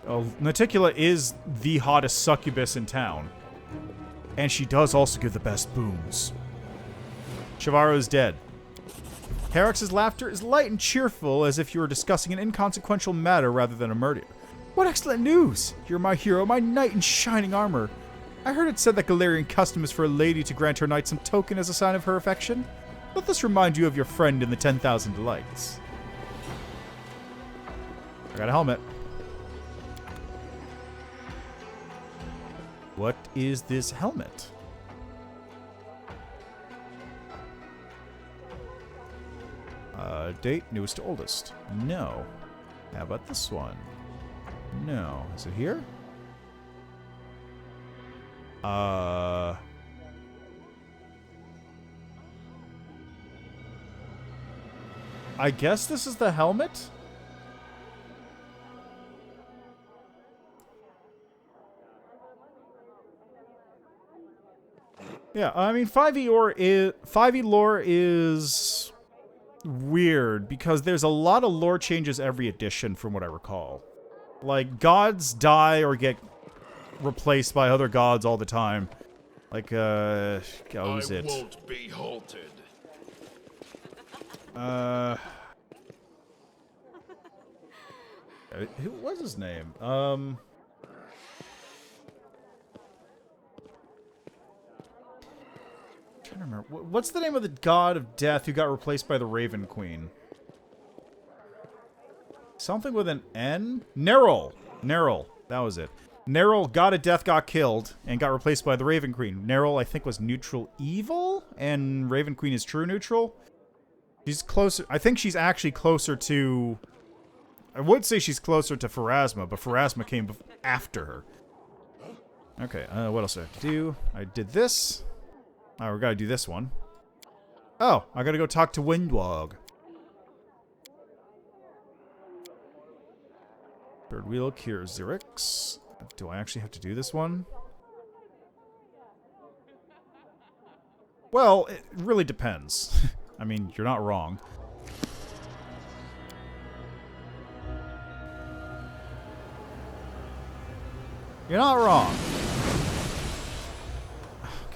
Oh, Noticula is the hottest succubus in town. And she does also give the best booms. Chivarro is dead. Herex's laughter is light and cheerful, as if you were discussing an inconsequential matter rather than a murder. What excellent news! You're my hero, my knight in shining armor. I heard it said that Galarian custom is for a lady to grant her knight some token as a sign of her affection. Let this remind you of your friend in the 10,000 Delights. I got a helmet. What is this helmet? Date, newest to oldest. No. How about this one? No. Is it here? I guess this is the helmet? Yeah, I mean 5e lore is weird because there's a lot of lore changes every edition from what I recall. Like gods die or get replaced by other gods all the time. Like who's it? I won't be halted. Who was his name? Trying to remember. What's the name of the god of death who got replaced by the Raven Queen? Something with an N? Nerul. Nerul. That was it. Nerul, god of death, got killed and got replaced by the Raven Queen. Nerul, I think, was neutral evil, and Raven Queen is true neutral. She's closer. I think she's actually closer to... I would say she's closer to Pharasma, but Pharasma came after her. Okay, what else do I have to do? I did this. Oh, we gotta do this one. Oh, I gotta go talk to Windwog. Third wheel, cure Xerix. Do I actually have to do this one? Well, it really depends. I mean, you're not wrong. You're not wrong.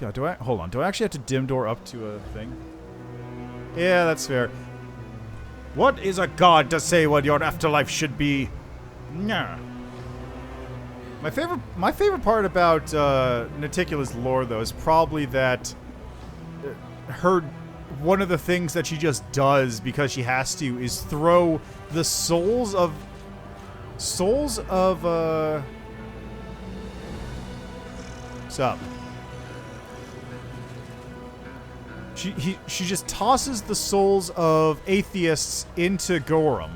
God, hold on. Do I actually have to dim door up to a thing? Yeah, that's fair. What is a god to say what your afterlife should be? Nah. My favorite part about Noticula's lore, though, is probably that one of the things that she just does because she has to is throw the souls of what's up? She just tosses the souls of atheists into Gorum.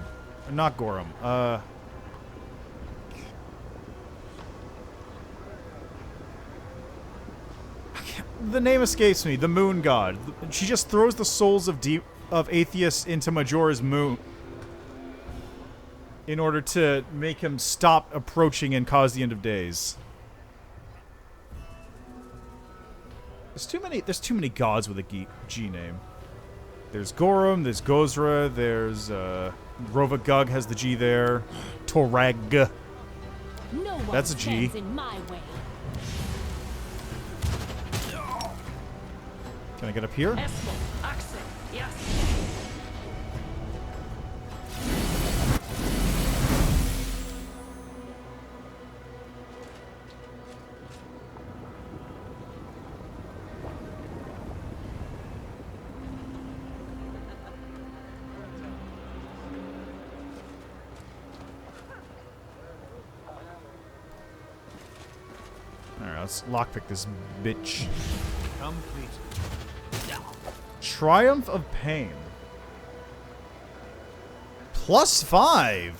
Not Gorum. The name escapes me. The moon god. She just throws the souls of atheists into Majora's moon in order to make him stop approaching and cause the end of days. There's too many gods with a G name. There's Gorum, there's Gozra, there's Rovagug has the G there. Torag. No one That's a G. stands in my way. Can I get up here? Alright, let's lockpick this bitch. Complete. Triumph of Pain. +5!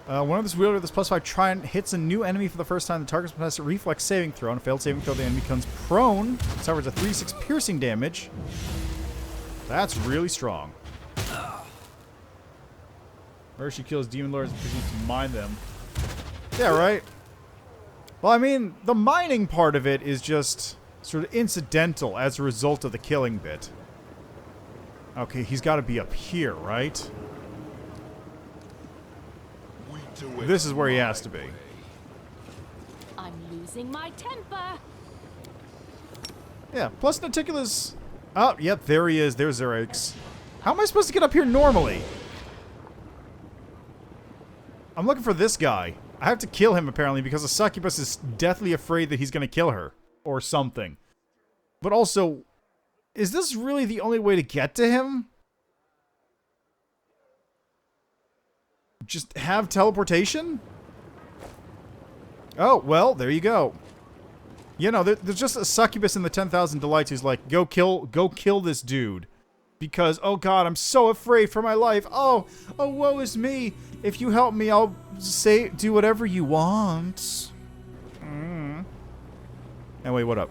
One of this wielder with this +5 Triumph hits a new enemy for the first time. The target must pass a reflex saving throw. On a failed saving throw, the enemy becomes prone. Suffers a 3-6 piercing damage. That's really strong. Or she kills demon lords and proceeds to mine them. Yeah, right? Well, I mean, the mining part of it is just sort of incidental as a result of the killing bit. Okay, he's got to be up here, right? This is where he has to be. I'm losing my temper. Yeah, plus Noticula's... Oh, yep, there he is. There's Xerix. How am I supposed to get up here normally? I'm looking for this guy. I have to kill him, apparently, because the succubus is deathly afraid that he's going to kill her. Or something. But also, is this really the only way to get to him? Just have teleportation? Oh, well, there you go. You know, there's just a succubus in the 10,000 Delights who's like, go kill this dude. Because, oh god, I'm so afraid for my life. Oh, woe is me. If you help me, I'll do whatever you want. Anyway, what up?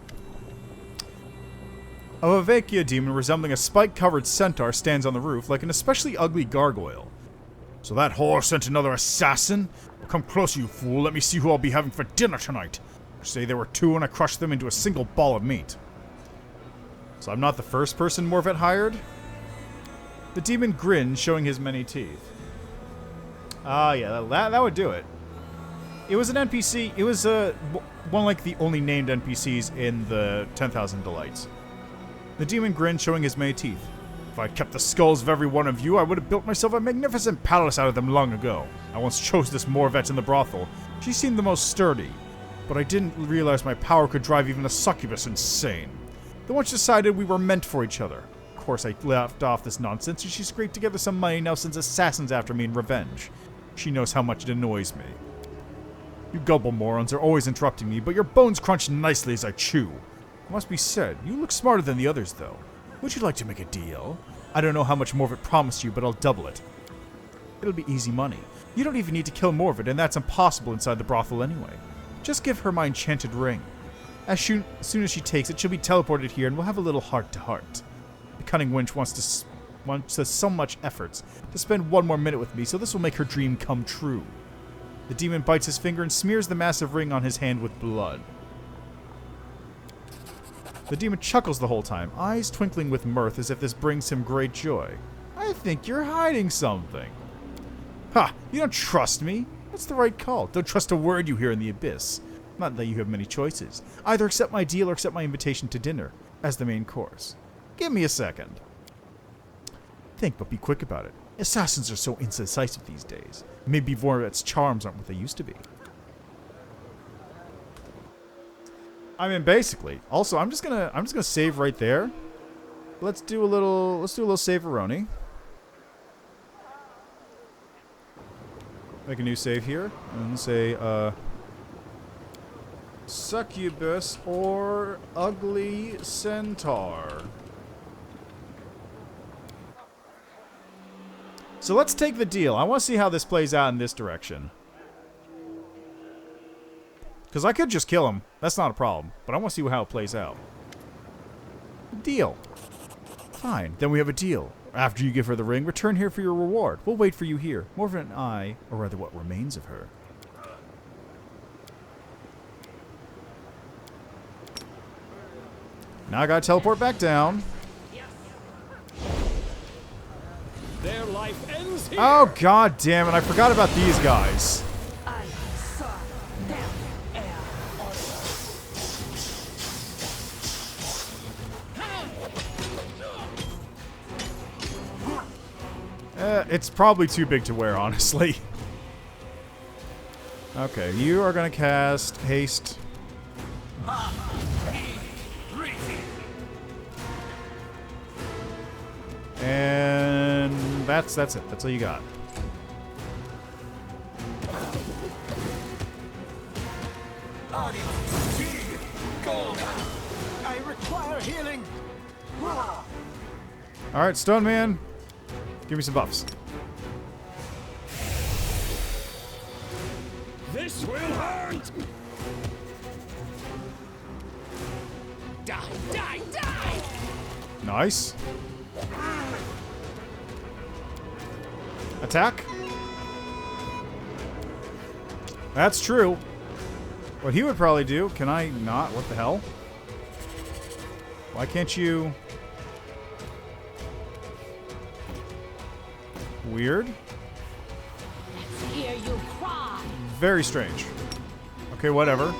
A Vivekio demon resembling a spike-covered centaur stands on the roof like an especially ugly gargoyle. So that whore sent another assassin? Well, come closer, you fool. Let me see who I'll be having for dinner tonight. Say there were two and I crushed them into a single ball of meat. So I'm not the first person Morvet hired? The demon grinned, showing his many teeth. Ah, yeah, that would do it. It was an NPC. It was one like the only named NPCs in the 10,000 Delights. The demon grinned, showing his many teeth. If I'd kept the skulls of every one of you, I would have built myself a magnificent palace out of them long ago. I once chose this Morvet in the brothel. She seemed the most sturdy, but I didn't realize my power could drive even a succubus insane. Then once decided we were meant for each other. Of course, I left off this nonsense, and she scraped together some money now sends assassins after me in revenge. She knows how much it annoys me. You gullible morons are always interrupting me, but your bones crunch nicely as I chew. It must be said, you look smarter than the others, though. Would you like to make a deal? I don't know how much Morvet promised you, but I'll double it. It'll be easy money. You don't even need to kill Morvet, and that's impossible inside the brothel anyway. Just give her my enchanted ring. As soon as she takes it, she'll be teleported here, and we'll have a little heart-to-heart. The cunning wench wants so much efforts to spend one more minute with me, so this will make her dream come true. The demon bites his finger and smears the massive ring on his hand with blood. The demon chuckles the whole time, eyes twinkling with mirth as if this brings him great joy. I think you're hiding something. Ha! You don't trust me? That's the right call. Don't trust a word you hear in the abyss. Not that you have many choices. Either accept my deal or accept my invitation to dinner as the main course. Give me a second. Think, but be quick about it. Assassins are so indecisive these days. Maybe Morvet's charms aren't what they used to be. I mean, basically. Also, I'm just gonna save right there. Let's do a little save-a-roni. Make a new save here and say succubus or ugly centaur. So let's take the deal. I want to see how this plays out in this direction. Because I could just kill him. That's not a problem. But I want to see how it plays out. Deal. Fine. Then we have a deal. After you give her the ring, return here for your reward. We'll wait for you here. Morvet and I, or rather what remains of her. Now I gotta teleport back down. Their life ends here. Oh, god damn it. I forgot about these guys. It's probably too big to wear, honestly. Okay, you are gonna cast haste. And that's it. That's all you got. I require healing. Alright, Stone Man. Give me some buffs. This will hurt. Die, die, die! Nice. Attack. That's true. What he would probably do. Can I not? What the hell? Why can't you... Weird. Let's hear you cry. Very strange. Okay, whatever.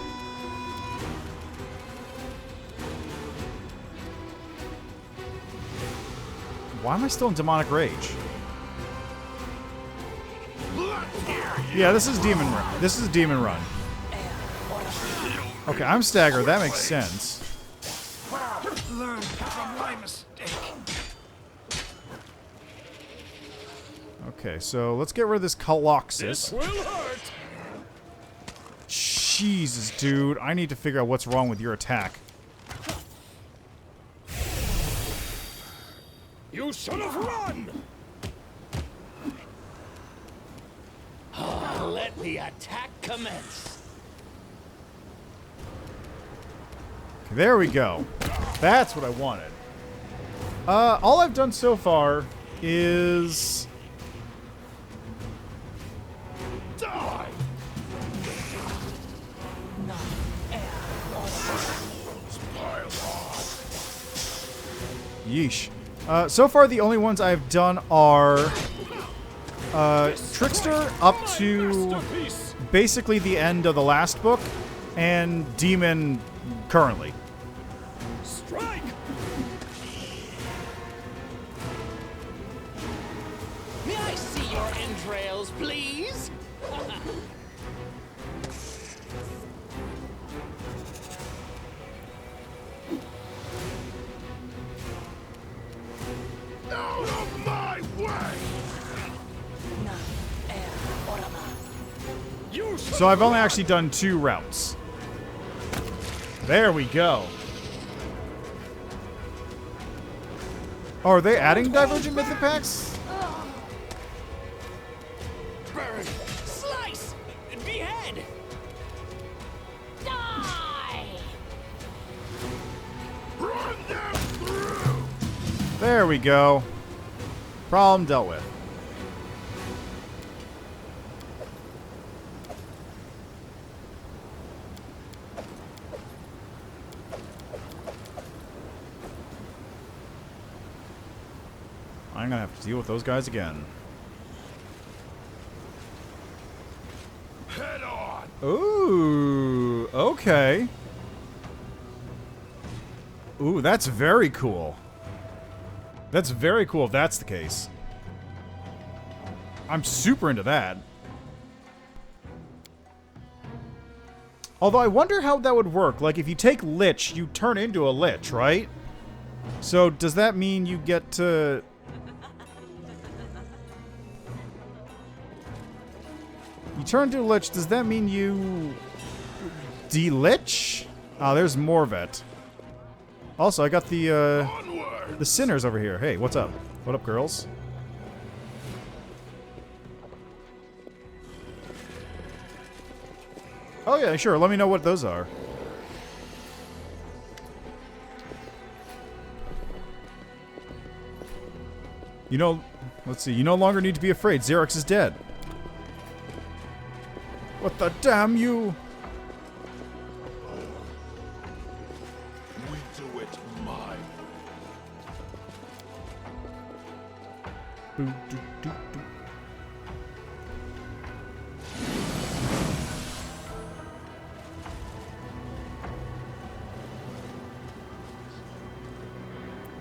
Why am I still in demonic rage? Yeah, this is Demon Run. This is Demon Run. Okay, I'm staggered. That makes sense. Learn from my mistake. Okay, so let's get rid of this Colossus. Will hurt. Jesus, dude. I need to figure out what's wrong with your attack. You should have run. Let the attack commence. Okay, there we go. That's what I wanted. All I've done so far is... Die! Yeesh. So far, the only ones I've done are Trickster up to basically the end of the last book, and Demon currently. Strike. May I see your entrails, please? Out of my way! You So I've only actually done 2 routes. There we go. Oh, are they adding Divergent Mythic Packs? Burn, slice, behead. Die! Run them through! There we go. Problem dealt with. I'm gonna have to deal with those guys again. Head on! Ooh, okay. Ooh, that's very cool. That's very cool if that's the case. I'm super into that. Although I wonder how that would work. Like, if you take Lich, you turn into a Lich, right? So, does that mean you get to... You turn into a Lich, does that mean you... De-Lich? Ah, there's Morvet. Also, I got the Sinners over here. Hey, what's up? What up, girls? Oh yeah, sure. Let me know what those are. You know, let's see. You no longer need to be afraid. Xerix is dead. What the damn you? We do it my Boo, doo, doo, doo.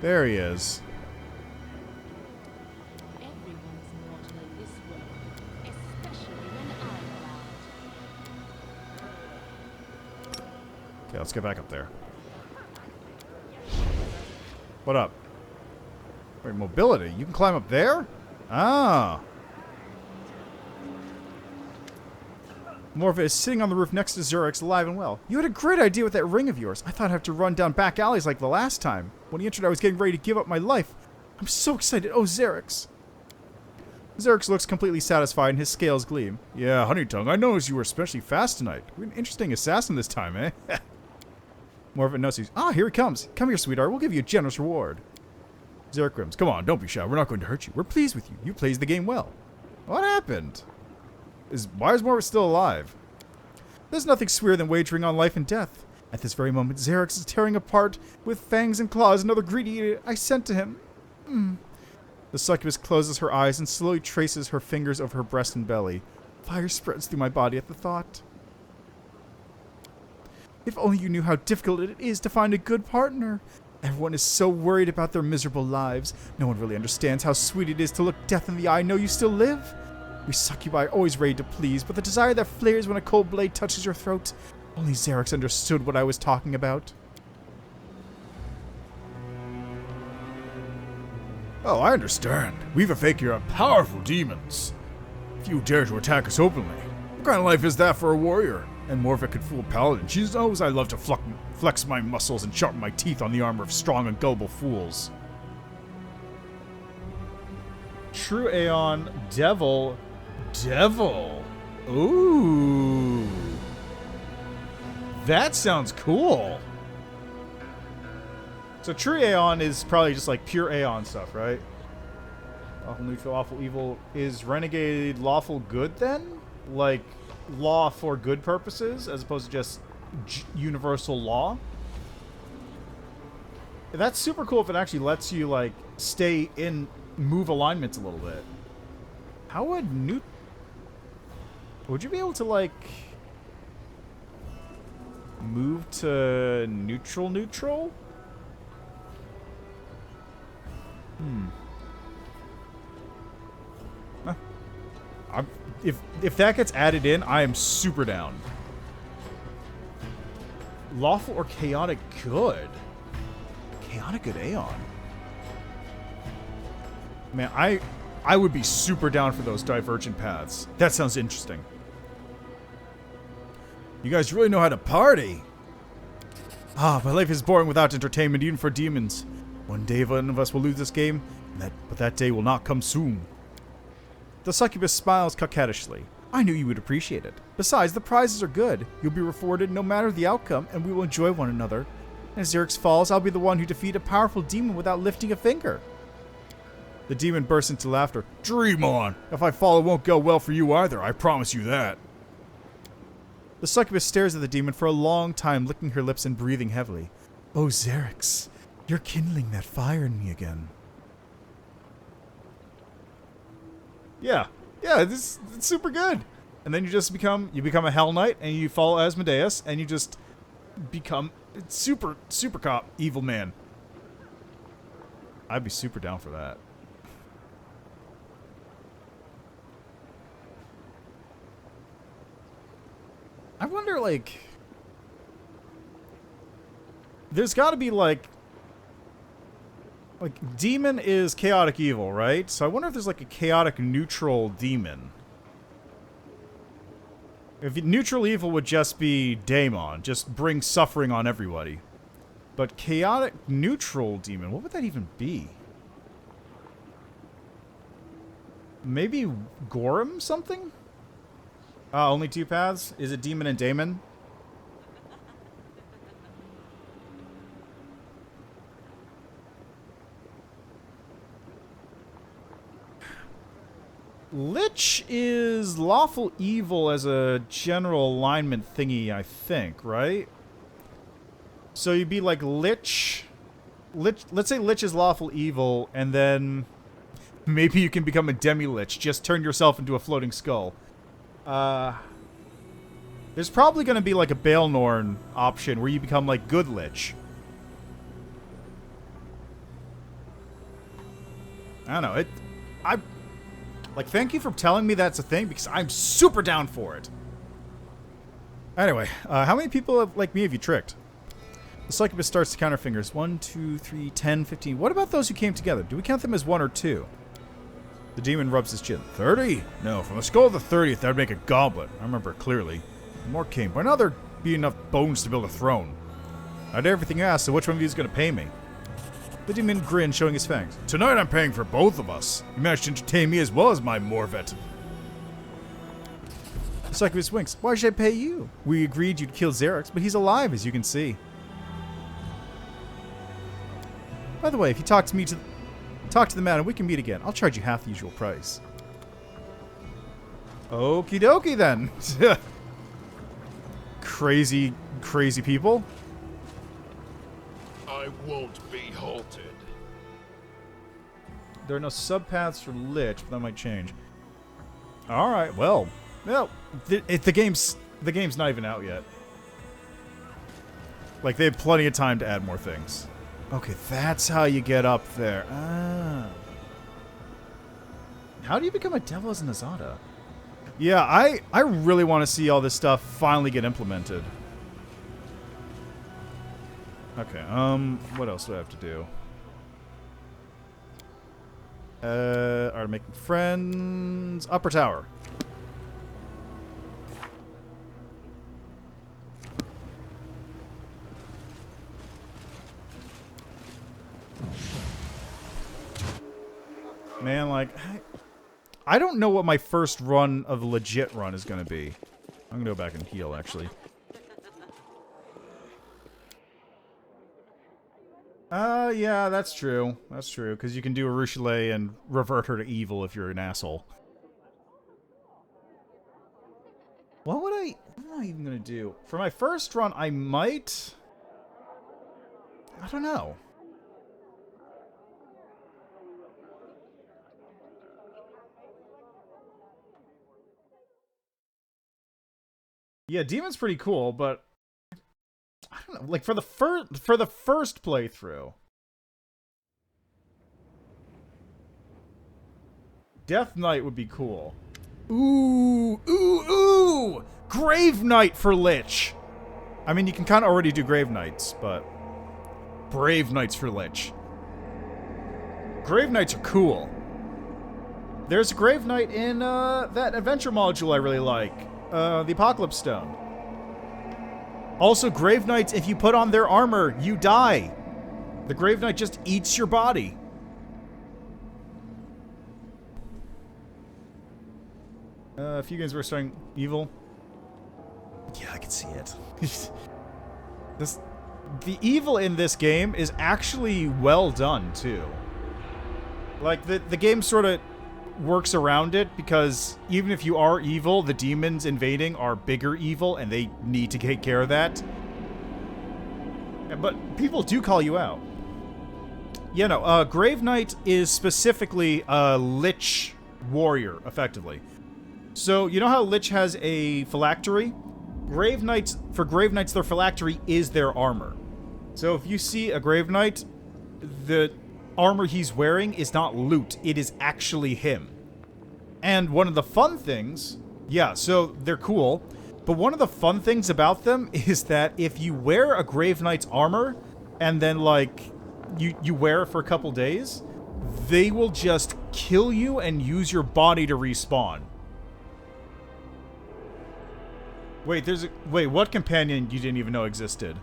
There he is. Everyone's mortal in this world, especially when I'm around. Okay, let's get back up there. What up? Wait, mobility. You can climb up there? Ah. Morva is sitting on the roof next to Xerix, alive and well. You had a great idea with that ring of yours. I thought I'd have to run down back alleys like the last time. When he entered, I was getting ready to give up my life. I'm so excited. Oh, Xerix. Xerix looks completely satisfied and his scales gleam. Yeah, Honeytongue, I noticed you were especially fast tonight. You're an interesting assassin this time, eh? Morva notices. Ah, here he comes. Come here, sweetheart. We'll give you a generous reward. Xerix grins. Come on, don't be shy. We're not going to hurt you. We're pleased with you. You played the game well. What happened? Why is Morva still alive? There's nothing sweeter than wagering on life and death. At this very moment, Xerix is tearing apart with fangs and claws another greedy idiot I sent to him. The succubus closes her eyes and slowly traces her fingers over her breast and belly. Fire spreads through my body at the thought. If only you knew how difficult it is to find a good partner. Everyone is so worried about their miserable lives. No one really understands how sweet it is to look death in the eye and know you still live. We succubi are always ready to please, but the desire that flares when a cold blade touches your throat. Only Xerix understood what I was talking about. Oh, I understand. We've a fake you're powerful demons. If you dare to attack us openly. What kind of life is that for a warrior? And more if it could fool a paladin. She knows I love to flex my muscles and sharpen my teeth on the armor of strong and gullible fools. True Aeon, Devil. Devil. Ooh. That sounds cool. So True Aeon is probably just like pure Aeon stuff, right? Lawful neutral, lawful evil. Is Renegade lawful good then? Like law for good purposes as opposed to just universal law? That's super cool if it actually lets you like stay in move alignments a little bit. How would you be able to like move to neutral? Huh. If that gets added in, I am super down. Lawful or chaotic good? Chaotic good Aeon. Man, I would be super down for those divergent paths. That sounds interesting. You guys really know how to party. Ah, my life is boring without entertainment, even for demons. One day one of us will lose this game, but that day will not come soon. The succubus smiles coquettishly. I knew you would appreciate it. Besides, the prizes are good. You'll be rewarded no matter the outcome, and we will enjoy one another. And as Xerix falls, I'll be the one who defeat a powerful demon without lifting a finger. The demon bursts into laughter. Dream on! If I fall, it won't go well for you either, I promise you that. The succubus stares at the demon for a long time, licking her lips and breathing heavily. Oh, Xerix, you're kindling that fire in me again. Yeah, it's super good. And then you just become a Hell Knight, and you follow Asmodeus, and you just become super cop, evil man. I'd be super down for that. I wonder, like, there's got to be like demon is chaotic evil, right? So I wonder if there's like a chaotic neutral demon. If neutral evil would just be daemon, just bring suffering on everybody. But chaotic neutral demon, what would that even be? Maybe Gorham something? Only two paths? Is it demon and daemon? Lich is lawful evil as a general alignment thingy, I think, right? So you'd be like Lich. Let's say Lich is lawful evil, and then maybe you can become a demi-Lich. Just turn yourself into a floating skull. There's probably going to be like a Baelnorn option where you become like good Lich. I don't know. Like, thank you for telling me that's a thing, because I'm super down for it. Anyway, how many people like me have you tricked? The succubus starts to count her fingers. 1, 2, 3, 10, 15. What about those who came together? Do we count them as 1 or 2? The demon rubs his chin. 30? No, from the skull of the 30th, that would make a goblet. I remember it clearly. More came. By now there'd be enough bones to build a throne. I did everything you asked, so which one of you is going to pay me? The demon grinned, showing his fangs. Tonight I'm paying for both of us. You managed to entertain me as well as my Morvet. The succubus winks. Why should I pay you? We agreed you'd kill Xerix, but he's alive, as you can see. By the way, if you talk to the man and we can meet again, I'll charge you half the usual price. Okie dokie then. Crazy people. I won't be halted. There are no subpaths for Lich, but that might change. Alright, well, the game's not even out yet. Like, they have plenty of time to add more things. Okay, that's how you get up there. Ah. How do you become a devil as an Azata? Yeah, I really want to see all this stuff finally get implemented. Okay, what else do I have to do? Are making friends. Upper tower. Man, like, I don't know what my first run of the legit run is going to be. I'm going to go back and heal, actually. Yeah, that's true. That's true, because you can do a Ruchelet and revert her to evil if you're an asshole. What am I even going to do? For my first run, I might... I don't know. Yeah, Demon's pretty cool, but I don't know. Like for the first playthrough, Death Knight would be cool. Ooh, ooh, ooh! Grave Knight for Lich. I mean, you can kind of already do Grave Knights, but Brave Knights for Lich. Grave Knights are cool. There's a Grave Knight in that adventure module I really like. The Apocalypse Stone. Also, Grave Knights, if you put on their armor, you die. The Grave Knight just eats your body. A few games were starting evil. Yeah, I can see it. The evil in this game is actually well done, too. Like, the game sort of works around it because even if you are evil, the demons invading are bigger evil and they need to take care of that. But people do call you out. Yeah, no, Grave Knight is specifically a Lich warrior, effectively. So, you know how Lich has a phylactery? For Grave Knights, their phylactery is their armor. So if you see a Grave Knight, the armor he's wearing is not loot, it is actually him. And one of the fun things, yeah, so they're cool, but one of the fun things about them is that if you wear a Grave Knight's armor, and then, like, you wear it for a couple days, they will just kill you and use your body to respawn. Wait, what companion you didn't even know existed?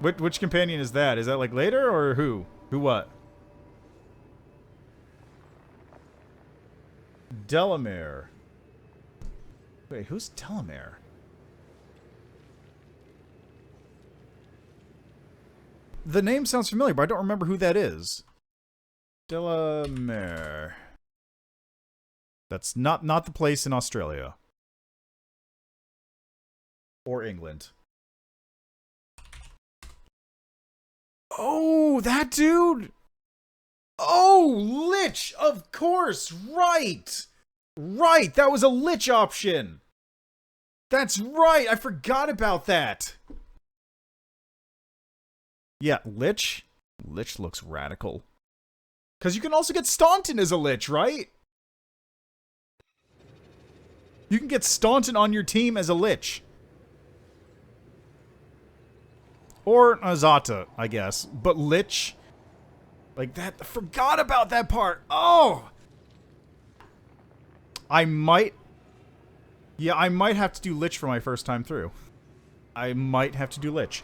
Which companion is that? Is that, like, later, or who? Who what? Delamere. Wait, who's Delamere? The name sounds familiar, but I don't remember who that is. Delamere. That's not the place in Australia. Or England. Oh, that dude! Oh, Lich! Of course! Right! Right! That was a Lich option! That's right! I forgot about that! Yeah, Lich? Lich looks radical. Because you can also get Staunton as a Lich, right? You can get Staunton on your team as a Lich. Or Azata, I guess. But Lich... Like that... I forgot about that part! Oh! I might... Yeah, I might have to do Lich for my first time through. I might have to do Lich.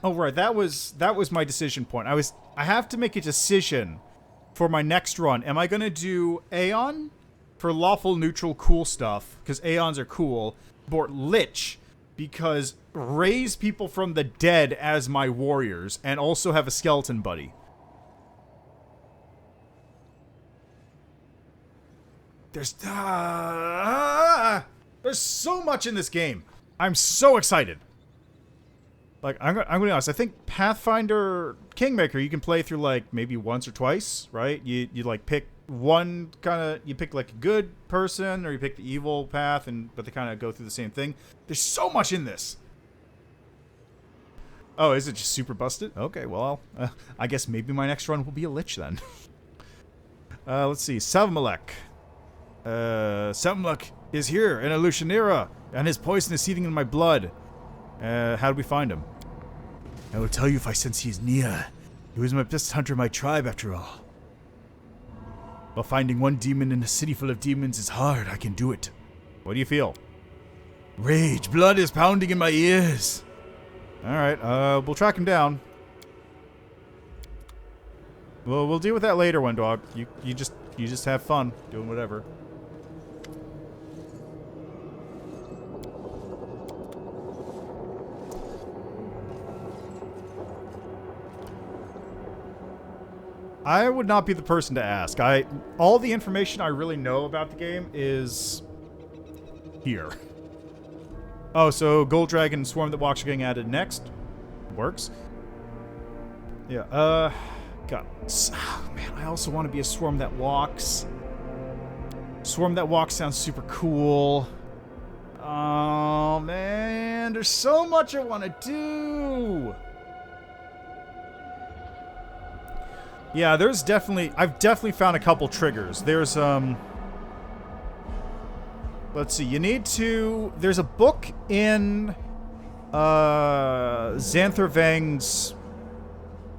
Oh right, that was my decision point. I have to make a decision for my next run. Am I gonna do Aeon for lawful neutral cool stuff, because Aeons are cool, or Lich because raise people from the dead as my warriors and also have a skeleton buddy. There's so much in this game. I'm so excited. Like, I'm gonna be honest, I think Pathfinder Kingmaker you can play through, like, maybe once or twice, right? You like, pick one you pick, like, a good person, or you pick the evil path, but they kind of go through the same thing. There's so much in this. Oh, is it just super busted? Okay, well, I guess maybe my next run will be a Lich then. Let's see. Savmalek. Savmalek is here in Elutionera, and his poison is seething in my blood. How do we find him? I will tell you if I sense he is near. He was my best hunter in my tribe, after all. While finding one demon in a city full of demons is hard, I can do it. What do you feel? Rage. Blood is pounding in my ears. Alright, we'll track him down. Well, we'll deal with that later, One Dog. You just have fun doing whatever. I would not be the person to ask. All the information I really know about the game is here. Oh, so Gold Dragon and Swarm That Walks are getting added next. Works. Yeah, God. Oh, man, I also want to be a Swarm That Walks. Swarm That Walks sounds super cool. Oh, man, there's so much I want to do. Yeah, I've definitely found a couple triggers. There's, let's see, there's a book in, Xanthervang's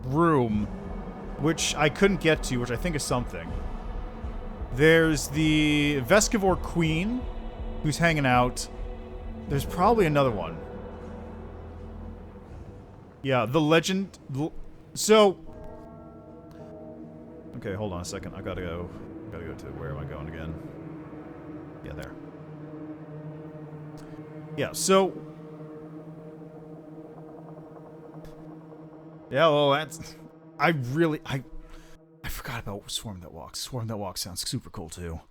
room, which I couldn't get to, which I think is something. There's the Vescivore Queen, who's hanging out. There's probably another one. Yeah, the legend, so... Okay, hold on a second. I gotta go to, where am I going again? Yeah, there. Yeah, so... Yeah, well, that's... I forgot about Swarm That Walks. Swarm That Walks sounds super cool, too.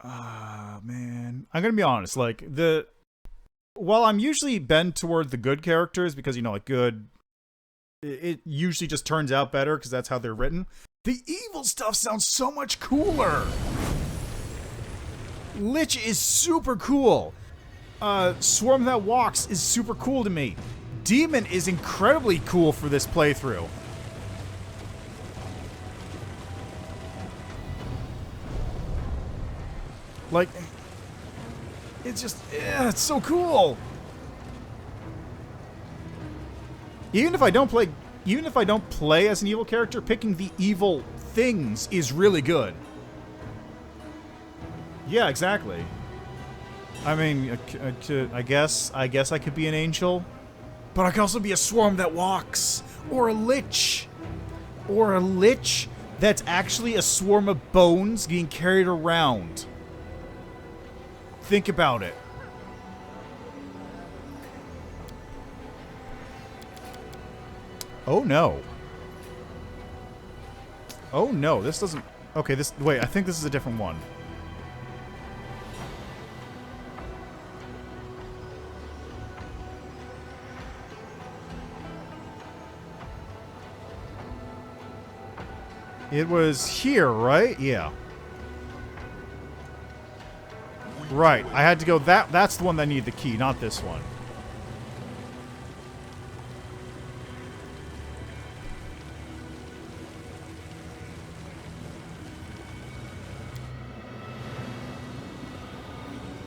Ah, man. I'm gonna be honest, like, while I'm usually bent toward the good characters, because, you know, like, good... It usually just turns out better, because that's how they're written. The evil stuff sounds so much cooler! Lich is super cool. Swarm That Walks is super cool to me. Demon is incredibly cool for this playthrough. Like, it's just, it's so cool. Even if I don't play as an evil character, picking the evil things is really good. Yeah, exactly. I mean, I guess I could be an angel, but I could also be a Swarm That Walks, or a Lich, that's actually a swarm of bones being carried around. Think about it. Oh no. Oh no, this doesn't... Okay, wait, I think this is a different one. It was here, right? Yeah. Right, I had to go that's the one that needed the key, not this one.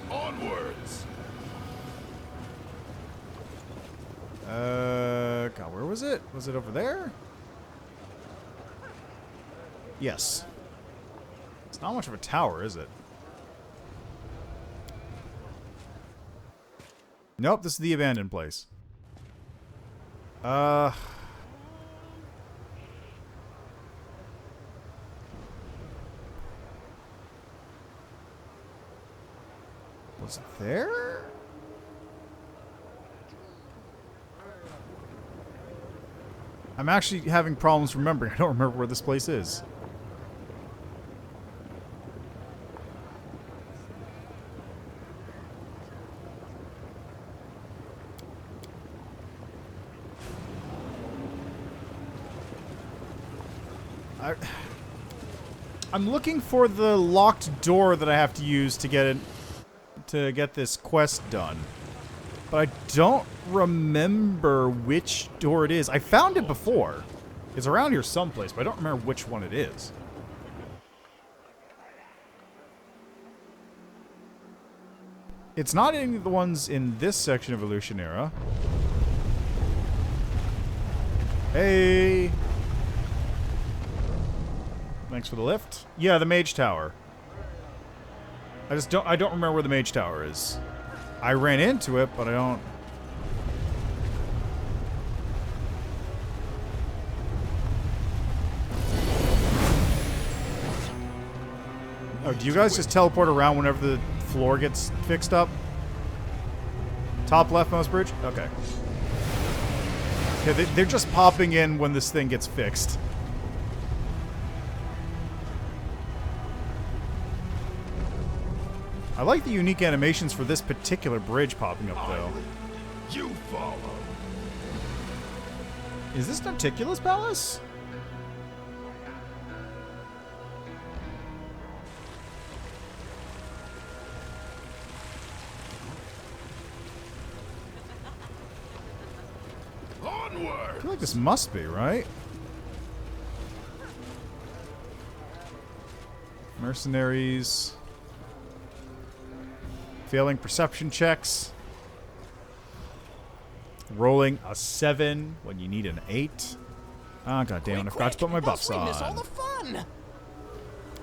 Onwards. God, where was it? Was it over there? Yes. It's not much of a tower, is it? Nope, this is the abandoned place. Was it there? I'm actually having problems remembering. I don't remember where this place is. I'm looking for the locked door that I have to use to get this quest done. But I don't remember which door it is. I found it before. It's around here someplace, but I don't remember which one it is. It's not any of the ones in this section of Evolutionera. Hey! Thanks for the lift. Yeah, the Mage Tower. I don't remember where the Mage Tower is. I ran into it, but I don't... Oh, do you guys just teleport around whenever the floor gets fixed up? Top leftmost bridge? Okay. Yeah, they're just popping in when this thing gets fixed. I like the unique animations for this particular bridge popping up, though. You follow. Is this Noticula's palace? Onward. I feel like this must be, right? Mercenaries. Failing perception checks. Rolling a 7 when you need an 8. Ah, goddamn it, I forgot to put my buffs we miss all on. the fun.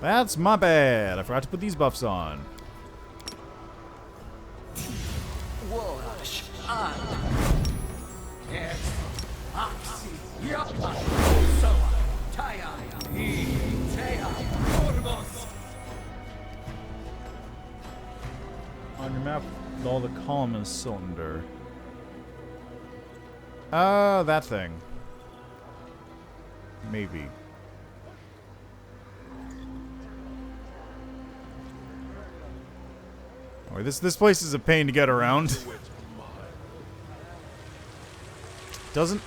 That's my bad. I forgot to put these buffs on. Wash on. Yes. Oxy. Yapa. Soa. Taya. Tea. Ormos. On your map, all the column in a cylinder. That thing. Maybe. Oh, this place is a pain to get around. Doesn't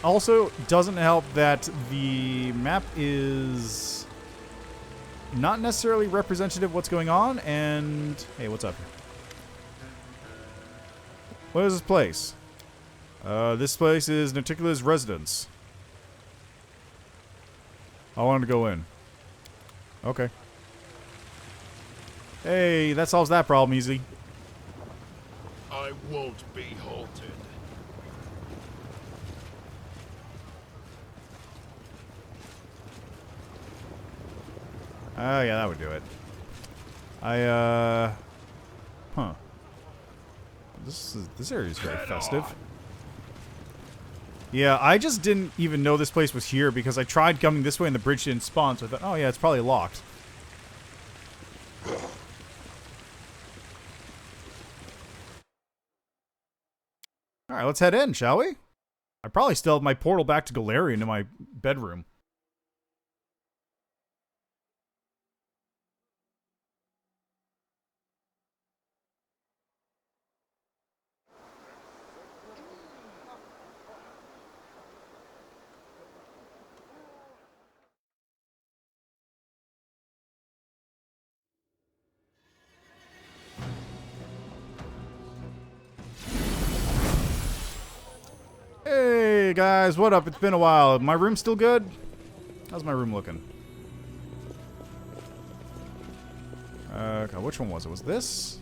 help that the map is not necessarily representative of what's going on, and hey, what's up here? What is this place? This place is Noticula's residence. I wanted to go in. Okay. Hey, that solves that problem easily. I won't be halted. Oh, yeah, that would do it. Huh. This area is very festive. Yeah, I just didn't even know this place was here because I tried coming this way and the bridge didn't spawn, so I thought, oh yeah, it's probably locked. Alright, let's head in, shall we? I probably still have my portal back to Galarian in my bedroom. Hey guys, what up? It's been a while. My room still good? How's my room looking? God, which one was it? Was this?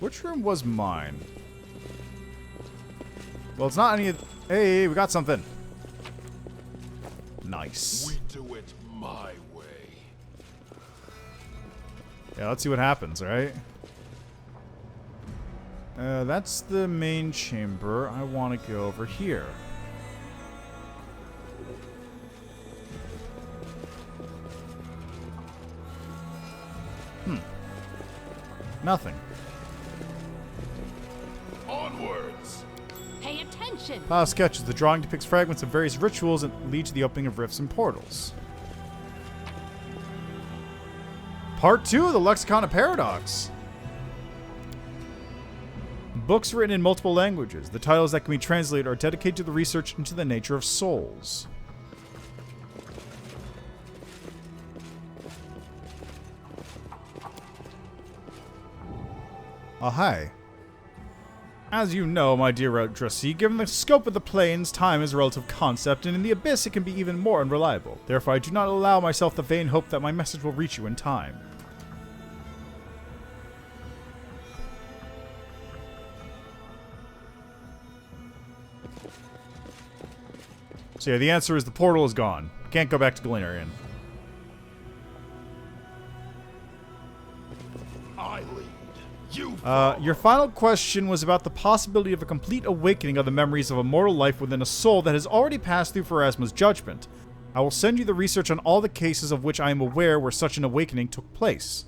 Which room was mine? Well, it's not any of... Hey, we got something. Nice. We do it my way. Yeah, let's see what happens, right? That's the main chamber. I want to go over here. Nothing. Onwards. Pay attention. Sketches. The drawing depicts fragments of various rituals that lead to the opening of rifts and portals. Part 2 of the Lexicon of Paradox. Books written in multiple languages. The titles that can be translated are dedicated to the research into the nature of souls. Oh, hi. As you know, my dear Eldrazi, given the scope of the planes, time is a relative concept, and in the Abyss it can be even more unreliable. Therefore, I do not allow myself the vain hope that my message will reach you in time. So yeah, the answer is the portal is gone. Can't go back to Glenarian. I lead. You Your final question was about the possibility of a complete awakening of the memories of a mortal life within a soul that has already passed through Pharasma's judgment. I will send you the research on all the cases of which I am aware where such an awakening took place.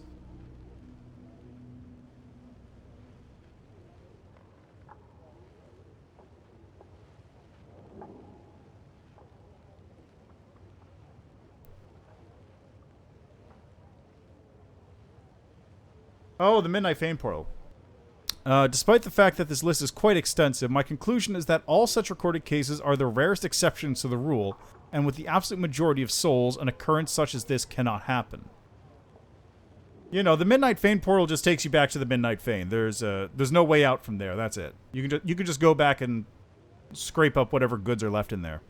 Oh, the Midnight Fane Portal. Despite the fact that this list is quite extensive, my conclusion is that all such recorded cases are the rarest exceptions to the rule, and with the absolute majority of souls, an occurrence such as this cannot happen. You know, the Midnight Fane Portal just takes you back to the Midnight Fane. There's no way out from there. That's it. You can just go back and scrape up whatever goods are left in there.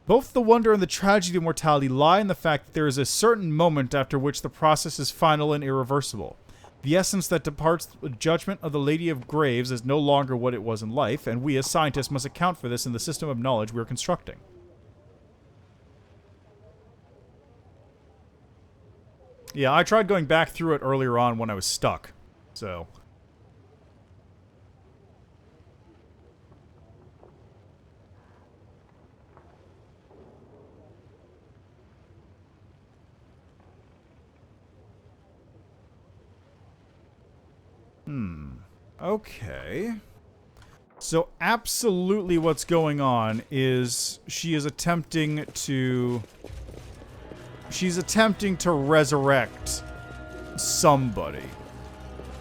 Both the wonder and the tragedy of mortality lie in the fact that there is a certain moment after which the process is final and irreversible. The essence that departs the judgment of the Lady of Graves is no longer what it was in life, and we as scientists must account for this in the system of knowledge we are constructing. Yeah, I tried going back through it earlier on when I was stuck, so... Okay. So absolutely what's going on is she's attempting to resurrect somebody.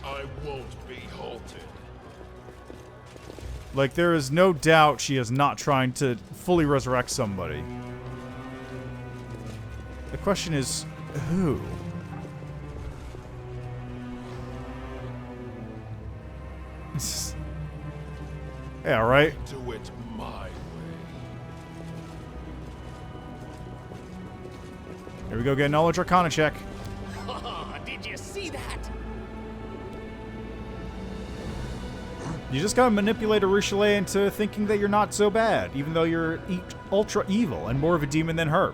I won't be halted. Like, there is no doubt she is not trying to fully resurrect somebody. The question is, who? Yeah, right? Do it my way. Here we go, get an Knowledge Arcana check. Did you see that? You just gotta manipulate a Richelieu into thinking that you're not so bad, even though you're ultra evil and more of a demon than her.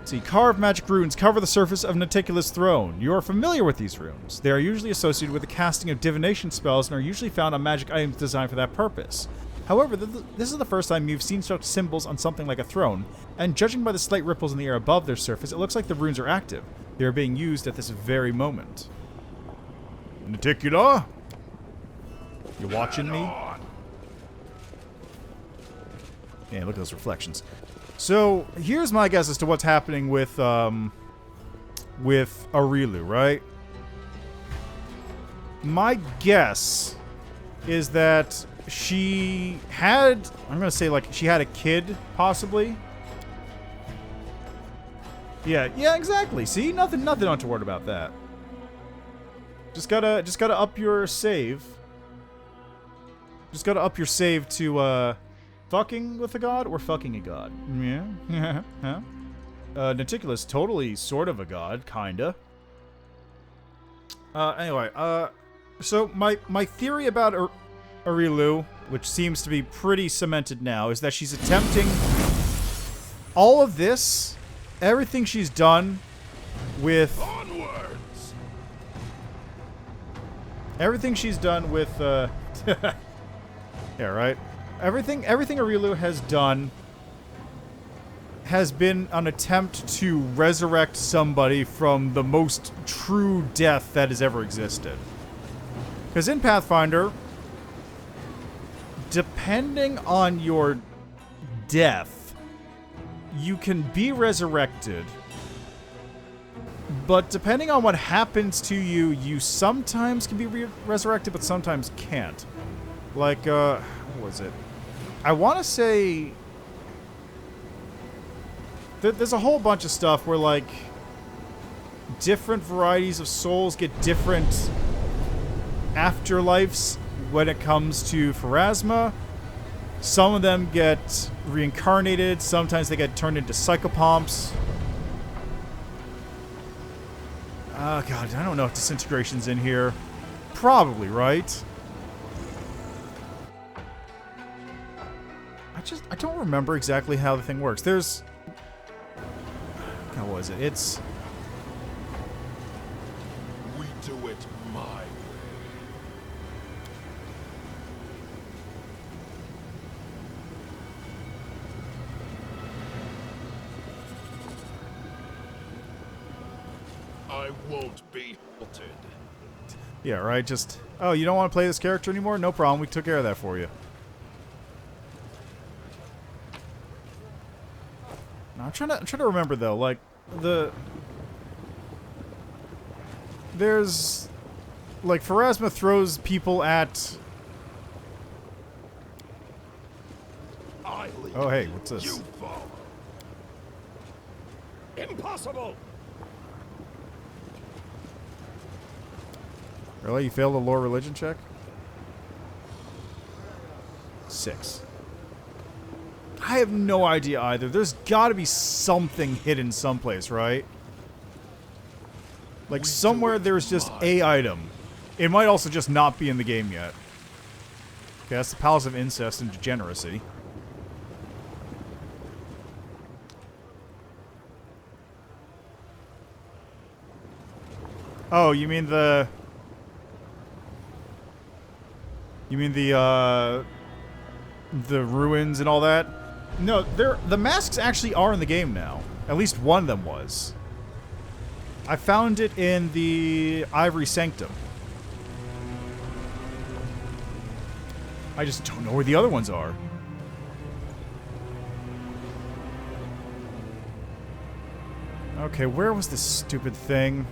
See, carved magic runes cover the surface of Noticula's throne. You are familiar with these runes. They are usually associated with the casting of divination spells and are usually found on magic items designed for that purpose. However, this is the first time you've seen such symbols on something like a throne, and judging by the slight ripples in the air above their surface, it looks like the runes are active. They are being used at this very moment. Noticula? You watching me? Yeah, look at those reflections. So, here's my guess as to what's happening with Arilu, right? My guess is that she had, I'm gonna say, like, she had a kid, possibly. Yeah, exactly. See? Nothing untoward about that. Just gotta up your save. Just gotta up your save to, fucking with a god or fucking a god? Yeah. Noticula's totally sort of a god, kinda. Anyway, so my theory about Arilu, which seems to be pretty cemented now, is that she's attempting all of this, everything she's done with... Onwards! Everything she's done with, yeah, right? Everything Arilu has done has been an attempt to resurrect somebody from the most true death that has ever existed. Because in Pathfinder, depending on your death, you can be resurrected. But depending on what happens to you, you sometimes can be resurrected, but sometimes can't. Like, what was it? I want to say... There's a whole bunch of stuff where, like, different varieties of souls get different afterlives when it comes to Pharasma. Some of them get reincarnated. Sometimes they get turned into psychopomps. Oh, God, I don't know if disintegration's in here. Probably, right? I don't remember exactly how the thing works. There's... How was it? It's... We do it my way. I won't be halted. Yeah, right? Just... Oh, you don't want to play this character anymore? No problem. We took care of that for you. Now, I'm trying to remember, though. Like, there's... Like, Pharasma throws people at... Oh, hey, what's this? You follow. Impossible! Really? You failed the lore religion check? 6. I have no idea either. There's gotta be something hidden someplace, right? Like somewhere there's just a item. It might also just not be in the game yet. Okay, that's the Palace of Incest and Degeneracy. Oh, you mean the... You mean the ruins and all that? No, the masks actually are in the game now. At least one of them was. I found it in the Ivory Sanctum. I just don't know where the other ones are. Okay, where was this stupid thing?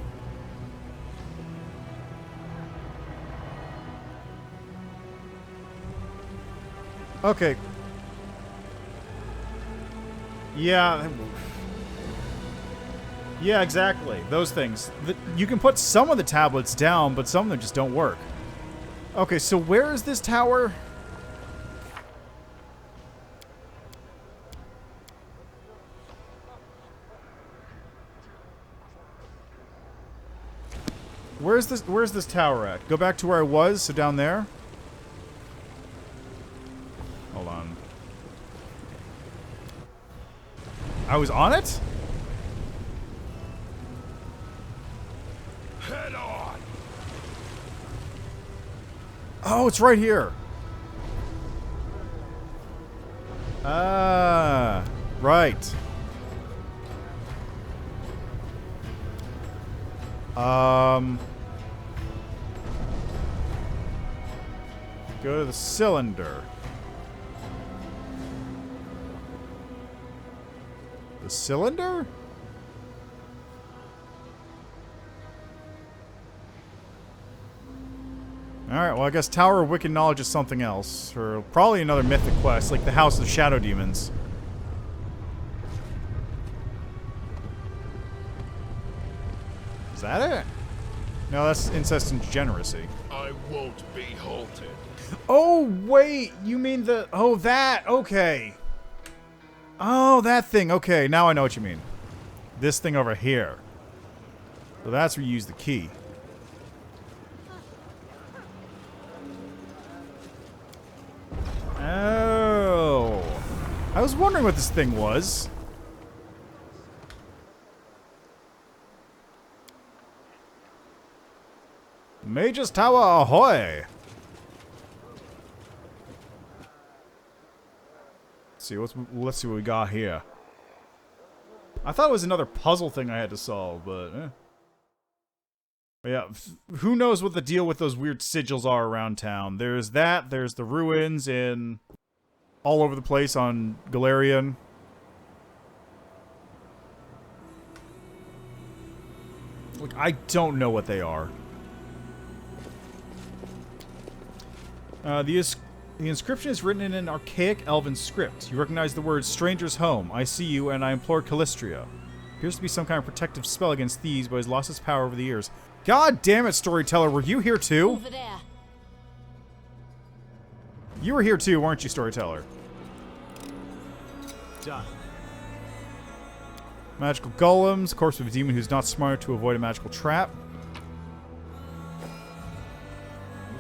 Okay. Yeah. Yeah, exactly. Those things. You can put some of the tablets down, but some of them just don't work. Okay, so where is this tower? Where's this tower at? Go back to where I was, so down there? Hold on. I was on it? Head on. Oh, it's right here. Ah, right. Go to the cylinder. The cylinder? Alright, well I guess Tower of Wicked Knowledge is something else. Or probably another mythic quest, like the House of Shadow Demons. Is that it? No, that's Incest and Degeneracy. I won't be halted. Oh, wait! You mean the... Oh, that! Okay. Oh, that thing. Okay, now I know what you mean. This thing over here. So that's where you use the key. Oh. I was wondering what this thing was. Mage's Tower ahoy! Let's see what we got here. I thought it was another puzzle thing I had to solve, but yeah, who knows what the deal with those weird sigils are around town. There's that, there's the ruins in all over the place on Galarian. Look, I don't know what they are. The inscription is written in an archaic elven script. You recognize the words, "Stranger's home. I see you, and I implore Calistria." Appears to be some kind of protective spell against thieves, but has lost its power over the years. God damn it, storyteller, were you here too? Over there. You were here too, weren't you, Storyteller? Done. Magical golems. Corpse of a demon who's not smart to avoid a magical trap.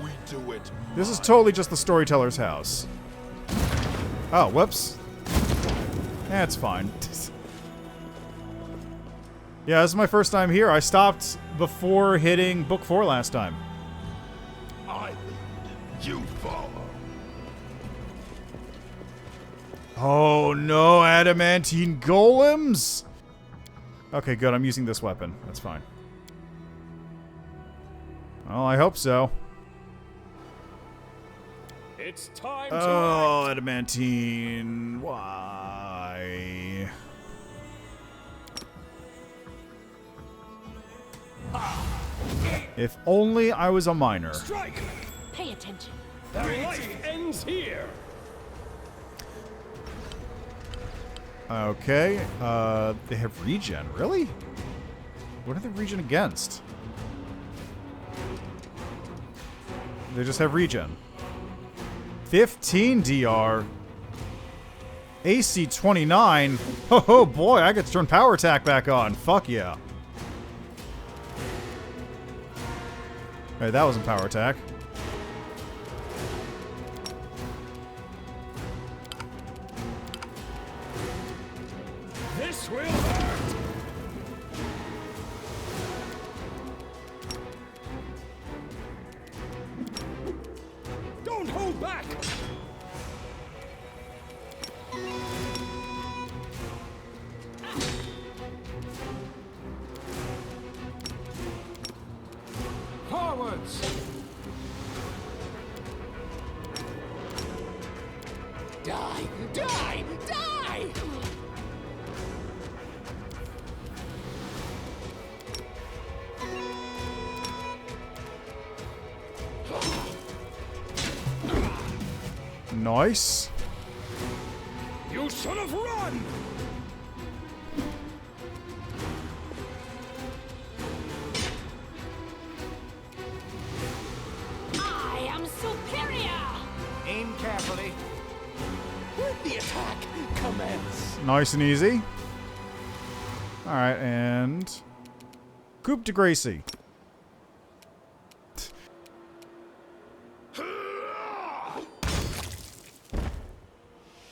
We do it. This is totally just the Storyteller's house. Oh, whoops. That's fine. Yeah, this is my first time here. I stopped before hitting book 4 last time. I lead. You follow. Oh no, adamantine golems! Okay, good. I'm using this weapon. That's fine. Well, I hope so. It's time to Oh, adamantine. Why? If only I was a miner. strike. Pay attention. Their life ends here. Okay, they have regen, really? What are they regen against? They just have regen. 15 DR. AC 29. Oh boy, I get to turn power attack back on. Fuck yeah. Hey, that wasn't power attack. This will hurt. Don't hold back. Forwards! Die! Die! Die! Nice. You should have run. I am superior! Aim carefully. Let the attack commence. Nice and easy. Alright, and... Coupe de Gracie.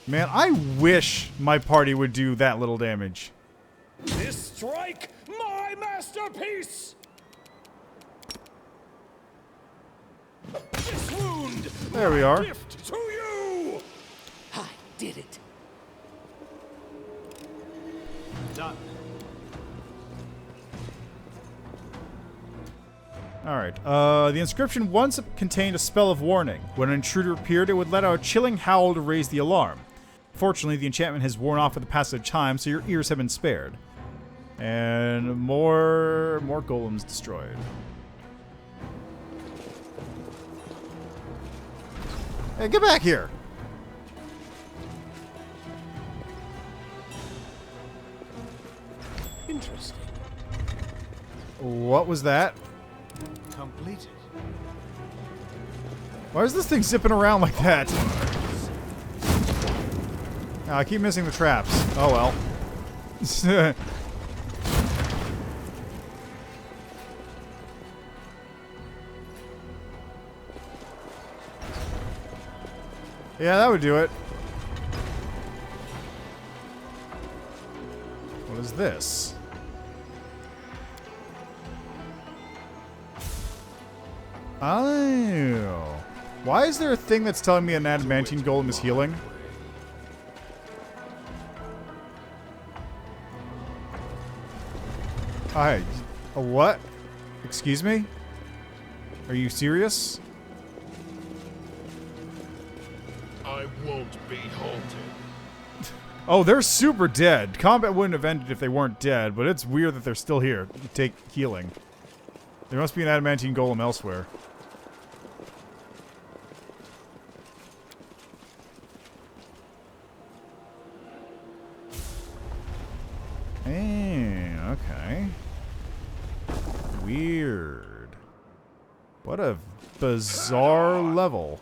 Man, I wish my party would do that little damage. This strike, my masterpiece. This wound, There we are. gift to you. I did it. Done. Alright, the inscription once contained a spell of warning. When an intruder appeared, it would let out a chilling howl to raise the alarm. Fortunately, the enchantment has worn off with the passage of time, so your ears have been spared. And more golems destroyed. Hey, get back here! Interesting. What was that? Completed. Why is this thing zipping around like that? Oh, I keep missing the traps. Oh well. Yeah, that would do it. What is this? Oh. Why is there a thing that's telling me an adamantine golem is healing? Hi. A what? Excuse me? Are you serious? I won't be halted. Oh, they're super dead. Combat wouldn't have ended if they weren't dead, but it's weird that they're still here to take healing. There must be an adamantine golem elsewhere. Okay. Weird. What a bizarre level.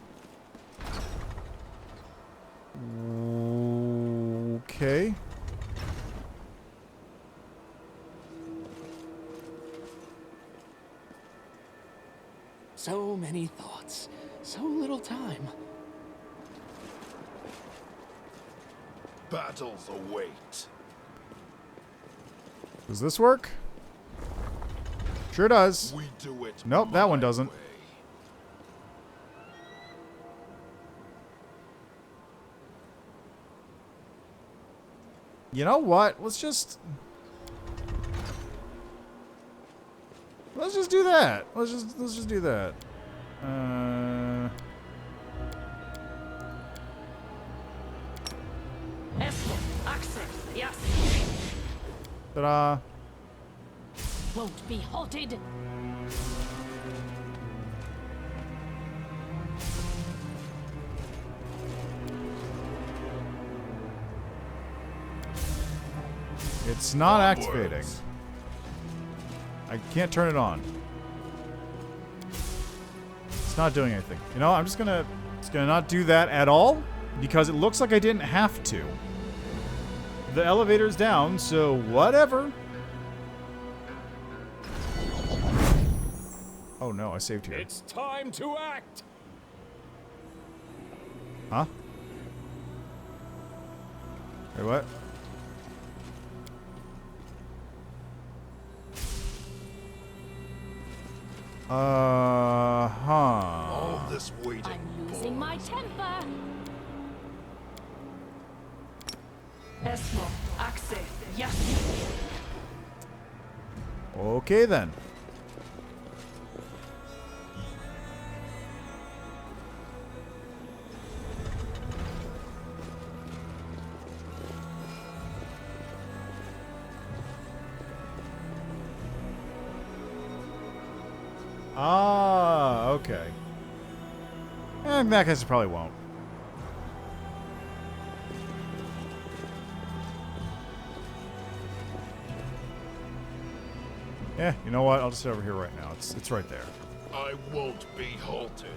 Okay. So many thoughts, so little time. Battles await. Does this work? Sure does. We do it. Nope, that one my doesn't. way. You know what? Let's just do that. Let's just do that. Ta-da. Won't be halted. It's not Onwards. activating. I can't turn it on. It's not doing anything. You know, I'm just gonna not do that at all because it looks like I didn't have to. The elevator's down, so whatever. Oh no, I saved here. It's time to act. Huh? Wait, what? All this waiting. I'm losing my temper. Esmo, Axe, yes. Okay then. Ah, okay. In that case, it probably won't. Yeah, you know what? I'll just sit over here right now. It's right there. I won't be halted.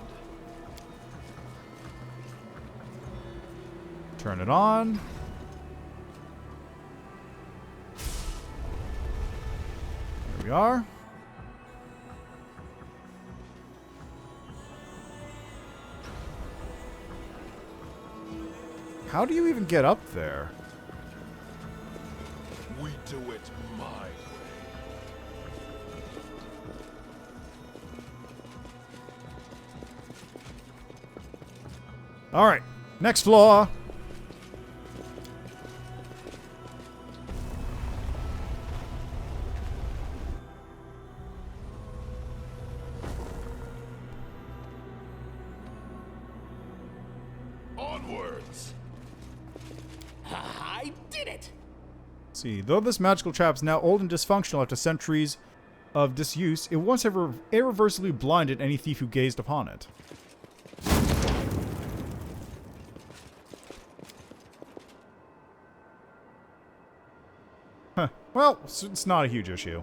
Turn it on. There we are. How do you even get up there? We do it my way. All right, next floor. Onwards. I did it! See, though this magical trap is now old and dysfunctional after centuries of disuse, it once irreversibly blinded any thief who gazed upon it. Huh. Well, it's not a huge issue.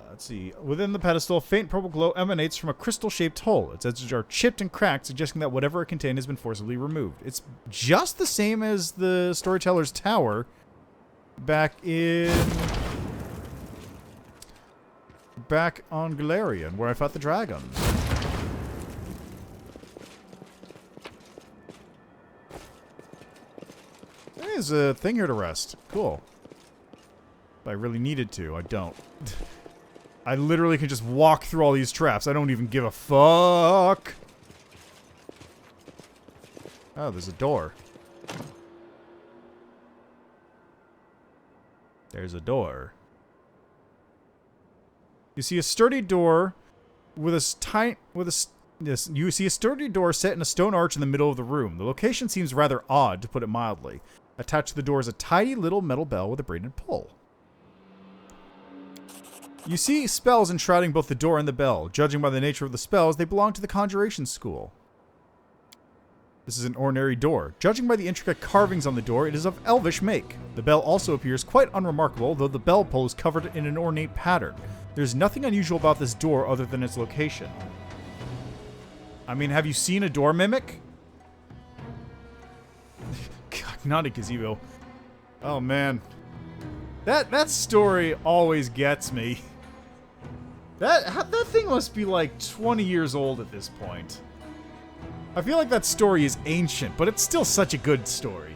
Let's see. Within the pedestal, a faint purple glow emanates from a crystal-shaped hole. Its edges are chipped and cracked, suggesting that whatever it contained has been forcibly removed. It's just the same as the Storyteller's Tower back on Galarian, where I fought the dragons. There's a thing here to rest. Cool. If I really needed to, I don't. I literally can just walk through all these traps. I don't even give a fuck. Oh, there's a door. There's a door. You see a sturdy door with you see a sturdy door set in a stone arch in the middle of the room. The location seems rather odd, to put it mildly. Attached to the door is a tiny little metal bell with a braided pull. You see spells enshrouding both the door and the bell. Judging by the nature of the spells, they belong to the Conjuration School. This is an ordinary door. Judging by the intricate carvings on the door, it is of elvish make. The bell also appears quite unremarkable, though the bell pull is covered in an ornate pattern. There's nothing unusual about this door other than its location. I mean, have you seen a door mimic? God, not a gazebo. Oh, man. That story always gets me. That thing must be like 20 years old at this point. I feel like that story is ancient, but it's still such a good story.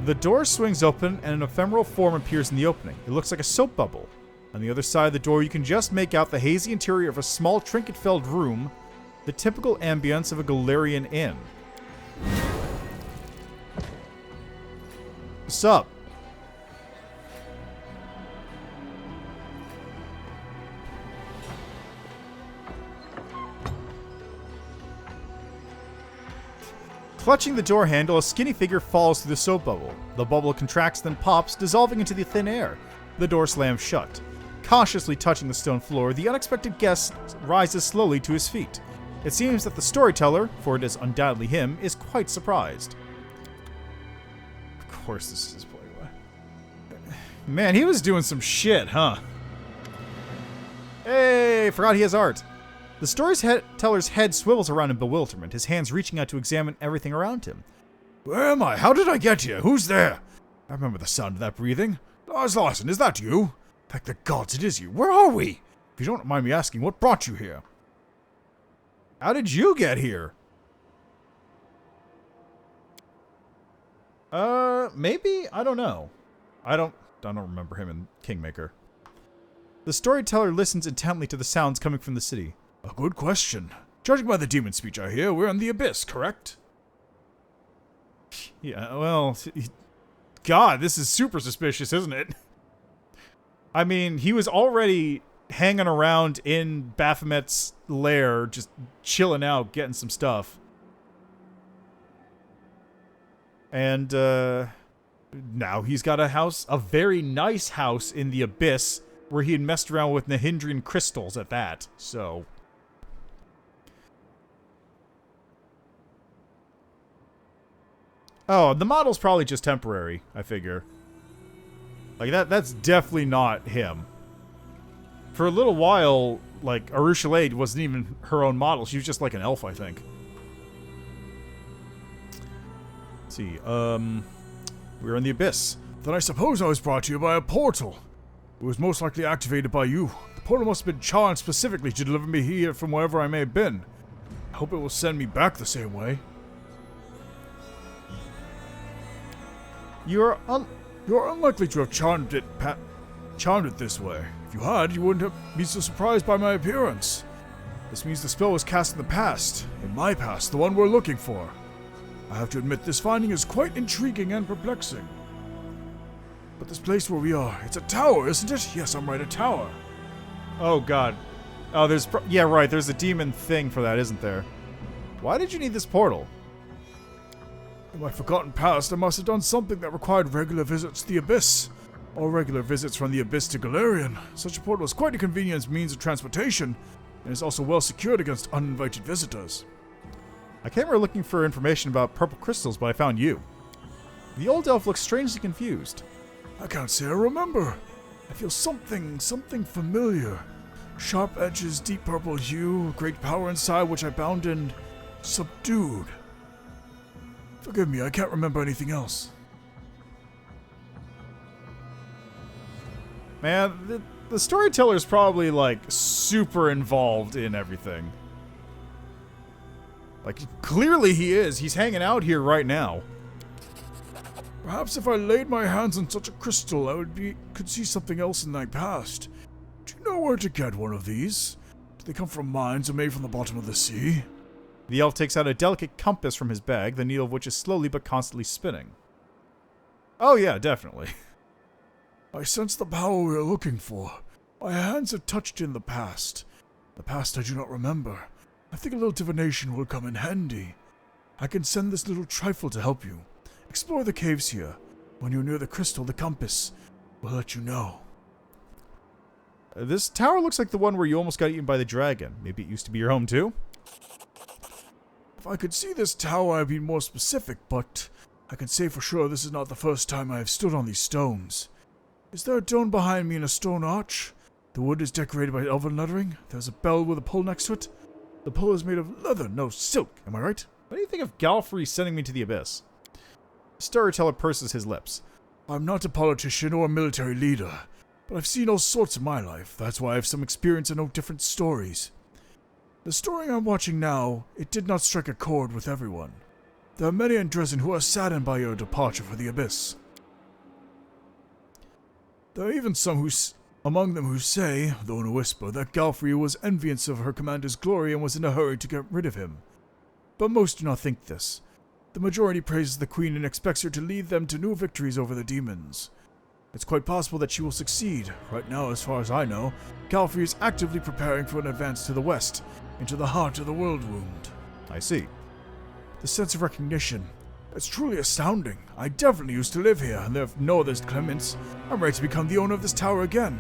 The door swings open and an ephemeral form appears in the opening. It looks like a soap bubble. On the other side of the door, you can just make out the hazy interior of a small trinket-filled room, the typical ambience of a Galarian inn. What's up? Clutching the door handle, a skinny figure falls through the soap bubble. The bubble contracts, then pops, dissolving into the thin air. The door slams shut. Cautiously touching the stone floor, the unexpected guest rises slowly to his feet. It seems that the storyteller, for it is undoubtedly him, is quite surprised. Of course this is his playboy. Man, he was doing some shit, huh? Hey, forgot he has art. The storyteller's head swivels around in bewilderment, his hands reaching out to examine everything around him. Where am I? How did I get here? Who's there? I remember the sound of that breathing. Lars Larson, is that you? Thank the gods it is you. Where are we? If you don't mind me asking, what brought you here? How did you get here? Maybe? I don't know. I don't remember him in Kingmaker. The storyteller listens intently to the sounds coming from the city. A good question. Judging by the demon speech I hear, we're in the Abyss, correct? Yeah, well, God, this is super suspicious, isn't it? I mean, he was already hanging around in Baphomet's lair, just chilling out, getting some stuff. And, now he's got a house, a very nice house in the Abyss, where he had messed around with Nahyndrian Crystals at that, so... Oh, the model's probably just temporary, I figure. Like, that's definitely not him. For a little while, like, Arushalaid wasn't even her own model. She was just like an elf, I think. Let's see, we're in the Abyss. Then I suppose I was brought to you by a portal. It was most likely activated by you. The portal must have been charged specifically to deliver me here from wherever I may have been. I hope it will send me back the same way. You're unlikely to have charmed it this way. If you had, you wouldn't have been so surprised by my appearance. This means the spell was cast in the past. In my past, the one we're looking for. I have to admit, this finding is quite intriguing and perplexing. But this place where we are, it's a tower, isn't it? Yes, I'm right, a tower. Oh, God. Oh, yeah, right, there's a demon thing for that, isn't there? Why did you need this portal? In my forgotten past, I must have done something that required regular visits to the Abyss. Or regular visits from the Abyss to Galarian. Such a portal is quite a convenient means of transportation, and is also well secured against uninvited visitors. I came here looking for information about purple crystals, but I found you. The old elf looks strangely confused. I can't say I remember. I feel something familiar. Sharp edges, deep purple hue, great power inside which I bound and subdued. Forgive me, I can't remember anything else. Man, the storyteller's probably, like, super involved in everything. Like, clearly he is. He's hanging out here right now. Perhaps if I laid my hands on such a crystal, I could see something else in thy past. Do you know where to get one of these? Do they come from mines or made from the bottom of the sea? The elf takes out a delicate compass from his bag, the needle of which is slowly but constantly spinning. Oh yeah, definitely. I sense the power we are looking for. My hands have touched in the past. The past I do not remember. I think a little divination will come in handy. I can send this little trifle to help you. Explore the caves here. When you're near the crystal, the compass will let you know. This tower looks like the one where you almost got eaten by the dragon. Maybe it used to be your home too? If I could see this tower, I'd be more specific, but I can say for sure this is not the first time I have stood on these stones. Is there a dome behind me in a stone arch? The wood is decorated by elven lettering. There's a bell with a pole next to it. The pole is made of leather, no silk. Am I right? What do you think of Galfrey sending me to the abyss? The storyteller purses his lips. I'm not a politician or a military leader, but I've seen all sorts in my life. That's why I have some experience and know different stories. The story I'm watching now, it did not strike a chord with everyone. There are many in Dresden who are saddened by your departure for the abyss. There are even some among them who say, though in a whisper, that Galfrey was envious of her commander's glory and was in a hurry to get rid of him. But most do not think this. The majority praises the Queen and expects her to lead them to new victories over the demons. It's quite possible that she will succeed. Right now, as far as I know, Galfrey is actively preparing for an advance to the west, into the heart of the world wound. I see. The sense of recognition. It's truly astounding. I definitely used to live here, and there are no others claimants. I'm ready to become the owner of this tower again.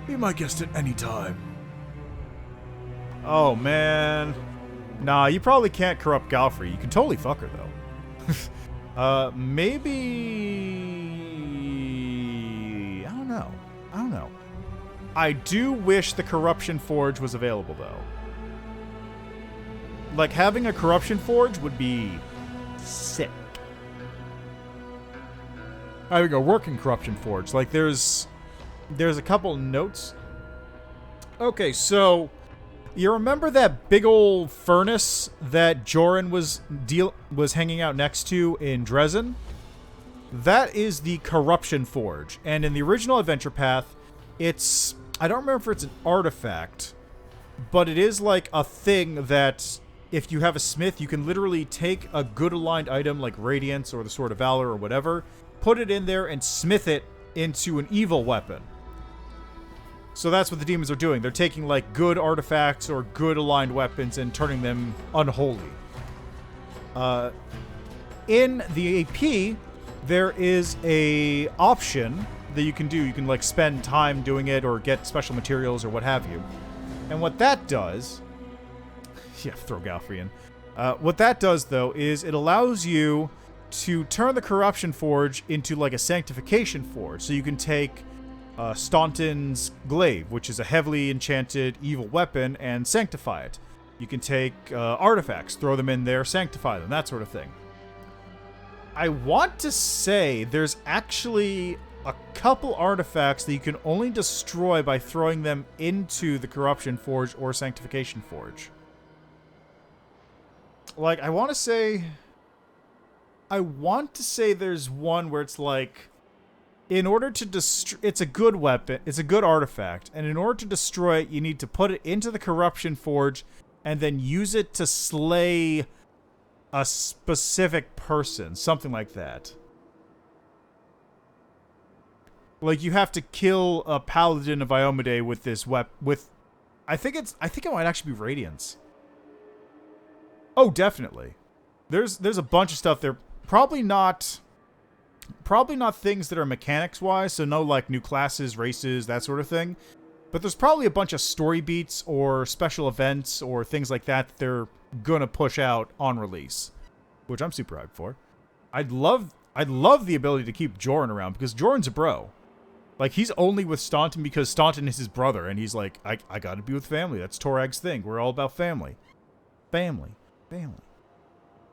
Be my guest at any time. Oh, man. Nah, you probably can't corrupt Galfrey. You can totally fuck her, though. Maybe... I don't know. I do wish the Corruption Forge was available, though. Like, having a Corruption Forge would be sick. Having a working Corruption Forge. Like, there's a couple notes. Okay, so... You remember that big old furnace that Joran was hanging out next to in Dresden? That is the Corruption Forge. And in the original Adventure Path, it's... I don't remember if it's an artifact, but it is like a thing that if you have a smith, you can literally take a good aligned item like Radiance or the Sword of Valor or whatever, put it in there and smith it into an evil weapon. So that's what the demons are doing. They're taking, like, good artifacts or good aligned weapons and turning them unholy. In the AP, there is a option that you can do. You can, like, spend time doing it or get special materials or what have you. And what that does... Yeah, throw Galfrey in. What that does, though, is it allows you to turn the Corruption Forge into, like, a Sanctification Forge. So you can take... Staunton's Glaive, which is a heavily enchanted evil weapon, and sanctify it. You can take artifacts, throw them in there, sanctify them, that sort of thing. I want to say there's actually a couple artifacts that you can only destroy by throwing them into the Corruption Forge or Sanctification Forge. Like, I want to say there's one where it's like, in order to destroy... It's a good weapon. It's a good artifact. And in order to destroy it, you need to put it into the Corruption Forge and then use it to slay a specific person. Something like that. Like, you have to kill a Paladin of Iomade with this weapon. I think it might actually be Radiance. Oh, definitely. There's a bunch of stuff there. Probably not things that are mechanics-wise, so no, like, new classes, races, that sort of thing. But there's probably a bunch of story beats or special events or things like that they're gonna push out on release, which I'm super hyped for. I'd love the ability to keep Joran around, because Joran's a bro. Like, he's only with Staunton because Staunton is his brother, and he's like, I gotta be with family. That's Torag's thing. We're all about family. Family.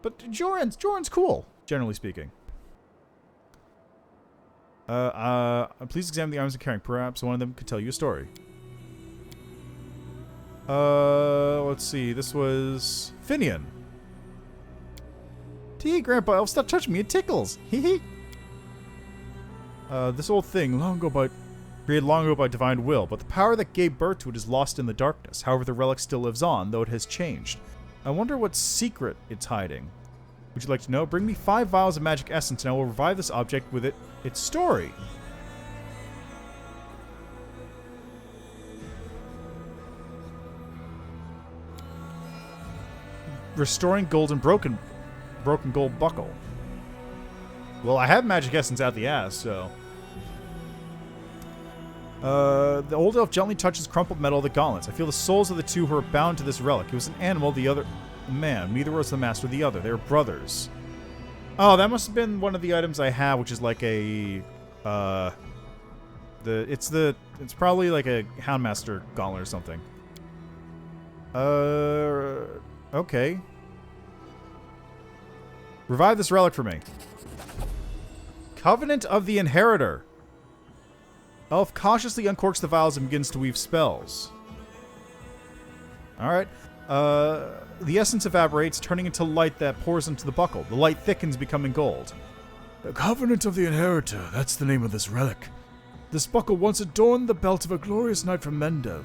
But Joran's cool, generally speaking. Please examine the arms you're carrying. Perhaps one of them could tell you a story. Let's see. This was Finian. Tee, Grandpa Elf, stop touching me. It tickles. Hee hee. This old thing, created long ago by divine will, but the power that gave birth to it is lost in the darkness. However, the relic still lives on, though it has changed. I wonder what secret it's hiding. Would you like to know? Bring me 5 vials of magic essence and I will revive this object with its story. Restoring gold and broken gold buckle. Well, I have magic essence out the ass, so... The old elf gently touches crumpled metal of the gauntlets. I feel the souls of the two who are bound to this relic. It was an animal, the other... man. Neither was the master of the other. They were brothers. Oh, that must have been one of the items I have, which is like a... It's probably like a Houndmaster gauntlet or something. Okay. Revive this relic for me. Covenant of the Inheritor. Elf cautiously uncorks the vials and begins to weave spells. Alright. The essence evaporates, turning into light that pours into the buckle. The light thickens, becoming gold. The Covenant of the Inheritor, that's the name of this relic. This buckle once adorned the belt of a glorious knight from Mendev.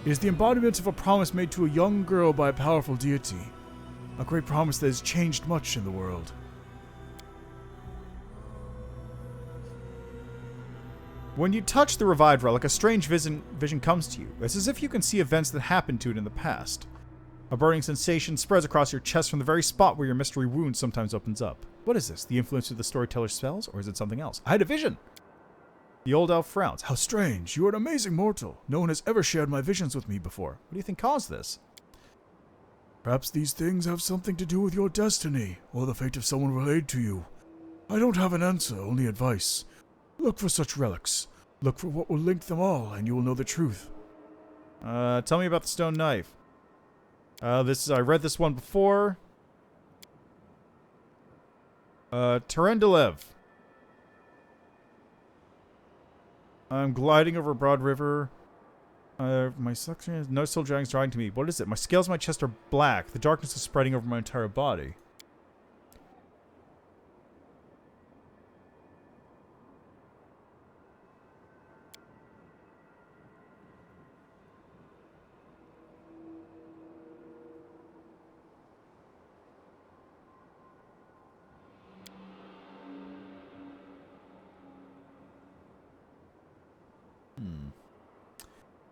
It is the embodiment of a promise made to a young girl by a powerful deity. A great promise that has changed much in the world. When you touch the revived relic, a strange vision comes to you. It's as if you can see events that happened to it in the past. A burning sensation spreads across your chest from the very spot where your mystery wound sometimes opens up. What is this? The influence of the storyteller's spells? Or is it something else? I had a vision! The old elf frowns. How strange. You are an amazing mortal. No one has ever shared my visions with me before. What do you think caused this? Perhaps these things have something to do with your destiny, or the fate of someone related to you. I don't have an answer, only advice. Look for such relics. Look for what will link them all, and you will know the truth. Tell me about the stone knife. I read this one before. Terendelev. I'm gliding over a broad river. My suction is no still dragons drawing to me. What is it? My scales on my chest are black. The darkness is spreading over my entire body.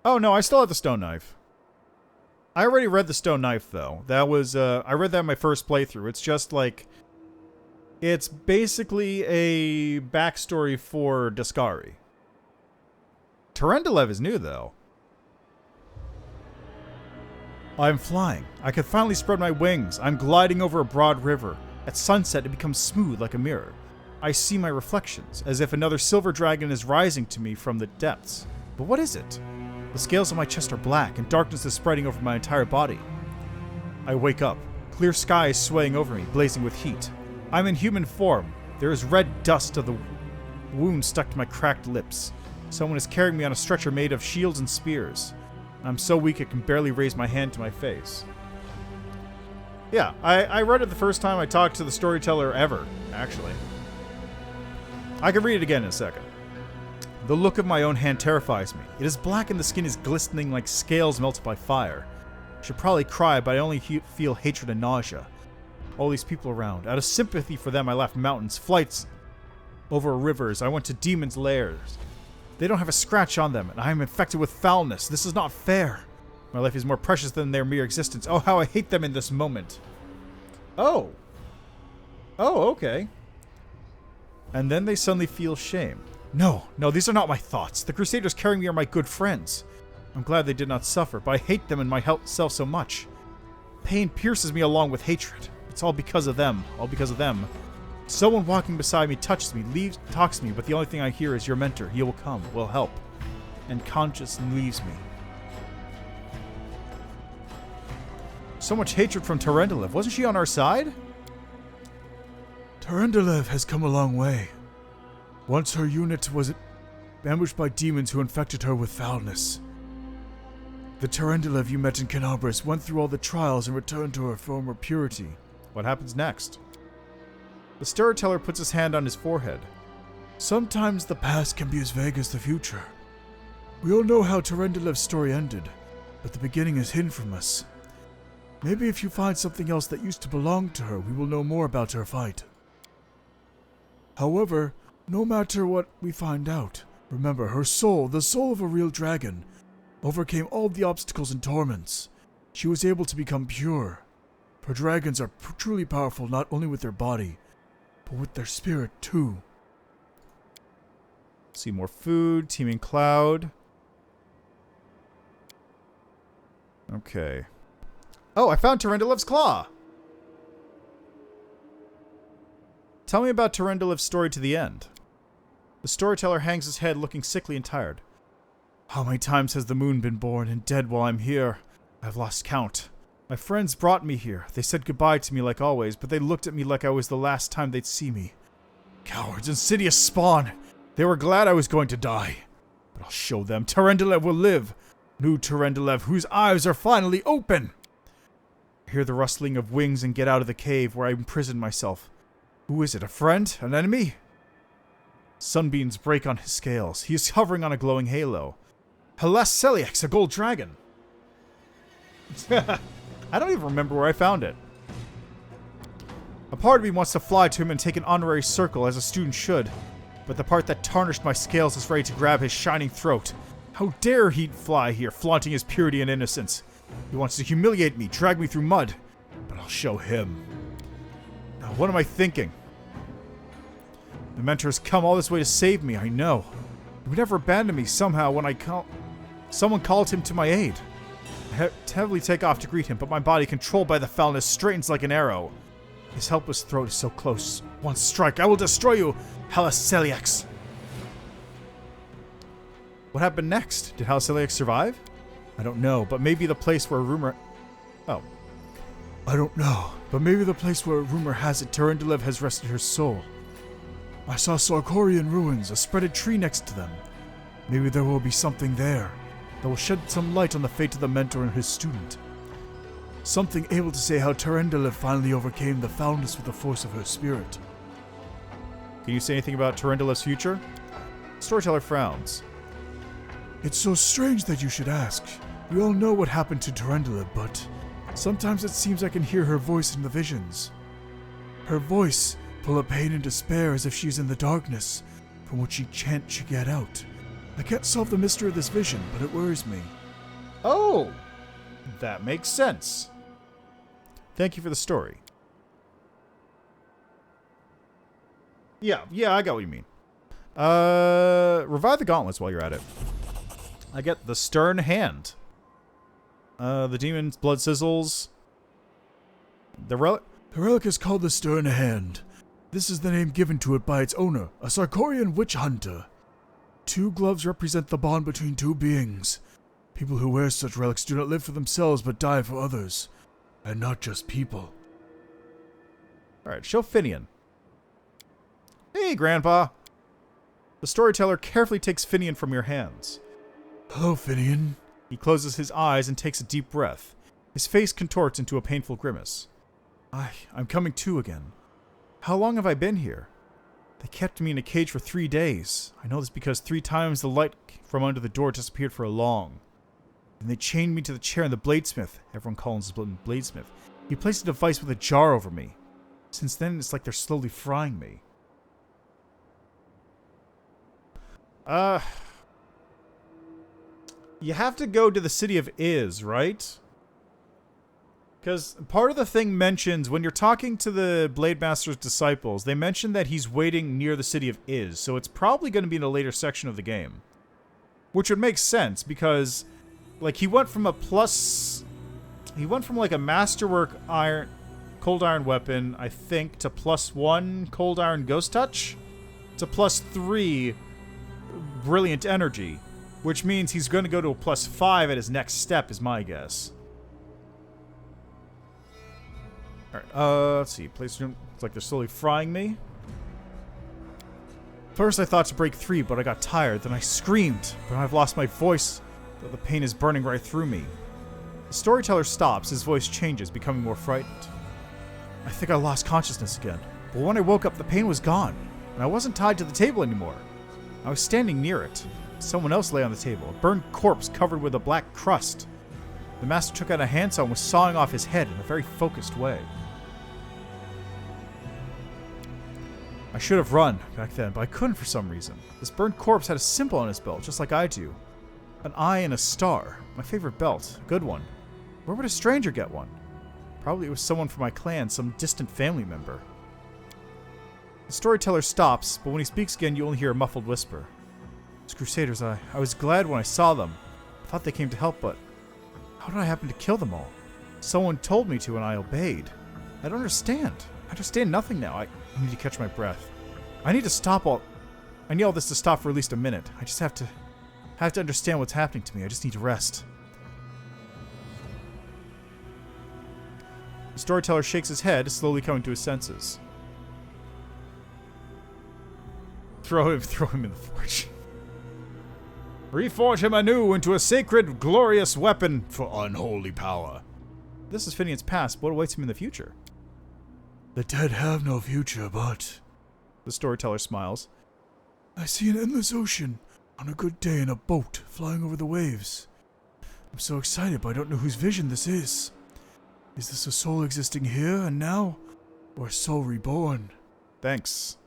Oh, no, I still have the stone knife. I already read the stone knife, though. That was, I read that in my first playthrough. It's just, like... It's basically a backstory for Daskari. Terendelev is new, though. I'm flying. I can finally spread my wings. I'm gliding over a broad river. At sunset, it becomes smooth like a mirror. I see my reflections, as if another silver dragon is rising to me from the depths. But what is it? The scales on my chest are black, and darkness is spreading over my entire body. I wake up. Clear sky is swaying over me, blazing with heat. I'm in human form. There is red dust of the wound stuck to my cracked lips. Someone is carrying me on a stretcher made of shields and spears. I'm so weak I can barely raise my hand to my face. Yeah, I read it the first time I talked to the storyteller ever, actually. I can read it again in a second. The look of my own hand terrifies me. It is black and the skin is glistening like scales melted by fire. I should probably cry, but I only feel hatred and nausea. All these people around. Out of sympathy for them, I left mountains, flights over rivers. I went to demons' lairs. They don't have a scratch on them, and I am infected with foulness. This is not fair. My life is more precious than their mere existence. Oh, how I hate them in this moment. Oh. Oh, okay. And then they suddenly feel shame. No, these are not my thoughts. The Crusaders carrying me are my good friends. I'm glad they did not suffer, but I hate them and myself so much. Pain pierces me along with hatred. It's all because of them. All because of them. Someone walking beside me touches me, talks to me, but the only thing I hear is your mentor. He will come, will help. And conscience leaves me. So much hatred from Terendelev. Wasn't she on our side? Terendelev has come a long way. Once her unit was ambushed by demons who infected her with foulness. The Terendelev you met in Canabris went through all the trials and returned to her former purity. What happens next? The storyteller puts his hand on his forehead. Sometimes the past can be as vague as the future. We all know how Terendelev's story ended, but the beginning is hidden from us. Maybe if you find something else that used to belong to her, we will know more about her fight. However, no matter what we find out, remember her soul, the soul of a real dragon, overcame all the obstacles and torments. She was able to become pure. For dragons are truly powerful not only with their body, but with their spirit too. See more food, teeming cloud. Okay. Oh, I found Terendelev's claw! Tell me about Terendelev's story to the end. The storyteller hangs his head, looking sickly and tired. How many times has the moon been born and dead while I'm here? I've lost count. My friends brought me here. They said goodbye to me like always, but they looked at me like I was the last time they'd see me. Cowards, insidious spawn. They were glad I was going to die. But I'll show them. Tarendelev will live. New Tarendelev, whose eyes are finally open. I hear the rustling of wings and get out of the cave where I imprisoned myself. Who is it? A friend? An enemy? Sunbeams break on his scales. He is hovering on a glowing halo. Helas Celiax, a gold dragon. I don't even remember where I found it. A part of me wants to fly to him and take an honorary circle, as a student should. But the part that tarnished my scales is ready to grab his shining throat. How dare he fly here, flaunting his purity and innocence. He wants to humiliate me, drag me through mud. But I'll show him. Now, what am I thinking? The mentor has come all this way to save me, I know. He would never abandon me somehow when someone called him to my aid. I heavily take off to greet him, but my body, controlled by the foulness, straightens like an arrow. His helpless throat is so close. One strike, I will destroy you, Helas Celiax. What happened next? Did Helas Celiax survive? I don't know, but maybe the place where rumor... Oh. I don't know, but maybe the place where rumor has it Tarendelev has rested her soul. I saw Sarkorian ruins, a spreaded tree next to them. Maybe there will be something there that will shed some light on the fate of the mentor and his student. Something able to say how Tarendelev finally overcame the foulness with the force of her spirit. Can you say anything about Tarendelev's future? Storyteller frowns. It's so strange that you should ask. We all know what happened to Tarendelev, but sometimes it seems I can hear her voice in the visions. Her voice, full of pain and despair, as if she's in the darkness, from which she can't get out. I can't solve the mystery of this vision, but it worries me. Oh! That makes sense. Thank you for the story. Yeah, I got what you mean. Revive the gauntlets while you're at it. I get the Stern Hand. The demon's blood sizzles. The relic... The relic is called the Stern Hand. This is the name given to it by its owner, a Sarkorian witch hunter. 2 gloves represent the bond between 2 beings. People who wear such relics do not live for themselves but die for others. And not just people. Alright, show Finian. Hey, Grandpa! The storyteller carefully takes Finian from your hands. Hello, Finian. He closes his eyes and takes a deep breath. His face contorts into a painful grimace. I'm coming to again. How long have I been here? They kept me in a cage for 3 days. I know this because 3 times the light from under the door disappeared for a long. Then they chained me to the chair in the bladesmith. Everyone calls him bladesmith. He placed a device with a jar over me. Since then, it's like they're slowly frying me. You have to go to the city of Iz, right? Because part of the thing mentions, when you're talking to the Blade Master's disciples, they mention that he's waiting near the city of Iz, so it's probably going to be in a later section of the game. Which would make sense, because, like, he went from like a masterwork cold iron weapon, I think, to +1 cold iron ghost touch, to +3 brilliant energy, which means he's going to go to a +5 at his next step, is my guess. Alright, let's see. It's like they're slowly frying me. First I thought to break 3, but I got tired. Then I screamed, but I've lost my voice, though the pain is burning right through me. The storyteller stops. His voice changes, becoming more frightened. I think I lost consciousness again. But when I woke up, the pain was gone, and I wasn't tied to the table anymore. I was standing near it. Someone else lay on the table, a burned corpse covered with a black crust. The master took out a handsaw and was sawing off his head in a very focused way. I should have run back then, but I couldn't for some reason. This burned corpse had a symbol on his belt, just like I do. An eye and a star. My favorite belt. A good one. Where would a stranger get one? Probably it was someone from my clan, some distant family member. The storyteller stops, but when he speaks again, you only hear a muffled whisper. Those Crusaders, I was glad when I saw them. I thought they came to help, but how did I happen to kill them all? Someone told me to, and I obeyed. I don't understand. I understand nothing now. I need to catch my breath. I need all this to stop for at least a minute. I just have to understand what's happening to me. I just need to rest. storyteller shakes his head, slowly coming to his senses. Throw him in the forge. Reforge him anew into a sacred, glorious weapon for unholy power. This is Finian's past. What awaits him in the future? The dead have no future, but... The storyteller smiles. I see an endless ocean on a good day in a boat flying over the waves. I'm so excited, but I don't know whose vision this is. Is this a soul existing here and now, or a soul reborn? Thanks.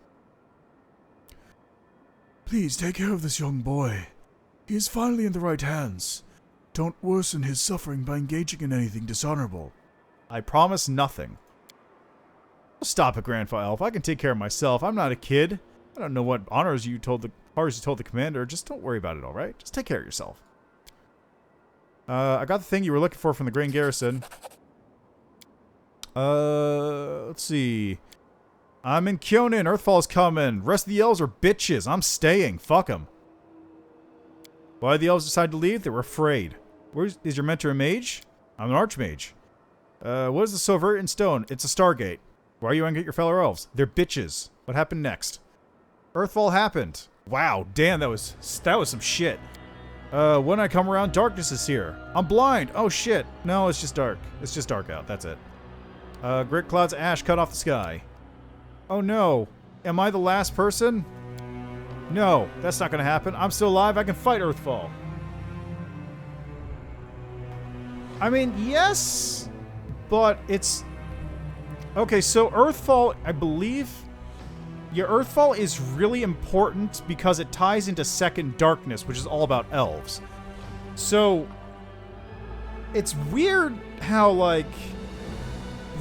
Please take care of this young boy. He is finally in the right hands. Don't worsen his suffering by engaging in anything dishonorable. I promise nothing. Stop it, Grandpa Elf. I can take care of myself. I'm not a kid. I don't know what honors you told the commander. Just don't worry about it, alright? Just take care of yourself. I got the thing you were looking for from the Grain Garrison. Let's see. I'm in Kyonin. Earthfall's coming. Rest of the elves are bitches. I'm staying. Fuck them. Why did the elves decide to leave? They were afraid. Is your mentor a mage? I'm an archmage. What is the Ziforian stone? It's a Stargate. Why are you angry at your fellow elves? They're bitches. What happened next? Earthfall happened. Wow, damn, that was some shit. When I come around, darkness is here. I'm blind. Oh shit. No, it's just dark. It's just dark out. That's it. Great clouds of ash cut off the sky. Oh no. Am I the last person? No, that's not gonna happen. I'm still alive. I can fight Earthfall. I mean, yes, but it's... Okay, so Earthfall, I believe... Yeah, Earthfall is really important because it ties into Second Darkness, which is all about elves. So, it's weird how, like,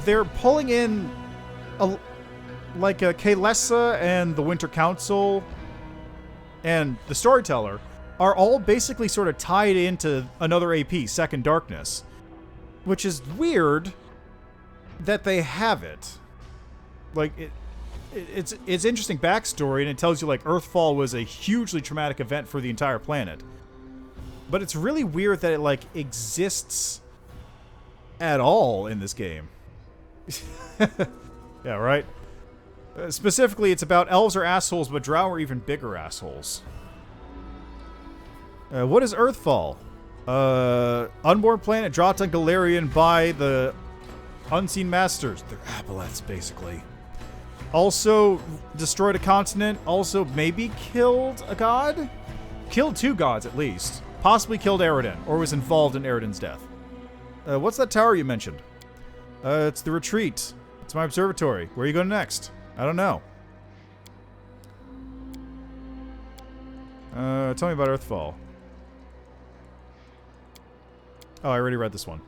they're pulling in, like, Kalesa and the Winter Council and the Storyteller are all basically sort of tied into another AP, Second Darkness. Which is weird that they have it. Like, it's interesting backstory, and it tells you, like, Earthfall was a hugely traumatic event for the entire planet. But it's really weird that it, like, exists at all in this game. Yeah, right? Specifically, it's about elves are assholes, but drow are even bigger assholes. What is Earthfall? Unborn planet dropped on Galarian by the Unseen Masters. They're aboleths, basically. Also destroyed a continent. Also maybe killed a god? Killed 2 gods, at least. Possibly killed Eridan, or was involved in Eridan's death. What's that tower you mentioned? It's the retreat. It's my observatory. Where are you going next? I don't know. Tell me about Earthfall. Oh, I already read this one.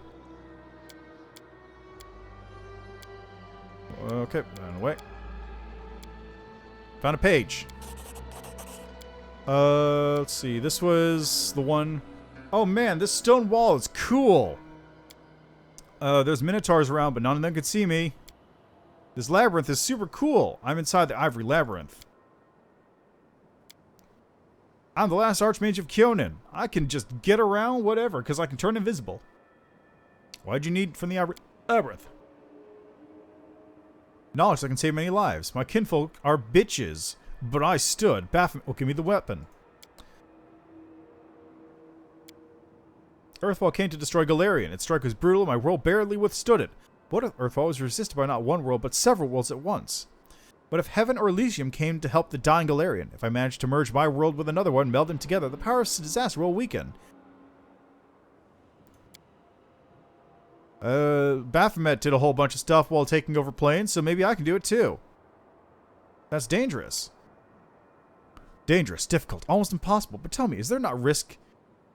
Okay, on the way. Found a page. Let's see. This was the one... Oh man, this stone wall is cool! There's minotaurs around, but none of them could see me. This labyrinth is super cool. I'm inside the Ivory Labyrinth. I'm the last Archmage of Kyonin. I can just get around whatever, because I can turn invisible. Why'd you need from the Ivory Labyrinth? Knowledge that can save many lives. My kinfolk are bitches, but I stood. Baphomet will give me the weapon. Earthfall came to destroy Galarian. Its strike was brutal, and my world barely withstood it. What if Earthfall was resisted by not one world, but several worlds at once? What if Heaven or Elysium came to help the dying Galarian? If I managed to merge my world with another one, meld them together, the power of disaster will weaken. Baphomet did a whole bunch of stuff while taking over planes, so maybe I can do it too. That's dangerous. Dangerous, difficult, almost impossible. But tell me, is there not risk?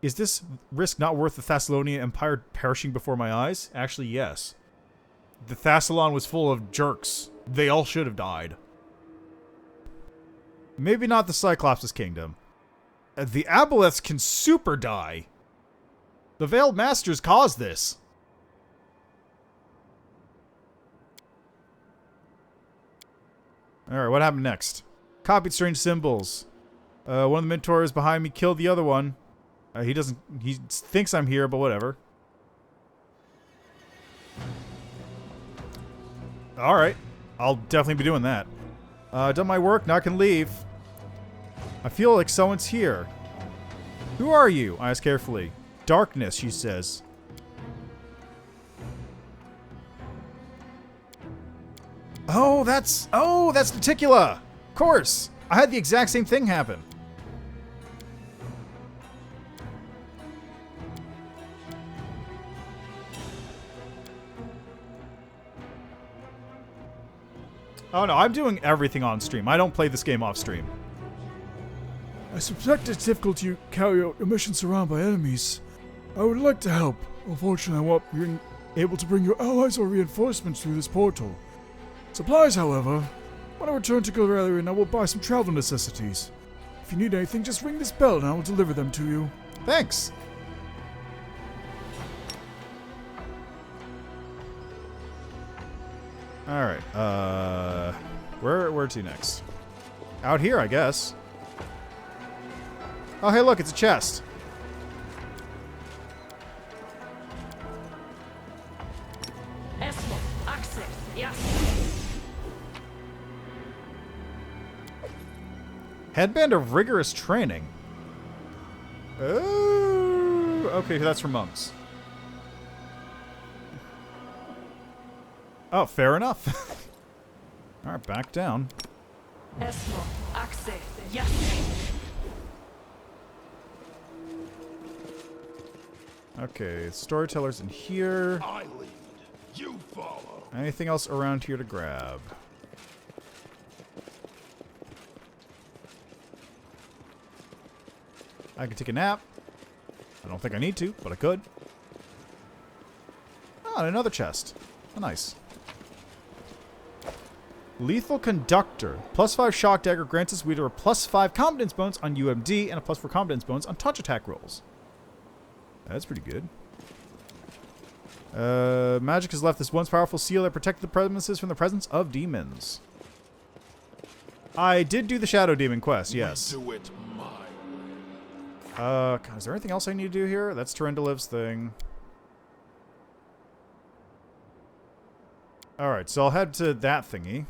Is this risk not worth the Thessalonian Empire perishing before my eyes? Actually, yes. The Thassalon was full of jerks. They all should have died. Maybe not the Cyclops' kingdom. The Aboleths can super die. The Veiled Masters caused this. Alright, what happened next? Copied strange symbols. One of the Minotaurs behind me killed the other one. He thinks I'm here, but whatever. Alright. I'll definitely be doing that. Done my work, now I can leave. I feel like someone's here. Who are you? I ask carefully. Darkness, she says. Oh, that's Noticula! Of course! I had the exact same thing happen. Oh no, I'm doing everything on stream. I don't play this game off stream. I suspect it's difficult to carry out your mission surrounded by enemies. I would like to help. Unfortunately, I won't be able to bring your allies or reinforcements through this portal. Supplies, however, when I return to Galarian, I will buy some travel necessities. If you need anything, just ring this bell and I will deliver them to you. Thanks. Alright, where to next? Out here, I guess. Oh, hey, look, it's a chest. Esmo, access, yes. Headband of Rigorous Training. Oh, okay, that's for monks. Oh, fair enough. Alright, back down. Esmo, access, yes. Okay, storyteller's in here. I lead. You follow. Anything else around here to grab? I can take a nap. I don't think I need to, but I could. Oh, and another chest. Oh, nice. Lethal Conductor. +5 shock dagger grants its wielder a +5 competence bonus on UMD and a +4 competence bonus on touch attack rolls. That's pretty good. Magic has left this once powerful seal that protected the premises from the presence of demons. I did do the Shadow Demon quest, yes. We do it my way. God, is there anything else I need to do here? That's Tyrendoliv's thing. Alright, so I'll head to that thingy.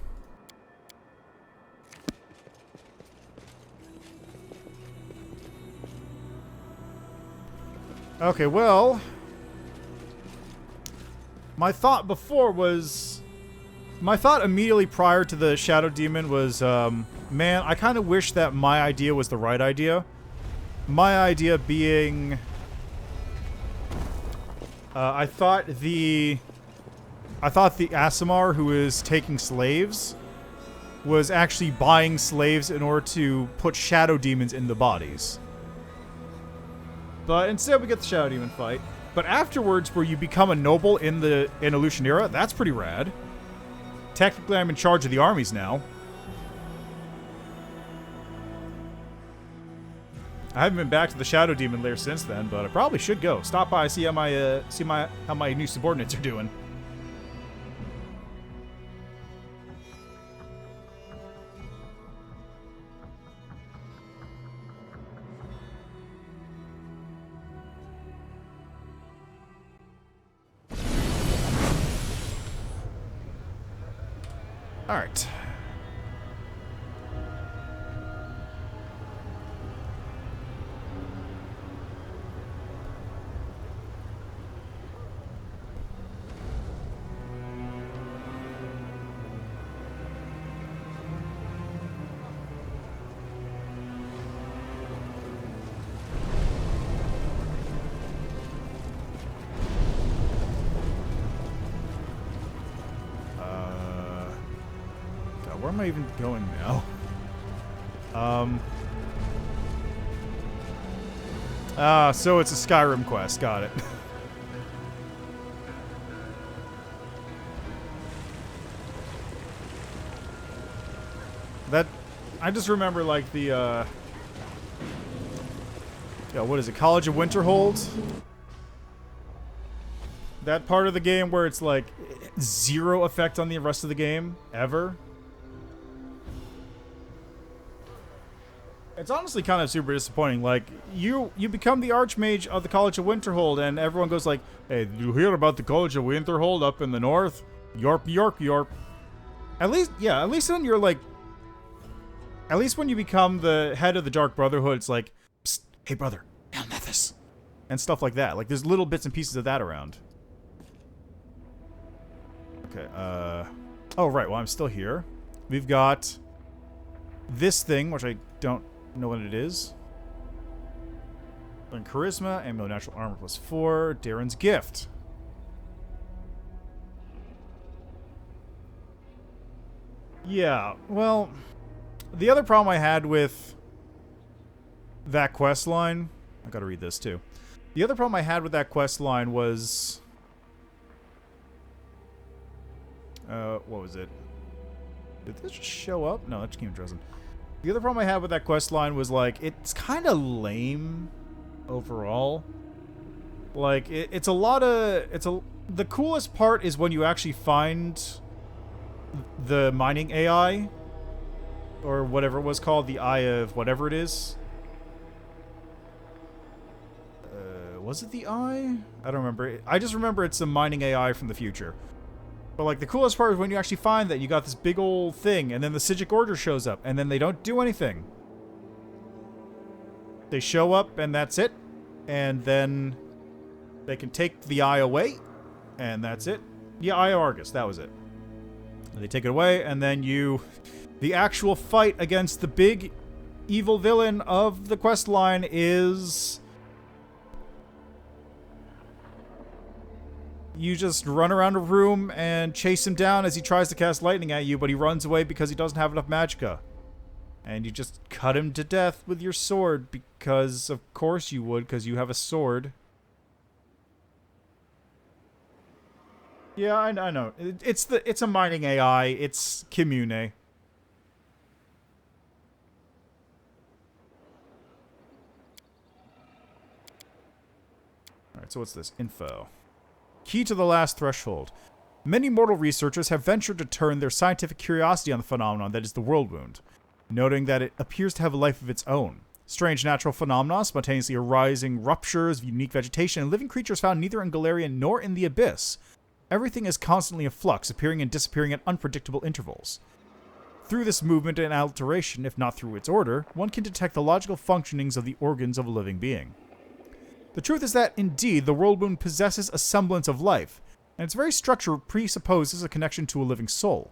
Okay, well, my thought immediately prior to the Shadow Demon was, man, I kind of wish that my idea was the right idea. My idea being, I thought the Aasimar who is taking slaves was actually buying slaves in order to put Shadow Demons in the bodies. But instead we get the Shadow Demon fight. But afterwards, where you become a noble in Illusion era, that's pretty rad. Technically, I'm in charge of the armies now. I haven't been back to the Shadow Demon lair since then, but I probably should go. Stop by, see how my new subordinates are doing. All right. Where am I even going now? So it's a Skyrim quest. Got it. That, I just remember like the, what is it? College of Winterhold? That part of the game where it's like 0 effect on the rest of the game, ever. It's honestly kind of super disappointing. Like, you become the Archmage of the College of Winterhold, and everyone goes like, hey, did you hear about the College of Winterhold up in the north? Yorp, yorp, yorp. At least when you're like... At least when you become the head of the Dark Brotherhood, it's like, psst, hey brother, Hail Nethys. And stuff like that. Like, there's little bits and pieces of that around. Okay, oh, right, well, I'm still here. We've got this thing, which I don't know what it is. And Charisma, Ammo Natural Armor +4, Darren's Gift. Yeah, well, the other problem I had with that quest line... I gotta read this, too. The other problem I had with that quest line was... what was it? Did this just show up? No, that just came addressing. The other problem I had with that quest line was, like, it's kind of lame overall. Like, it's a lot of... The coolest part is when you actually find the mining AI, or whatever it was called, the Eye of whatever it is. Was it the Eye? I don't remember. I just remember it's a mining AI from the future. But, like, the coolest part is when you actually find that you got this big old thing, and then the Psijic Order shows up, and then they don't do anything. They show up, and that's it. And then they can take the Eye away, and that's it. Yeah, Eye of Argus, that was it. And they take it away, and then the actual fight against the big evil villain of the quest line is... You just run around a room and chase him down as he tries to cast lightning at you, but he runs away because he doesn't have enough magicka. And you just cut him to death with your sword, because of course you would, because you have a sword. Yeah, I know. It's a mining AI. It's Commune. Alright, so what's this? Info. Key to the last threshold. Many mortal researchers have ventured to turn their scientific curiosity on the phenomenon that is the world wound, noting that it appears to have a life of its own. Strange natural phenomena, spontaneously arising ruptures, unique vegetation, and living creatures found neither in Galarian nor in the Abyss. Everything is constantly in flux, appearing and disappearing at unpredictable intervals. Through this movement and alteration, if not through its order, one can detect the logical functionings of the organs of a living being. The truth is that, indeed, the world wound possesses a semblance of life, and its very structure presupposes a connection to a living soul.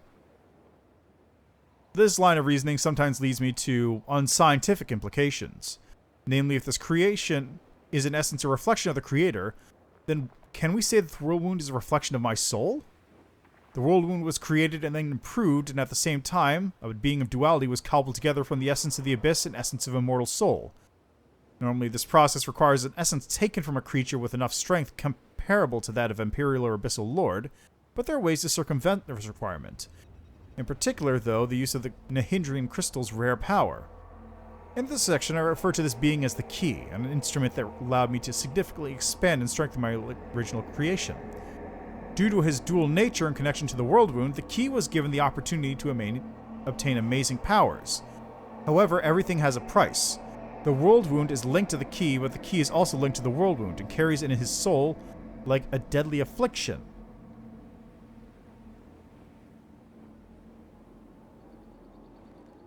This line of reasoning sometimes leads me to unscientific implications. Namely, if this creation is in essence a reflection of the Creator, then can we say that the world wound is a reflection of my soul? The world wound was created and then improved, and at the same time, a being of duality was cobbled together from the essence of the Abyss and essence of immortal soul. Normally, this process requires an essence taken from a creature with enough strength comparable to that of Imperial or Abyssal Lord, but there are ways to circumvent this requirement. In particular, though, the use of the Nahyndrian Crystals' rare power. In this section, I refer to this being as the Key, an instrument that allowed me to significantly expand and strengthen my original creation. Due to his dual nature in connection to the world wound, the Key was given the opportunity to obtain amazing powers. However, everything has a price. The world wound is linked to the Key, but the Key is also linked to the world wound and carries in his soul like a deadly affliction.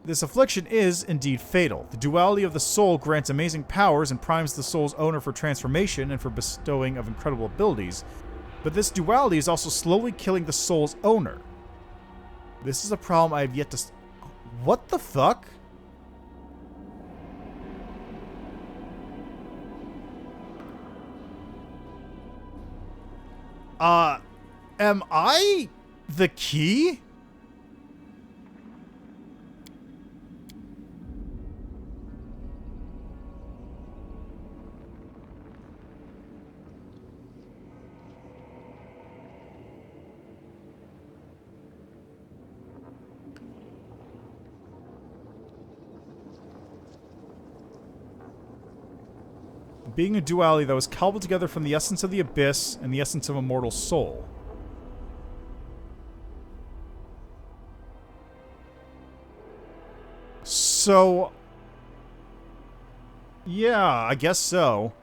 This affliction is, indeed, fatal. The duality of the soul grants amazing powers and primes the soul's owner for transformation and for bestowing of incredible abilities, but this duality is also slowly killing the soul's owner. This is a problem I have yet to... What the fuck? Am I the Key? Being a duality that was cobbled together from the essence of the Abyss and the essence of a mortal soul. So... yeah, I guess so.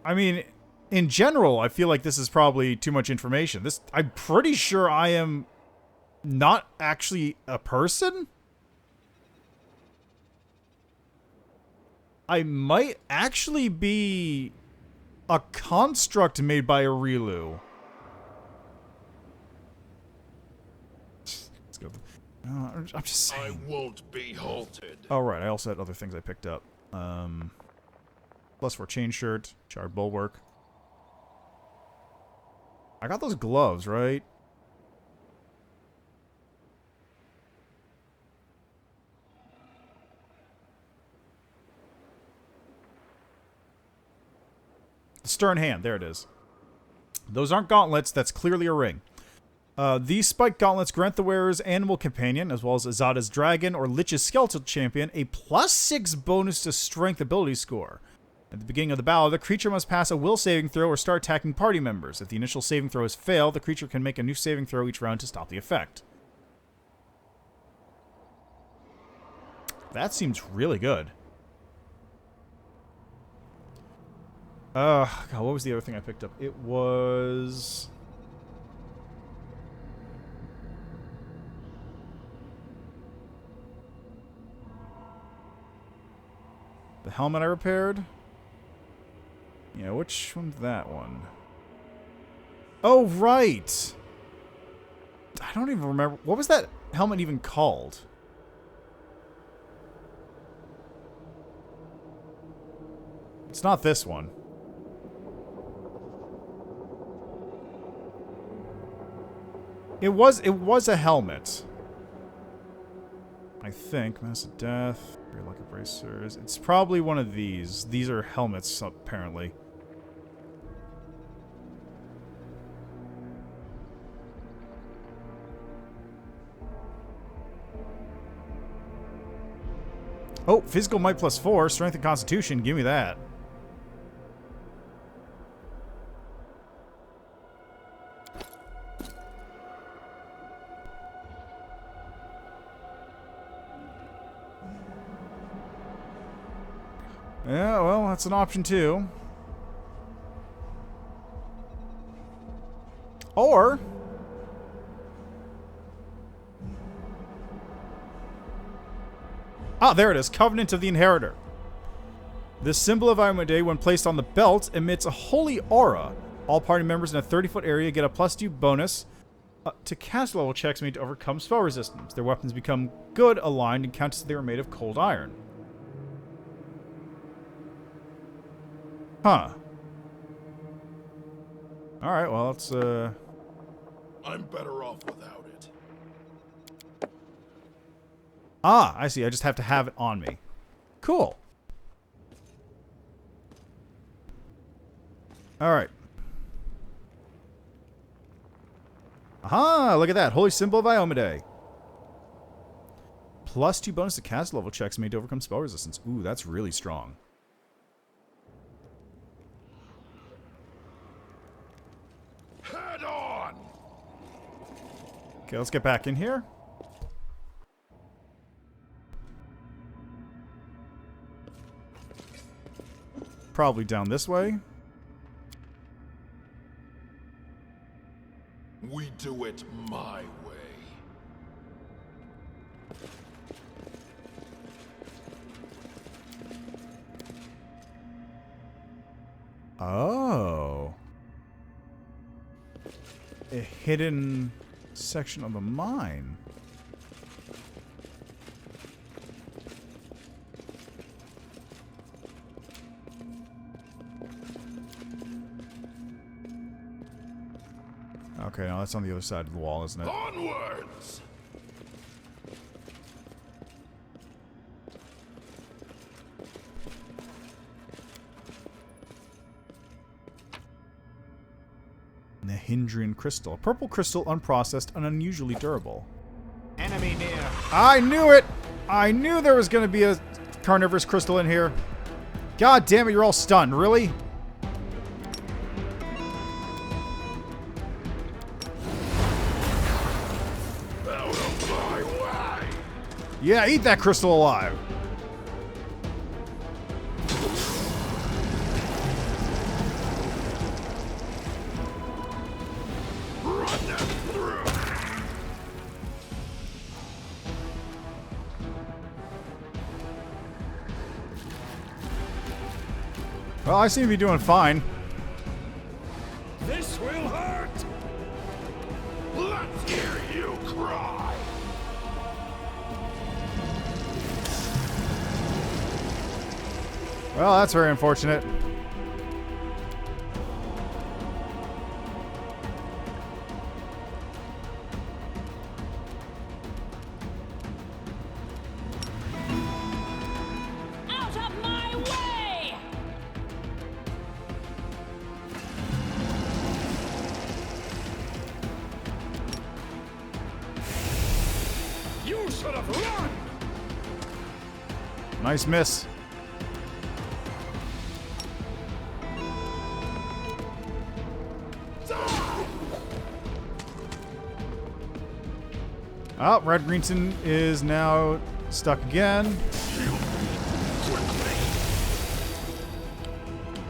I mean, in general, I feel like this is probably too much information. I'm pretty sure I am not actually a person? I might actually be a construct made by a Rilu. Let's go. I'm just saying. I won't be halted. Oh, right. I also had other things I picked up. +4 chain shirt, charred bulwark. I got those gloves, right? The stern hand, there it is. Those aren't gauntlets, that's clearly a ring. These spiked gauntlets grant the wearer's animal companion, as well as Azada's dragon or Lich's skeletal champion, a +6 bonus to strength ability score. At the beginning of the battle, the creature must pass a will saving throw or start attacking party members. If the initial saving throw has failed, the creature can make a new saving throw each round to stop the effect. That seems really good. God, what was the other thing I picked up? It was... the helmet I repaired? Yeah, which one's that one? Oh, right! I don't even remember. What was that helmet even called? It's not this one. It was a helmet. I think. Mass of Death. Very Lucky Bracers. It's probably one of these. These are helmets, apparently. Oh, physical might +4, strength and constitution. Give me that. Yeah, well, that's an option too. Or... ah, there it is. Covenant of the Inheritor. This symbol of Ayomide, when placed on the belt, emits a holy aura. All party members in a 30-foot area get a +2 bonus to cast level checks made to overcome spell resistance. Their weapons become good aligned and count as they were made of cold iron. Huh. Alright, well, let's, I'm better off without it. ah, I see. I just have to have it on me. Cool. Alright. Aha! Look at that. Holy Symbol of Ayomide. +2 bonus to cast level checks made to overcome spell resistance. Ooh, that's really strong. Head on! Okay, let's get back in here. Probably down this way. We do it my way. Oh. A hidden section of the mine. Okay, now that's on the other side of the wall, isn't it? Onwards! Nahyndrian Crystal. A purple crystal, unprocessed and unusually durable. Enemy near. I knew it! I knew there was going to be a carnivorous crystal in here. God damn it, you're all stunned. Really? Out of my way! Yeah, eat that crystal alive. Run them through! Well, I seem to be doing fine. This will hurt! Let's hear you cry! Well, that's very unfortunate. Out of my way! You should have run! Nice miss. Oh, Red Greenton is now stuck again.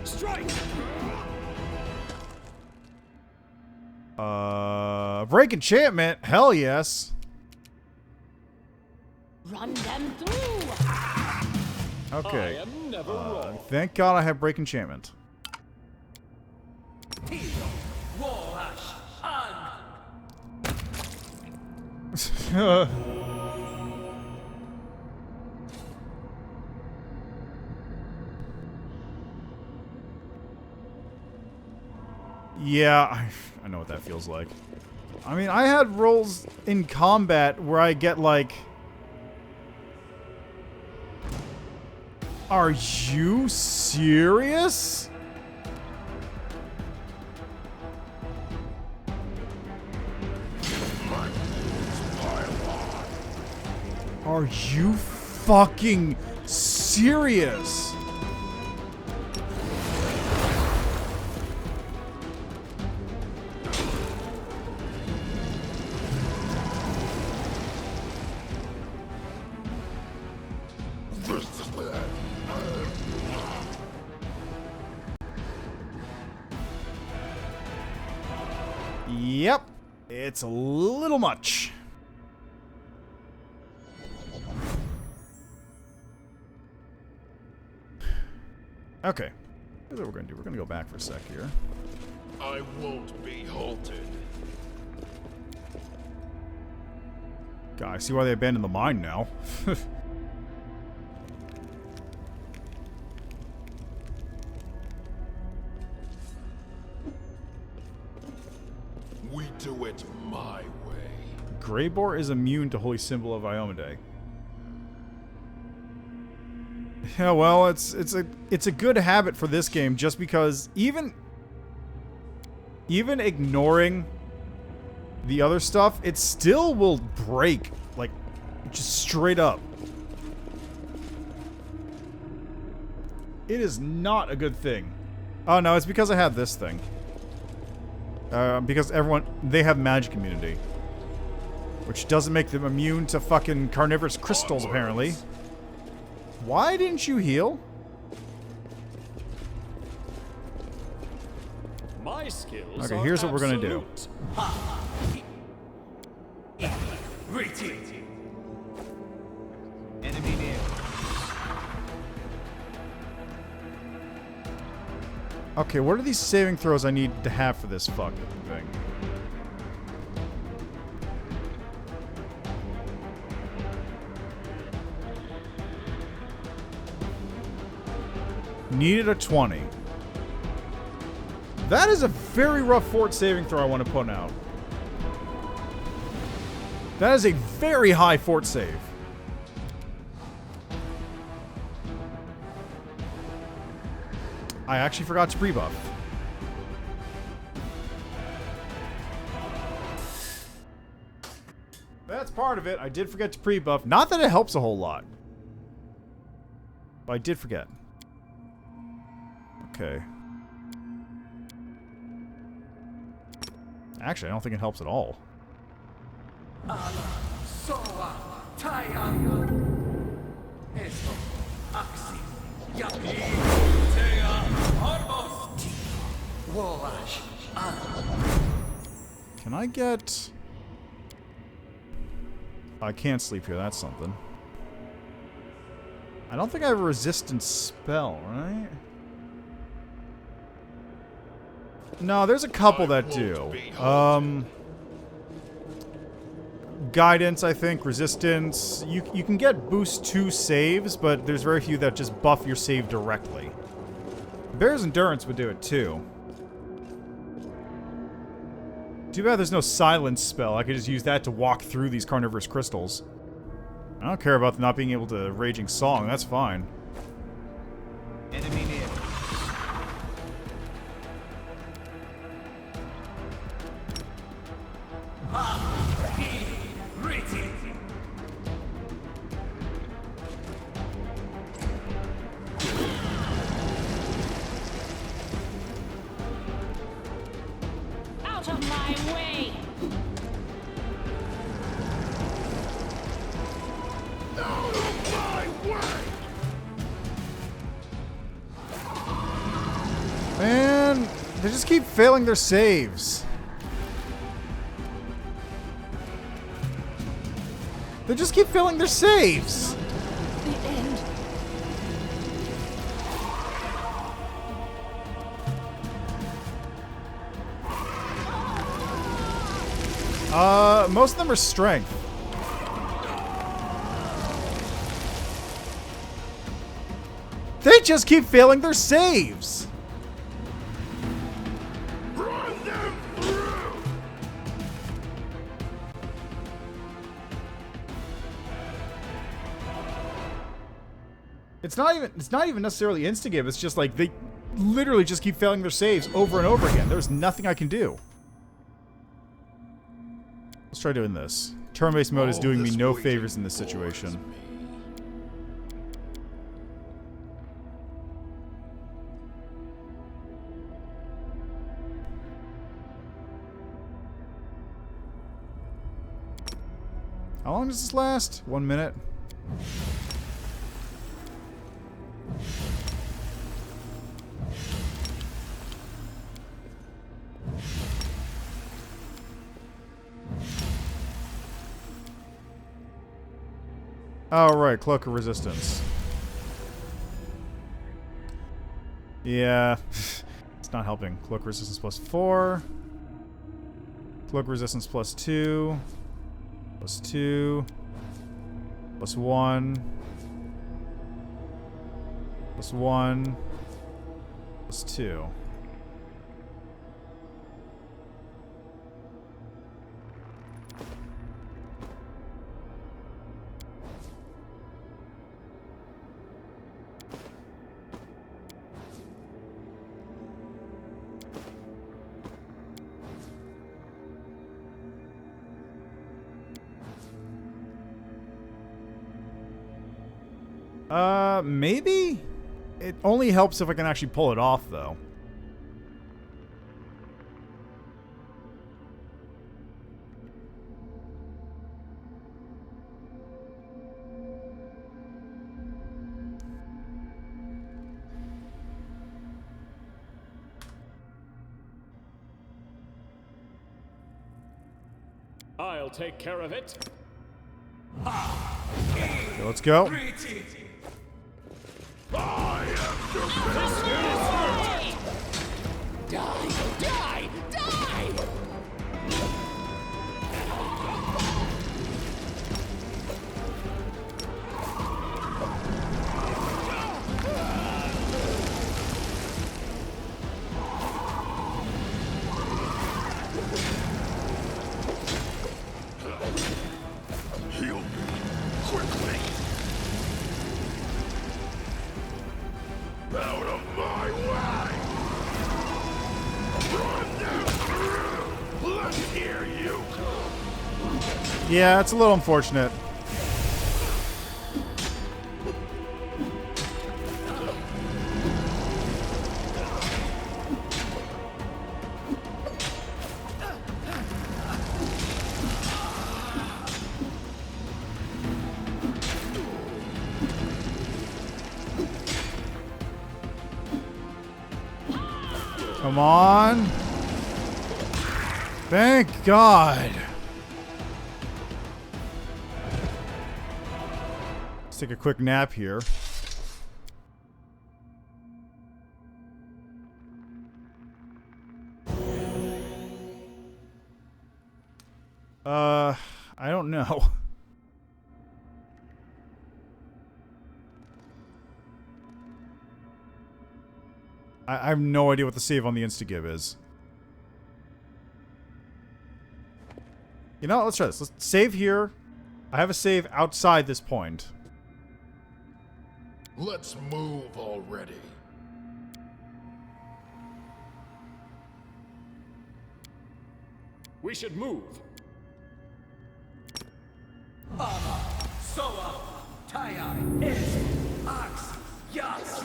Strike! Break enchantment? Hell yes. Run them through! Okay. I am never wrong. Thank God I have break enchantment. Yeah, I know what that feels like. I mean, I had rolls in combat where I get like... Are you serious? Are you fucking serious? Yep, it's a little much. Okay, here's what we're gonna do. We're gonna go back for a sec here. I won't be halted. God, I see why they abandoned the mine now. We do it my way. Greybor is immune to Holy Symbol of Iomade. Yeah, well, it's a good habit for this game, just because even ignoring the other stuff, it still will break, like, just straight up. It is not a good thing. Oh no, it's because I have this thing. Because they have magic immunity, which doesn't make them immune to fucking carnivorous crystals, apparently. Why didn't you heal? My skills Okay, are here's what we're gonna do. absolute. Enemy near. Okay, what are these saving throws I need to have for this fucking thing? Needed a 20. That is a very rough fort saving throw I want to put out. That is a very high fort save. I actually forgot to pre-buff. That's part of it. I did forget to pre-buff. Not that it helps a whole lot. But I did forget. Okay. Actually, I don't think it helps at all. Can I get... I can't sleep here, that's something. I don't think I have a resistance spell, right? No, there's a couple that do. Guidance, I think. Resistance. You can get boost to saves, but there's very few that just buff your save directly. Bear's Endurance would do it, too. Too bad there's no silence spell. I could just use that to walk through these carnivorous crystals. I don't care about not being able to Raging Song. That's fine. Enemy near. Out of my way! Man, they just keep failing their saves. They just keep failing their saves. The end. Most of them are strength. They just keep failing their saves. It's not even necessarily instigate, it's just like they literally just keep failing their saves over and over again. There's nothing I can do. Let's try doing this. Turn-based mode is doing me no favors in this situation. How long does this last? 1 minute. Oh, right. Cloak of Resistance. Yeah. It's not helping. Cloak Resistance plus 4. Cloak Resistance plus 2. Plus 2. Plus 1. Plus 1. Plus 2. Maybe? It only helps if I can actually pull it off, though. I'll take care of it. Okay, let's go. Die! Die! Die! Heal quickly. Out of my way! Run them through! Let's hear you! Yeah, it's a little unfortunate. Come on. Thank God. Let's take a quick nap here. I don't know. I have no idea what the save on the Instagive is. You know, let's try this. Let's save here. I have a save outside this point. Let's move already. We should move. Soa, Taya, Is, Ox, Yas.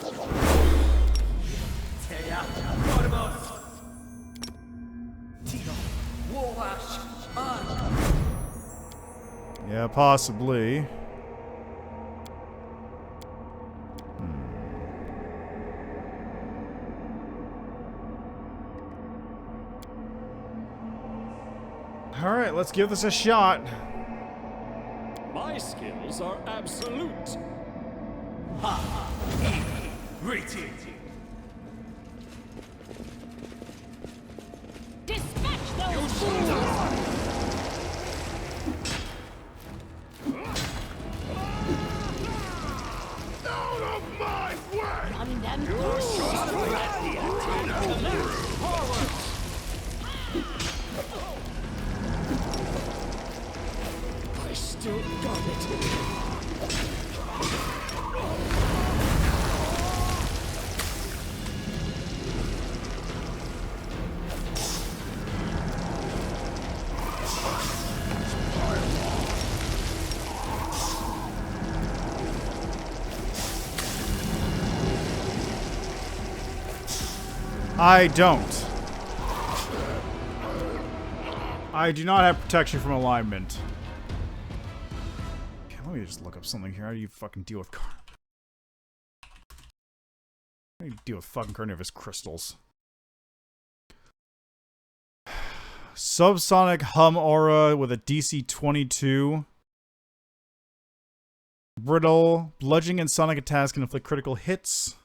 Teya, Gormos. Tino, Wowash, Yeah, possibly. Alright, let's give this a shot. My skills are absolute. Rated. Dispatch those fools! Out of my way! Run them I still got it. I don't. I do not have protection from alignment. Okay, let me just look up something here. How do you fucking deal with How do you deal with fucking carnivorous crystals? Subsonic hum aura with a DC 22. Brittle. Bludgeoning and sonic attacks can inflict critical hits.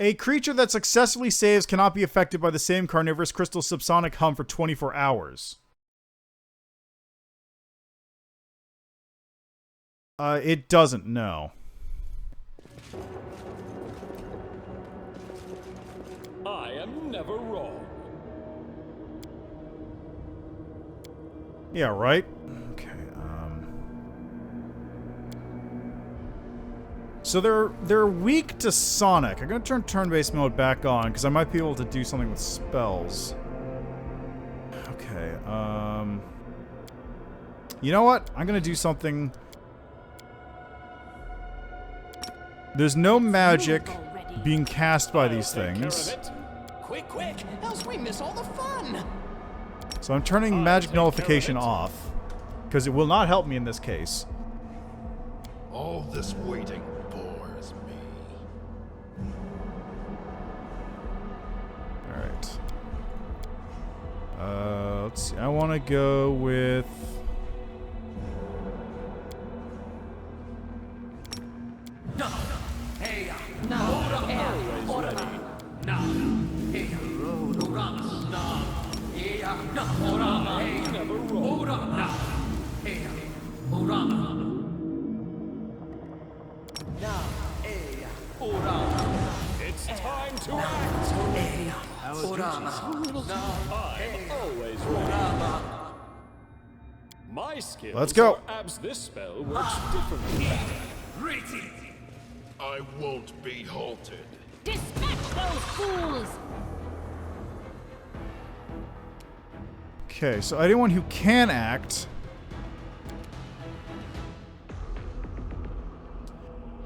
A creature that successfully saves cannot be affected by the same carnivorous crystal subsonic hum for 24 hours. It doesn't, no. I am never wrong. Yeah, right? Okay, so they're weak to sonic. I'm gonna turn turn-based mode back on, because I might be able to do something with spells. Okay, you know what? I'm gonna do something... There's no magic being cast by these things. Quick, quick, else we miss all the fun. So I'm turning magic nullification off, because it will not help me in this case. All this waiting bores me. Alright. Let's see. I want to go with... It's time to act. I'm always ready. My skills Let's go. are this spell works differently. I won't be halted. Dispatch those fools! Okay, so anyone who can act...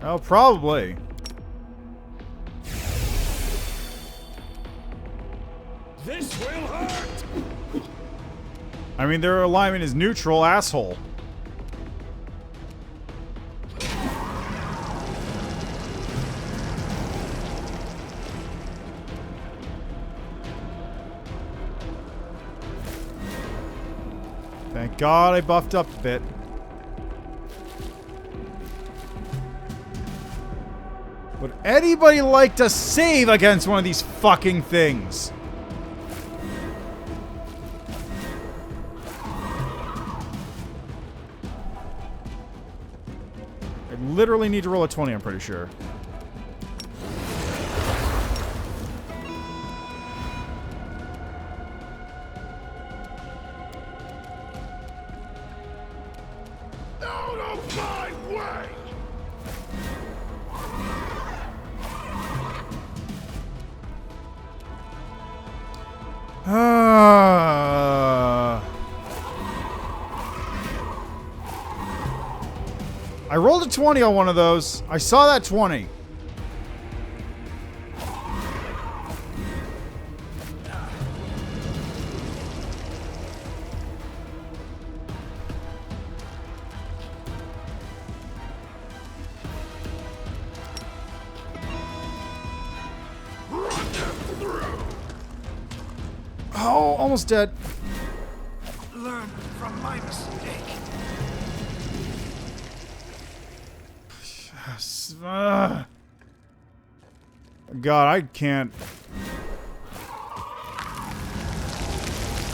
Oh, probably. This will hurt. I mean, their alignment is neutral, asshole. Thank God I buffed up a bit. Would anybody like to save against one of these fucking things? I literally need to roll a 20, I'm pretty sure. Out of my way! I rolled a 20 on one of those. I saw that 20. Oh, almost dead. Learn from my mistake. God, I can't.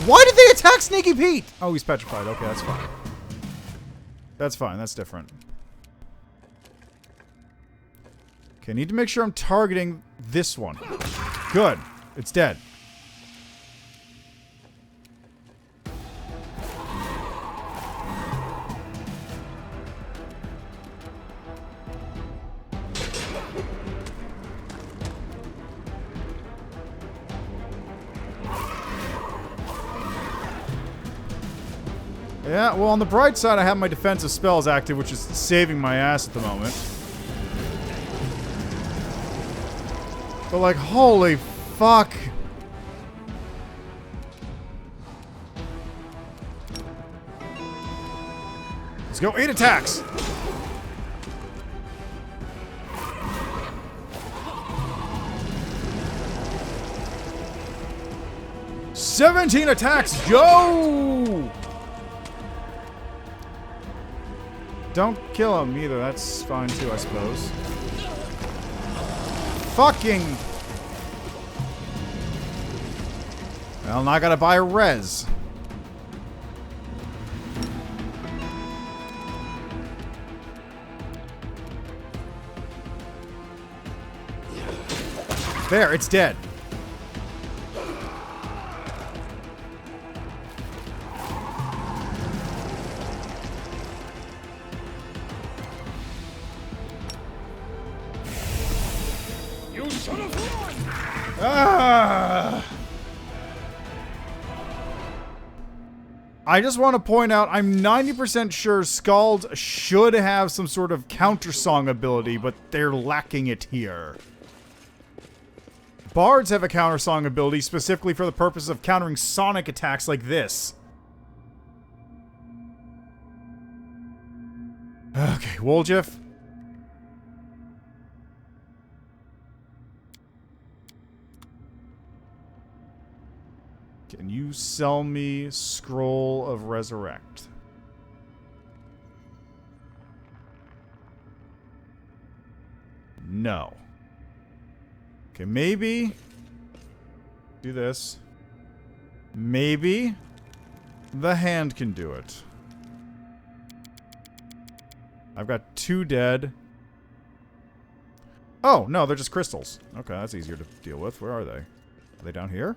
Why did they attack Sneaky Pete? Oh, he's petrified. Okay, that's fine. That's fine. That's different. Okay, I need to make sure I'm targeting this one. Good. It's dead. Yeah, well, on the bright side, I have my defensive spells active, which is saving my ass at the moment. But, like, holy fuck. Let's go. 8 attacks. "17 attacks, go!" Don't kill him either. That's fine too, I suppose. Fucking. Well, now I gotta buy a res. There, it's dead. I just want to point out, I'm 90% sure Scald should have some sort of counter-song ability, but they're lacking it here. Bards have a counter-song ability specifically for the purpose of countering sonic attacks like this. Okay, Woljif. Can you sell me Scroll of Resurrect? No. Okay, maybe do this. Maybe the hand can do it. I've got 2 dead. Oh, no, they're just crystals. Okay, that's easier to deal with. Where are they? Are they down here?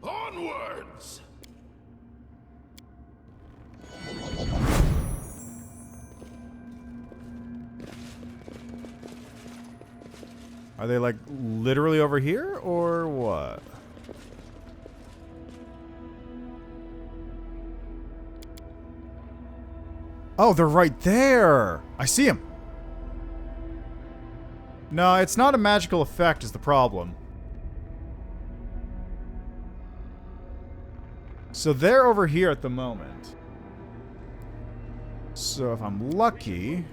Onwards! Are they, like, literally over here, or what? Oh, they're right there! I see them! No, it's not a magical effect is the problem. So they're over here at the moment. So if I'm lucky...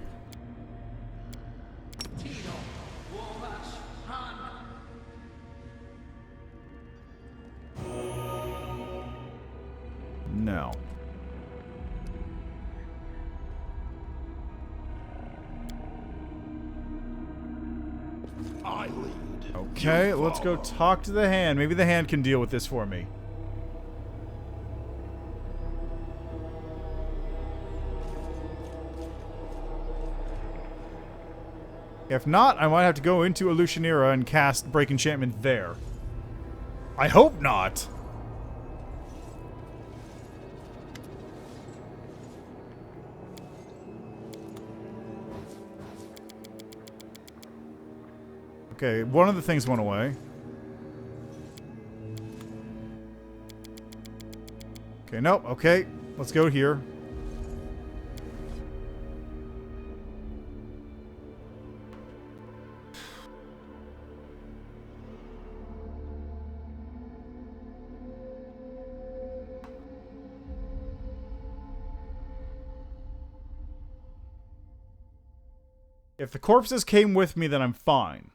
No. Okay, let's go talk to the hand. Maybe the hand can deal with this for me. If not, I might have to go into Illusionera and cast Break Enchantment there. I hope not. Okay, one of the things went away. Okay, nope, okay. Let's go here. If the corpses came with me, then I'm fine.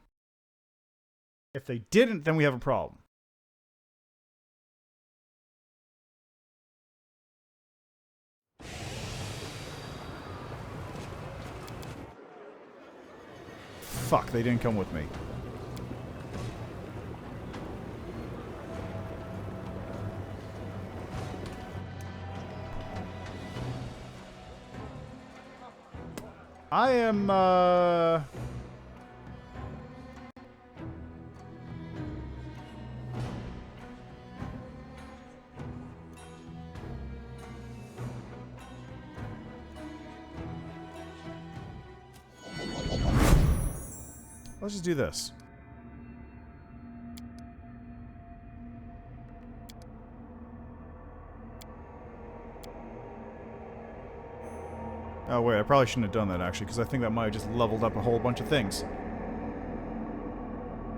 If they didn't, then we have a problem. Fuck, they didn't come with me. I am, let's just do this. Oh wait, I probably shouldn't have done that actually, because I think that might have just leveled up a whole bunch of things.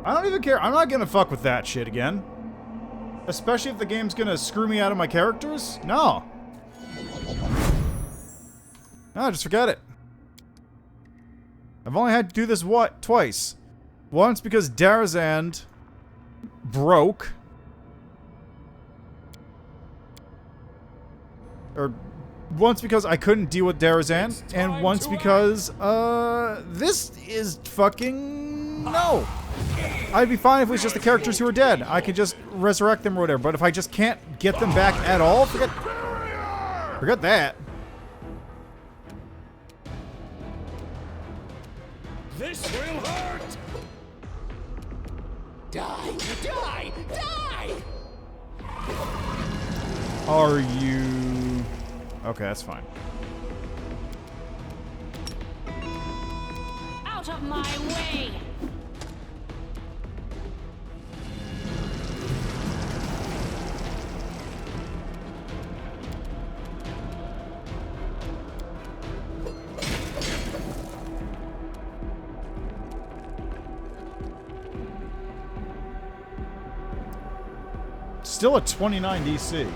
I don't even care. I'm not gonna fuck with that shit again. Especially if the game's gonna screw me out of my characters? No. No, just forget it. I've only had to do this twice. Once because Darazand broke. Or once because I couldn't deal with Darazand, and once because, this is fucking... no! I'd be fine if it was just the characters who are dead. I could just resurrect them or whatever, but if I just can't get them back at all, forget that. This will hurt! Die! Die! Die! Are you... okay, that's fine. Out of my way! Still a 29 DC.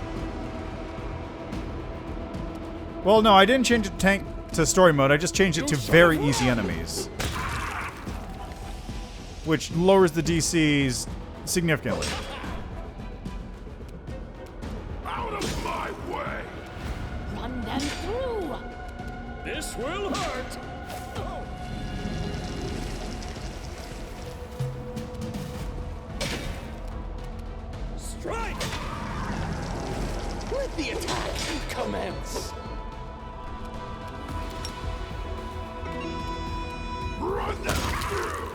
Well, no, I didn't change it to story mode. I just changed it to very easy enemies, which lowers the DCs significantly. Out of my way! Run them through! This will hurt! Strike! Let the attack commence! Run them through!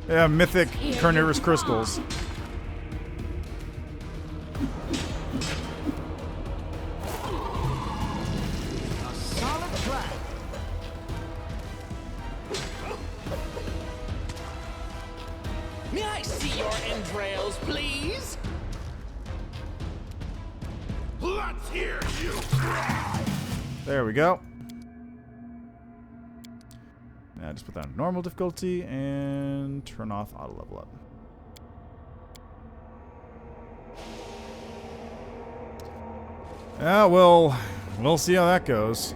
Yeah, mythic Carnivorous Crystals. A solid track. May I see your entrails, please? Let's hear you cry! There we go. Now just put that on normal difficulty and turn off auto level up. Yeah, well, we'll see how that goes.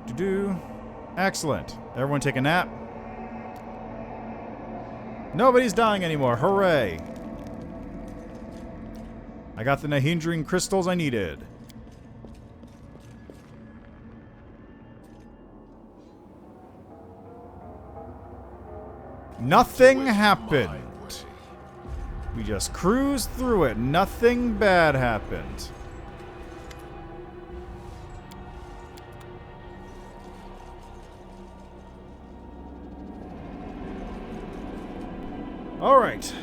Do-do. Excellent. Everyone take a nap. Nobody's dying anymore. Hooray. I got the Nahyndrian Crystals I needed. Nothing happened. We just cruised through it. Nothing bad happened. Alright.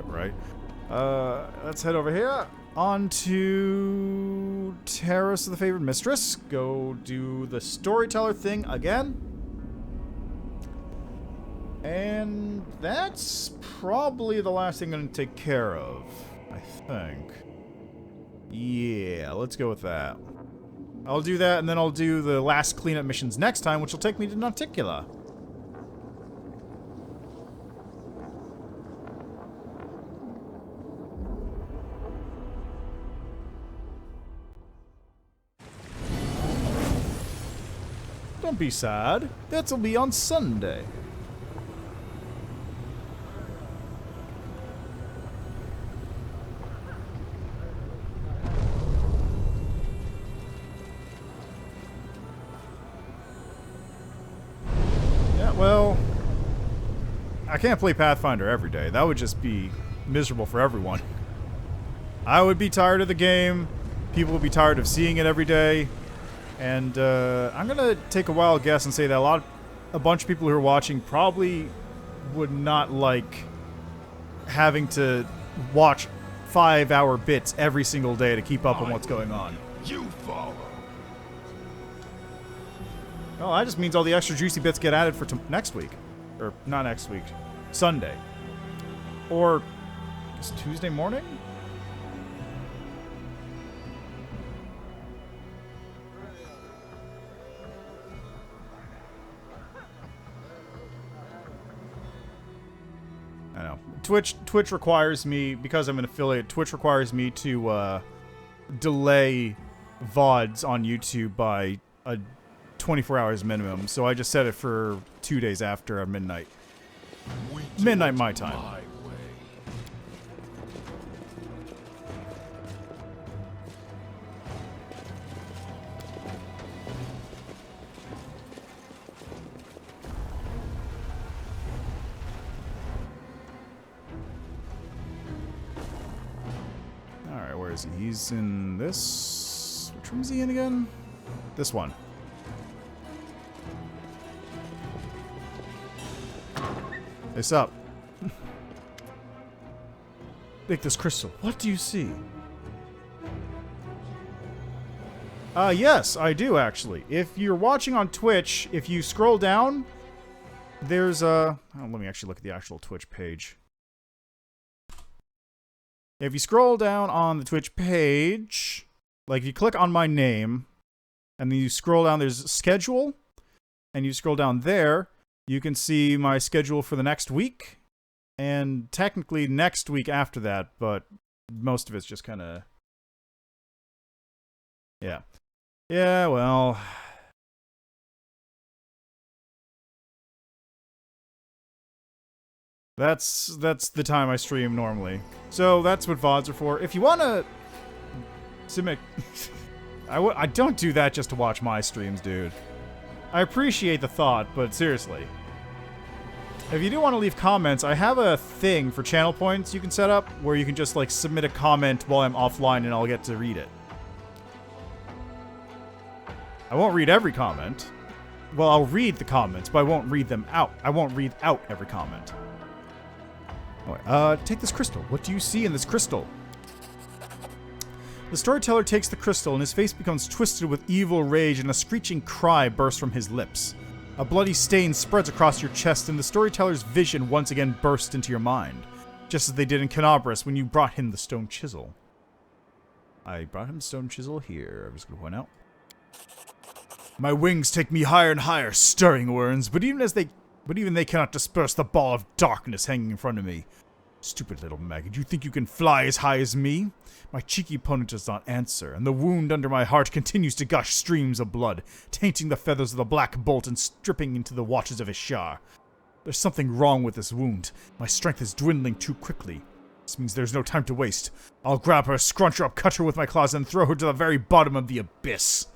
Right. Let's head over here. On to Terrace of the Favored Mistress. Go do the storyteller thing again. And that's probably the last thing I'm going to take care of, I think. Yeah, let's go with that. I'll do that, and then I'll do the last cleanup missions next time, which will take me to Noticula. Don't be sad. That'll be on Sunday. Well, I can't play Pathfinder every day. That would just be miserable for everyone. I would be tired of the game. People would be tired of seeing it every day. And I'm going to take a wild guess and say that a bunch of people who are watching probably would not like having to watch 5-hour bits every single day to keep up on what's going on. You follow. Well, that just means all the extra juicy bits get added for next week. Or, not next week. Sunday. Or, is Tuesday morning? I know. Twitch requires me, because I'm an affiliate, Twitch requires me to delay VODs on YouTube by a 24 hours minimum, so I just set it for 2 days after midnight. Midnight my time. Alright, where is he? He's in this... Which room is he in again? This one. Face up. Take this crystal. What do you see? Yes, I do actually. If you're watching on Twitch, if you scroll down, there's a... Oh, let me actually look at the actual Twitch page. If you scroll down on the Twitch page, like if you click on my name, and then you scroll down, there's schedule, and you scroll down there, you can see my schedule for the next week, and technically next week after that, but most of it's just kind of... Yeah. Yeah, well... That's the time I stream normally. So that's what VODs are for. If you want to... Simic... I don't do that just to watch my streams, dude. I appreciate the thought, but seriously. If you do want to leave comments, I have a thing for channel points you can set up where you can just, like, submit a comment while I'm offline and I'll get to read it. I won't read every comment. Well, I'll read the comments, but I won't read them out. I won't read out every comment. Alright, take this crystal. What do you see in this crystal? The storyteller takes the crystal and his face becomes twisted with evil rage and a screeching cry bursts from his lips. A bloody stain spreads across your chest and the storyteller's vision once again bursts into your mind. Just as they did in Canabras when you brought him the stone chisel. I brought him the stone chisel here, I'm just going to point out. My wings take me higher and higher, stirring worms, but even they cannot disperse the ball of darkness hanging in front of me. Stupid little maggot, do you think you can fly as high as me? My cheeky opponent does not answer, and the wound under my heart continues to gush streams of blood, tainting the feathers of the black bolt and stripping into the watches of his Ishar. There's something wrong with this wound. My strength is dwindling too quickly. This means there's no time to waste. I'll grab her, scrunch her up, cut her with my claws, and throw her to the very bottom of the abyss.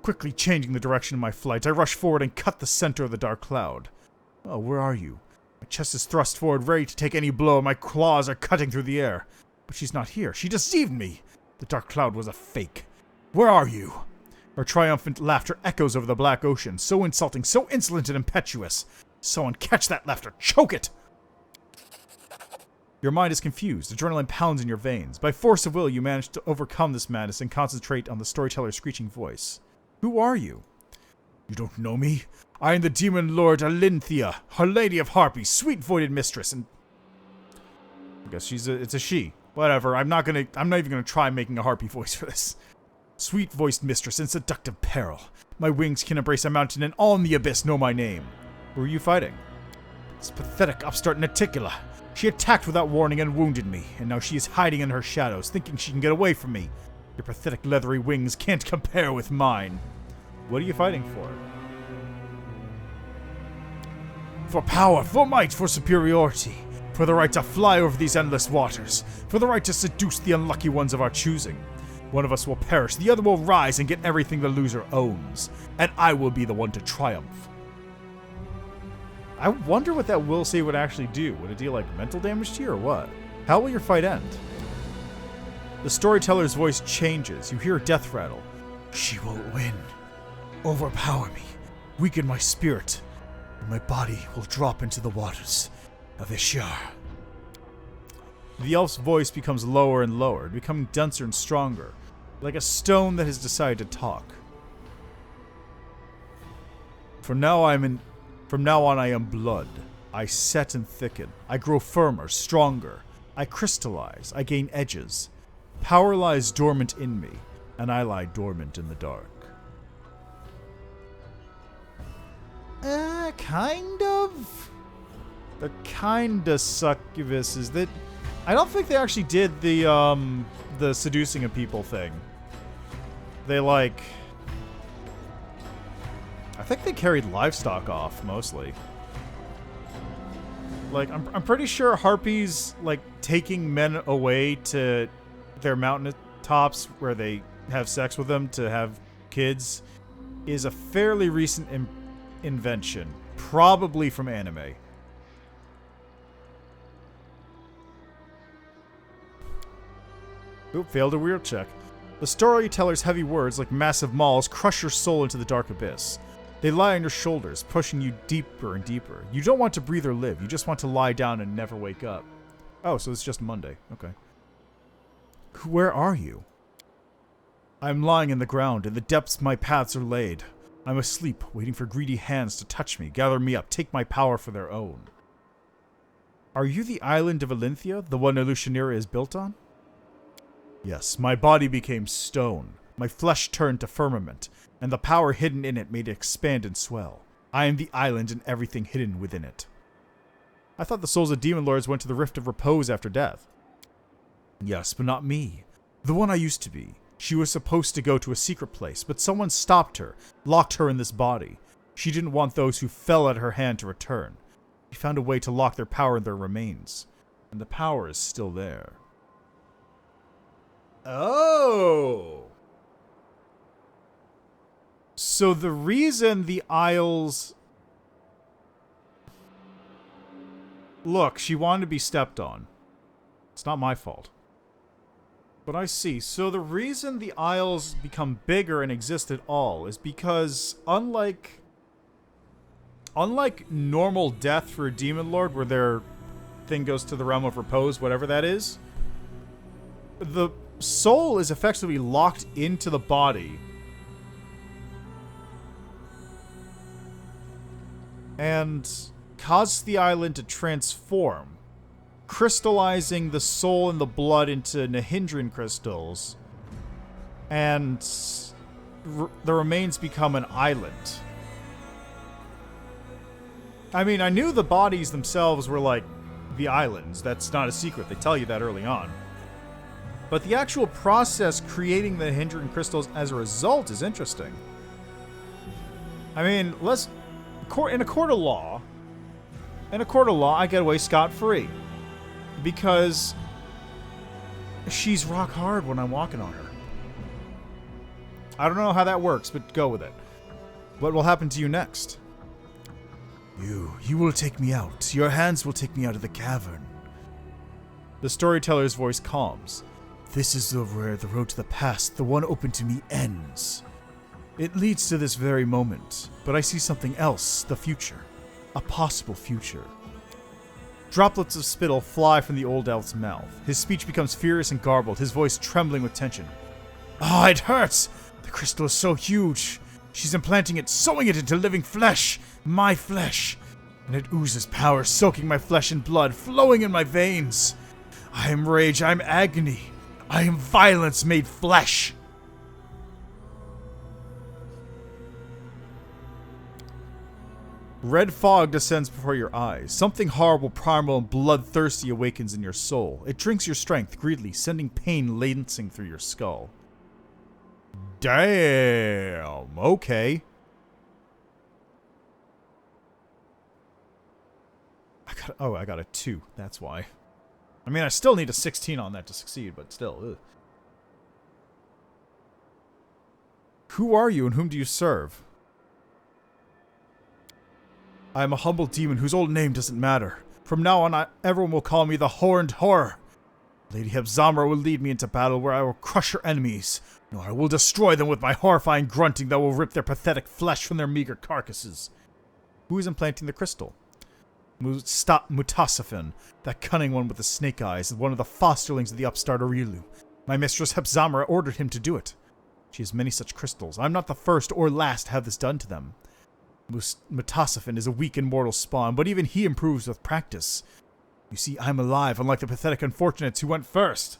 Quickly changing the direction of my flight, I rush forward and cut the center of the dark cloud. Oh, where are you? My chest is thrust forward, ready to take any blow. My claws are cutting through the air. But she's not here. She deceived me. The dark cloud was a fake. Where are you? Her triumphant laughter echoes over the black ocean. So insulting, so insolent and impetuous. Someone catch that laughter. Choke it! Your mind is confused. Adrenaline pounds in your veins. By force of will, you manage to overcome this madness and concentrate on the storyteller's screeching voice. Who are you? You don't know me? I am the demon lord Alinthia, her lady of harpies, sweet-voiced mistress, and... I guess it's a she. Whatever, I'm not even gonna try making a harpy voice for this. Sweet-voiced mistress in seductive peril. My wings can embrace a mountain, and all in the abyss know my name. Who are you fighting? This pathetic upstart Noticula. She attacked without warning and wounded me, and now she is hiding in her shadows, thinking she can get away from me. Your pathetic leathery wings can't compare with mine. What are you fighting for? For power, for might, for superiority. For the right to fly over these endless waters. For the right to seduce the unlucky ones of our choosing. One of us will perish, the other will rise and get everything the loser owns. And I will be the one to triumph. I wonder what that will save would actually do. Would it deal, like, mental damage to you or what? How will your fight end? The storyteller's voice changes. You hear a death rattle. She will win. Overpower me. Weaken my spirit. And my body will drop into the waters of Ishar. The elf's voice becomes lower and lower, becoming denser and stronger, like a stone that has decided to talk. From now on I am blood. I set and thicken. I grow firmer, stronger. I crystallize. I gain edges. Power lies dormant in me, and I lie dormant in the dark. Kind of? The kinda succubus is that... I don't think they actually did the seducing of people thing. They, like... I think they carried livestock off, mostly. Like, I'm pretty sure harpies, like, taking men away to their mountain tops where they have sex with them to have kids is a fairly recent invention. Probably from anime. Oop, failed a weird check. The storyteller's heavy words, like massive mauls, crush your soul into the dark abyss. They lie on your shoulders, pushing you deeper and deeper. You don't want to breathe or live. You just want to lie down and never wake up. Oh, so it's just Monday. Okay. Where are you? I'm lying in the ground. In the depths my paths are laid. I'm asleep, waiting for greedy hands to touch me, gather me up, take my power for their own. Are you the island of Alinthia, the one Illusionera is built on? Yes, my body became stone. My flesh turned to firmament, and the power hidden in it made it expand and swell. I am the island and everything hidden within it. I thought the souls of demon lords went to the Rift of Repose after death. Yes, but not me. The one I used to be. She was supposed to go to a secret place, but someone stopped her, locked her in this body. She didn't want those who fell at her hand to return. She found a way to lock their power in their remains. And the power is still there. Oh! So the reason the Isles... Look, she wanted to be stepped on. It's not my fault. But I see. So the reason the Isles become bigger and exist at all is because, unlike normal death for a demon lord, where their thing goes to the realm of repose, whatever that is, the soul is effectively locked into the body and causes the island to transform, crystallizing the soul and the blood into Nahyndrian crystals, and the remains become an island. I mean, I knew the bodies themselves were like the islands. That's not a secret. They tell you that early on. But the actual process creating the Nahyndrian crystals as a result is interesting. I mean, in a court of law, I get away scot-free. Because she's rock hard when I'm walking on her. I don't know how that works, but go with it. What will happen to you next? You will take me out. Your hands will take me out of the cavern. The storyteller's voice calms. This is where the road to the past, the one open to me, ends. It leads to this very moment, but I see something else, the future. A possible future. Droplets of spittle fly from the old elf's mouth. His speech becomes furious and garbled, his voice trembling with tension. Ah, it hurts! The crystal is so huge. She's implanting it, sewing it into living flesh. My flesh. And it oozes power, soaking my flesh and blood, flowing in my veins. I am rage, I am agony. I am violence made flesh. Red fog descends before your eyes. Something horrible, primal, and bloodthirsty awakens in your soul. It drinks your strength greedily, sending pain lancing through your skull. Damn. Okay. I got a 2. That's why. I mean, I still need a 16 on that to succeed, but still. Ugh. Who are you and whom do you serve? I am a humble demon whose old name doesn't matter. From now on, everyone will call me the Horned Horror. Lady Hebzamra will lead me into battle where I will crush her enemies. No, I will destroy them with my horrifying grunting that will rip their pathetic flesh from their meager carcasses. Who is implanting the crystal? Mutasafin, that cunning one with the snake eyes, one of the fosterlings of the upstart Aurilu. My mistress Hebzamra ordered him to do it. She has many such crystals. I'm not the first or last to have this done to them. Mutasafin is a weak and mortal spawn, but even he improves with practice. You see, I'm alive, unlike the pathetic unfortunates who went first.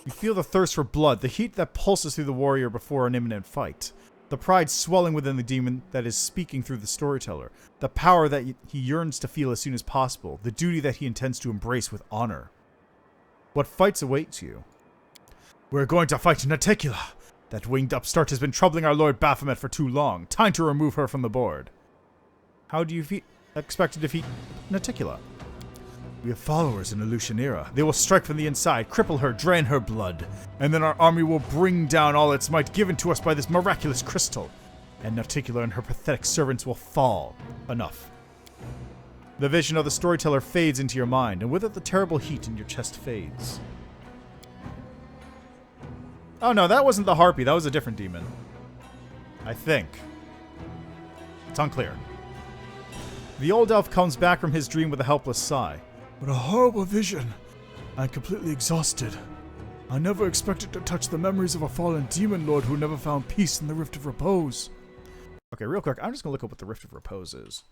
You feel the thirst for blood, the heat that pulses through the warrior before an imminent fight. The pride swelling within the demon that is speaking through the storyteller. The power that he yearns to feel as soon as possible. The duty that he intends to embrace with honor. What fights await you? We're going to fight Noticula. That winged upstart has been troubling our Lord Baphomet for too long. Time to remove her from the board. How do you expect to defeat Noticula? We have followers in Elutionera. They will strike from the inside, cripple her, drain her blood. And then our army will bring down all its might given to us by this miraculous crystal. And Noticula and her pathetic servants will fall. Enough. The vision of the storyteller fades into your mind, and with it the terrible heat in your chest fades. Oh no, that wasn't the harpy. That was a different demon. I think. It's unclear. The old elf comes back from his dream with a helpless sigh. What a horrible vision. I'm completely exhausted. I never expected to touch the memories of a fallen demon lord who never found peace in the Rift of Repose. Okay, real quick, I'm just going to look up what the Rift of Repose is.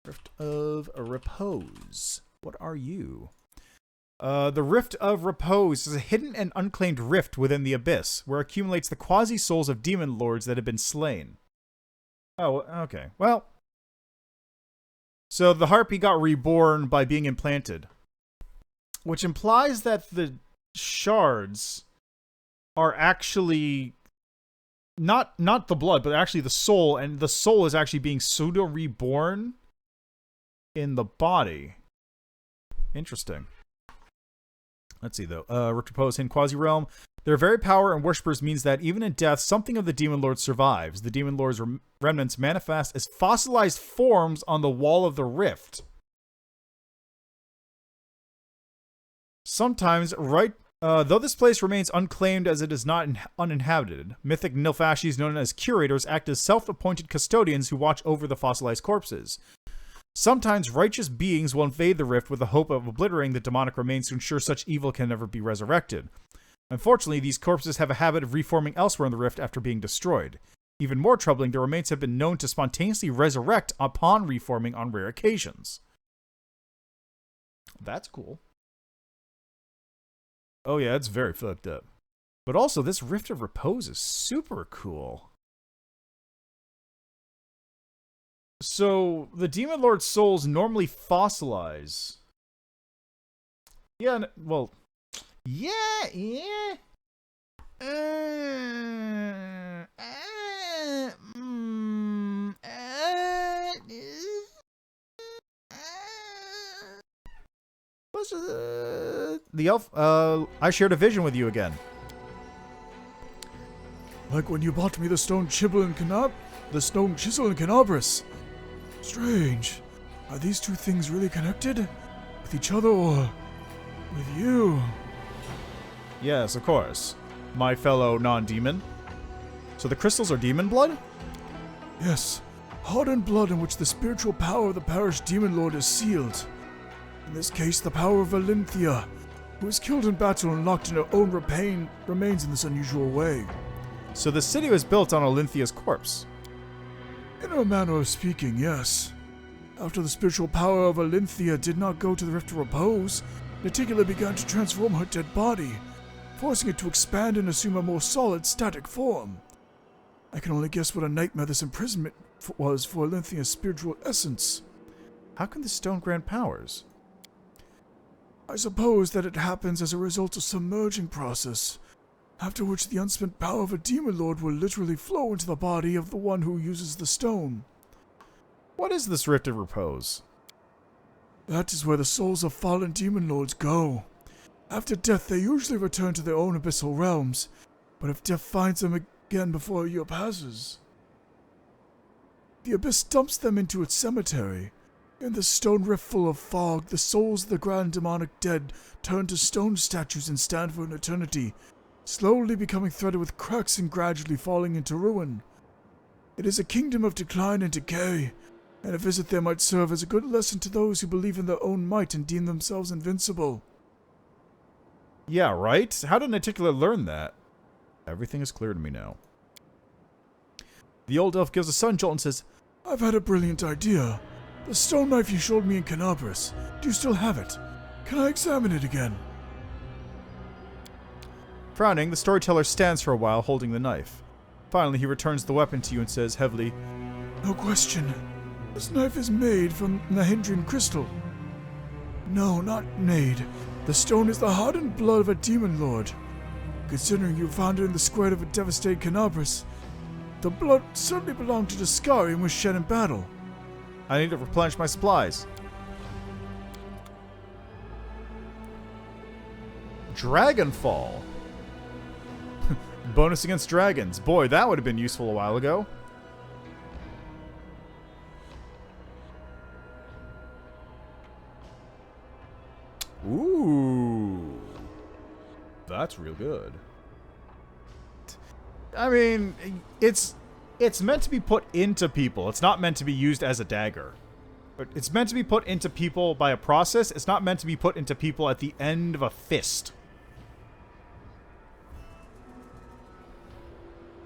Rift of Repose. What are you? The Rift of Repose is a hidden and unclaimed rift within the abyss, where accumulates the quasi-souls of demon lords that have been slain. Oh, okay. Well, so the harpy got reborn by being implanted, which implies that the shards are actually not the blood, but actually the soul, and the soul is actually being pseudo-reborn in the body. Interesting. Let's see, though. Rift of Repose in Quasi-Realm. Their very power and worshippers means that even in death, something of the Demon Lord survives. The Demon Lord's remnants manifest as fossilized forms on the wall of the rift. Sometimes, though this place remains unclaimed as it is not uninhabited, mythic Nilfashis known as curators act as self-appointed custodians who watch over the fossilized corpses. Sometimes righteous beings will invade the rift with the hope of obliterating the demonic remains to ensure such evil can never be resurrected. Unfortunately, these corpses have a habit of reforming elsewhere in the rift after being destroyed. Even more troubling, their remains have been known to spontaneously resurrect upon reforming on rare occasions. That's cool. Oh yeah, it's very fucked up. But also, this Rift of Repose is super cool. So, the Demon Lord souls normally fossilize. Yeah, well... Yeah. The elf, I shared a vision with you again. Like when you bought me the stone chisel and canabris. Strange. Are these two things really connected? With each other or with you? Yes, of course. My fellow non-demon. So the crystals are demon blood? Yes. Hardened blood in which the spiritual power of the parish demon lord is sealed. In this case, the power of Valinthia, who was killed in battle and locked in her own remains in this unusual way. So the city was built on Olinthia's corpse. In a manner of speaking, yes. After the spiritual power of Valinthia did not go to the Rift of Repose, Noticula began to transform her dead body, forcing it to expand and assume a more solid, static form. I can only guess what a nightmare this imprisonment was for Olinthia's spiritual essence. How can the stone grant powers? I suppose that it happens as a result of some merging process, after which the unspent power of a demon lord will literally flow into the body of the one who uses the stone. What is this Rift of Repose? That is where the souls of fallen demon lords go. After death, they usually return to their own abyssal realms, but if death finds them again before a year passes, the abyss dumps them into its cemetery. In the stone rift full of fog, the souls of the grand demonic dead turn to stone statues and stand for an eternity, slowly becoming threaded with cracks and gradually falling into ruin. It is a kingdom of decline and decay, and a visit there might serve as a good lesson to those who believe in their own might and deem themselves invincible. Yeah, right? How did Noticula learn that? Everything is clear to me now. The old elf gives a sudden jolt and says, I've had a brilliant idea. The stone knife you showed me in Canabris, do you still have it? Can I examine it again? Frowning, the storyteller stands for a while holding the knife. Finally, he returns the weapon to you and says heavily, No question. This knife is made from Nahyndrian Crystal. No, not made. The stone is the hardened blood of a demon lord. Considering you found it in the square of a devastated Canabris, the blood certainly belonged to Discari and was shed in battle. I need to replenish my supplies. Dragonfall. Bonus against dragons. Boy, that would have been useful a while ago. Ooh. That's real good. I mean, it's meant to be put into people. It's not meant to be used as a dagger. But it's meant to be put into people by a process. It's not meant to be put into people at the end of a fist.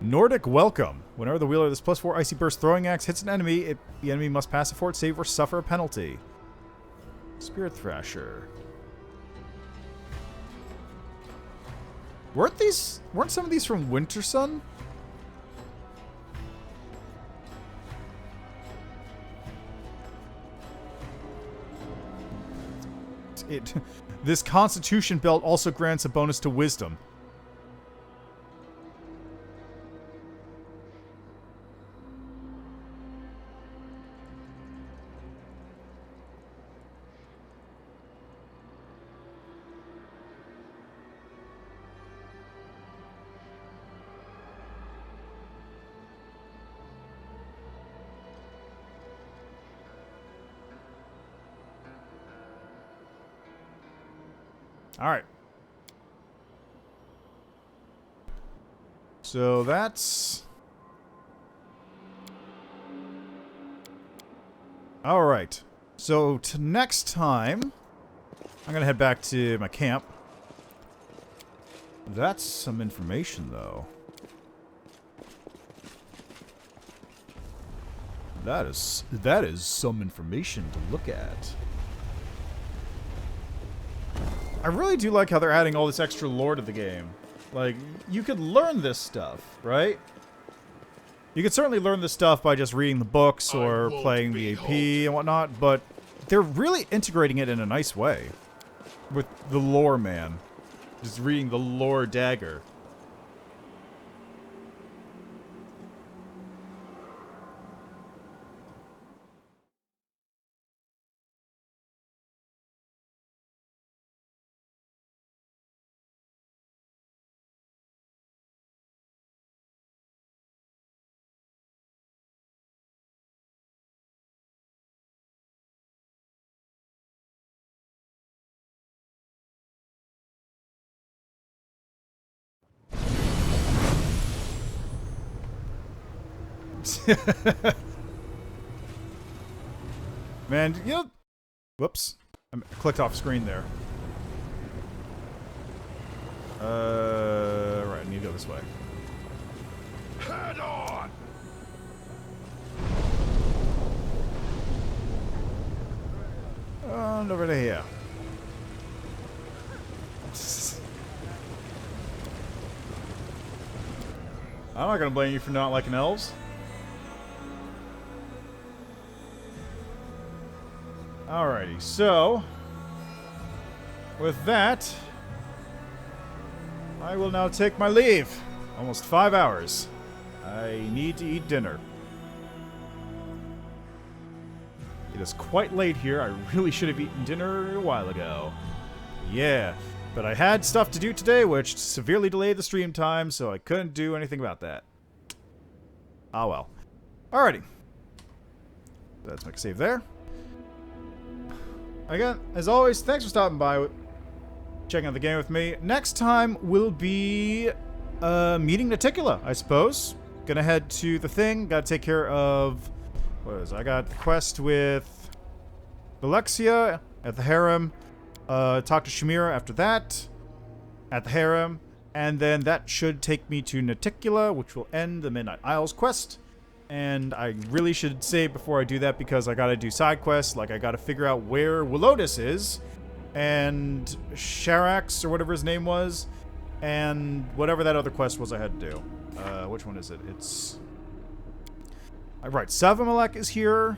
Nordic welcome. Whenever the wielder of this +4 Icy Burst throwing axe hits an enemy, the enemy must pass a fort save or suffer a penalty. Spirit Thrasher. Weren't some of these from Winter Sun? This Constitution belt also grants a bonus to Wisdom. All right. So that's... All right. So next time, I'm going to head back to my camp. That's some information, though. That is some information to look at. I really do like how they're adding all this extra lore to the game. Like, you could learn this stuff, right? You could certainly learn this stuff by just reading the books or playing the AP and whatnot, but they're really integrating it in a nice way. With the lore, man. Just reading the lore dagger. Man, you know... Whoops. I clicked off screen there. Right, I need to go this way. Head on! And over to here. I'm not gonna blame you for not liking elves. Alrighty, so with that, I will now take my leave. Almost 5 hours. I need to eat dinner. It is quite late here. I really should have eaten dinner a while ago. Yeah, but I had stuff to do today which severely delayed the stream time, so I couldn't do anything about that. Ah well. Alrighty. Let's make a save there. Again, as always, thanks for stopping by, checking out the game with me. Next time will be meeting Noticula, I suppose. Gonna head to the thing. Gotta take care of... What is it? I got the quest with Alexia at the harem. Talk to Shamira after that at the harem. And then that should take me to Noticula, which will end the Midnight Isles quest. And I really should save before I do that because I gotta do side quests. Like, I gotta figure out where Willotus is. And Sharax, or whatever his name was. And whatever that other quest was I had to do. Which one is it? It's... Right, Savamalek is here.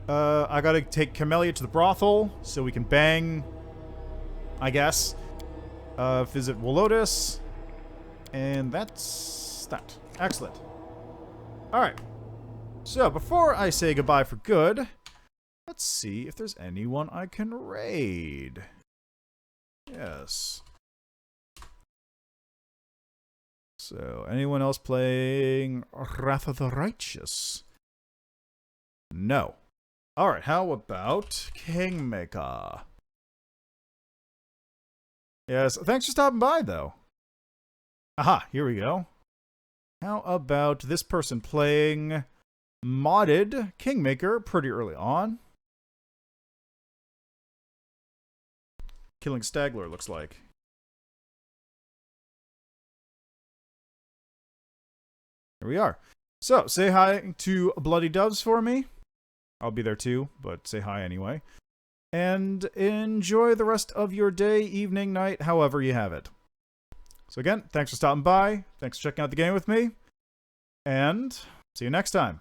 I gotta take Camellia to the brothel so we can bang, I guess. Visit Willotus. And that's that. Excellent. Alright. So, before I say goodbye for good, let's see if there's anyone I can raid. Yes. So, anyone else playing Wrath of the Righteous? No. Alright, how about Kingmaker? Yes, thanks for stopping by, though. Aha, here we go. How about this person playing modded Kingmaker pretty early on? Killing Stagler, looks like. Here we are. So, say hi to Bloody Doves for me. I'll be there too, but say hi anyway. And enjoy the rest of your day, evening, night, however you have it. So again, thanks for stopping by. Thanks for checking out the game with me. And see you next time.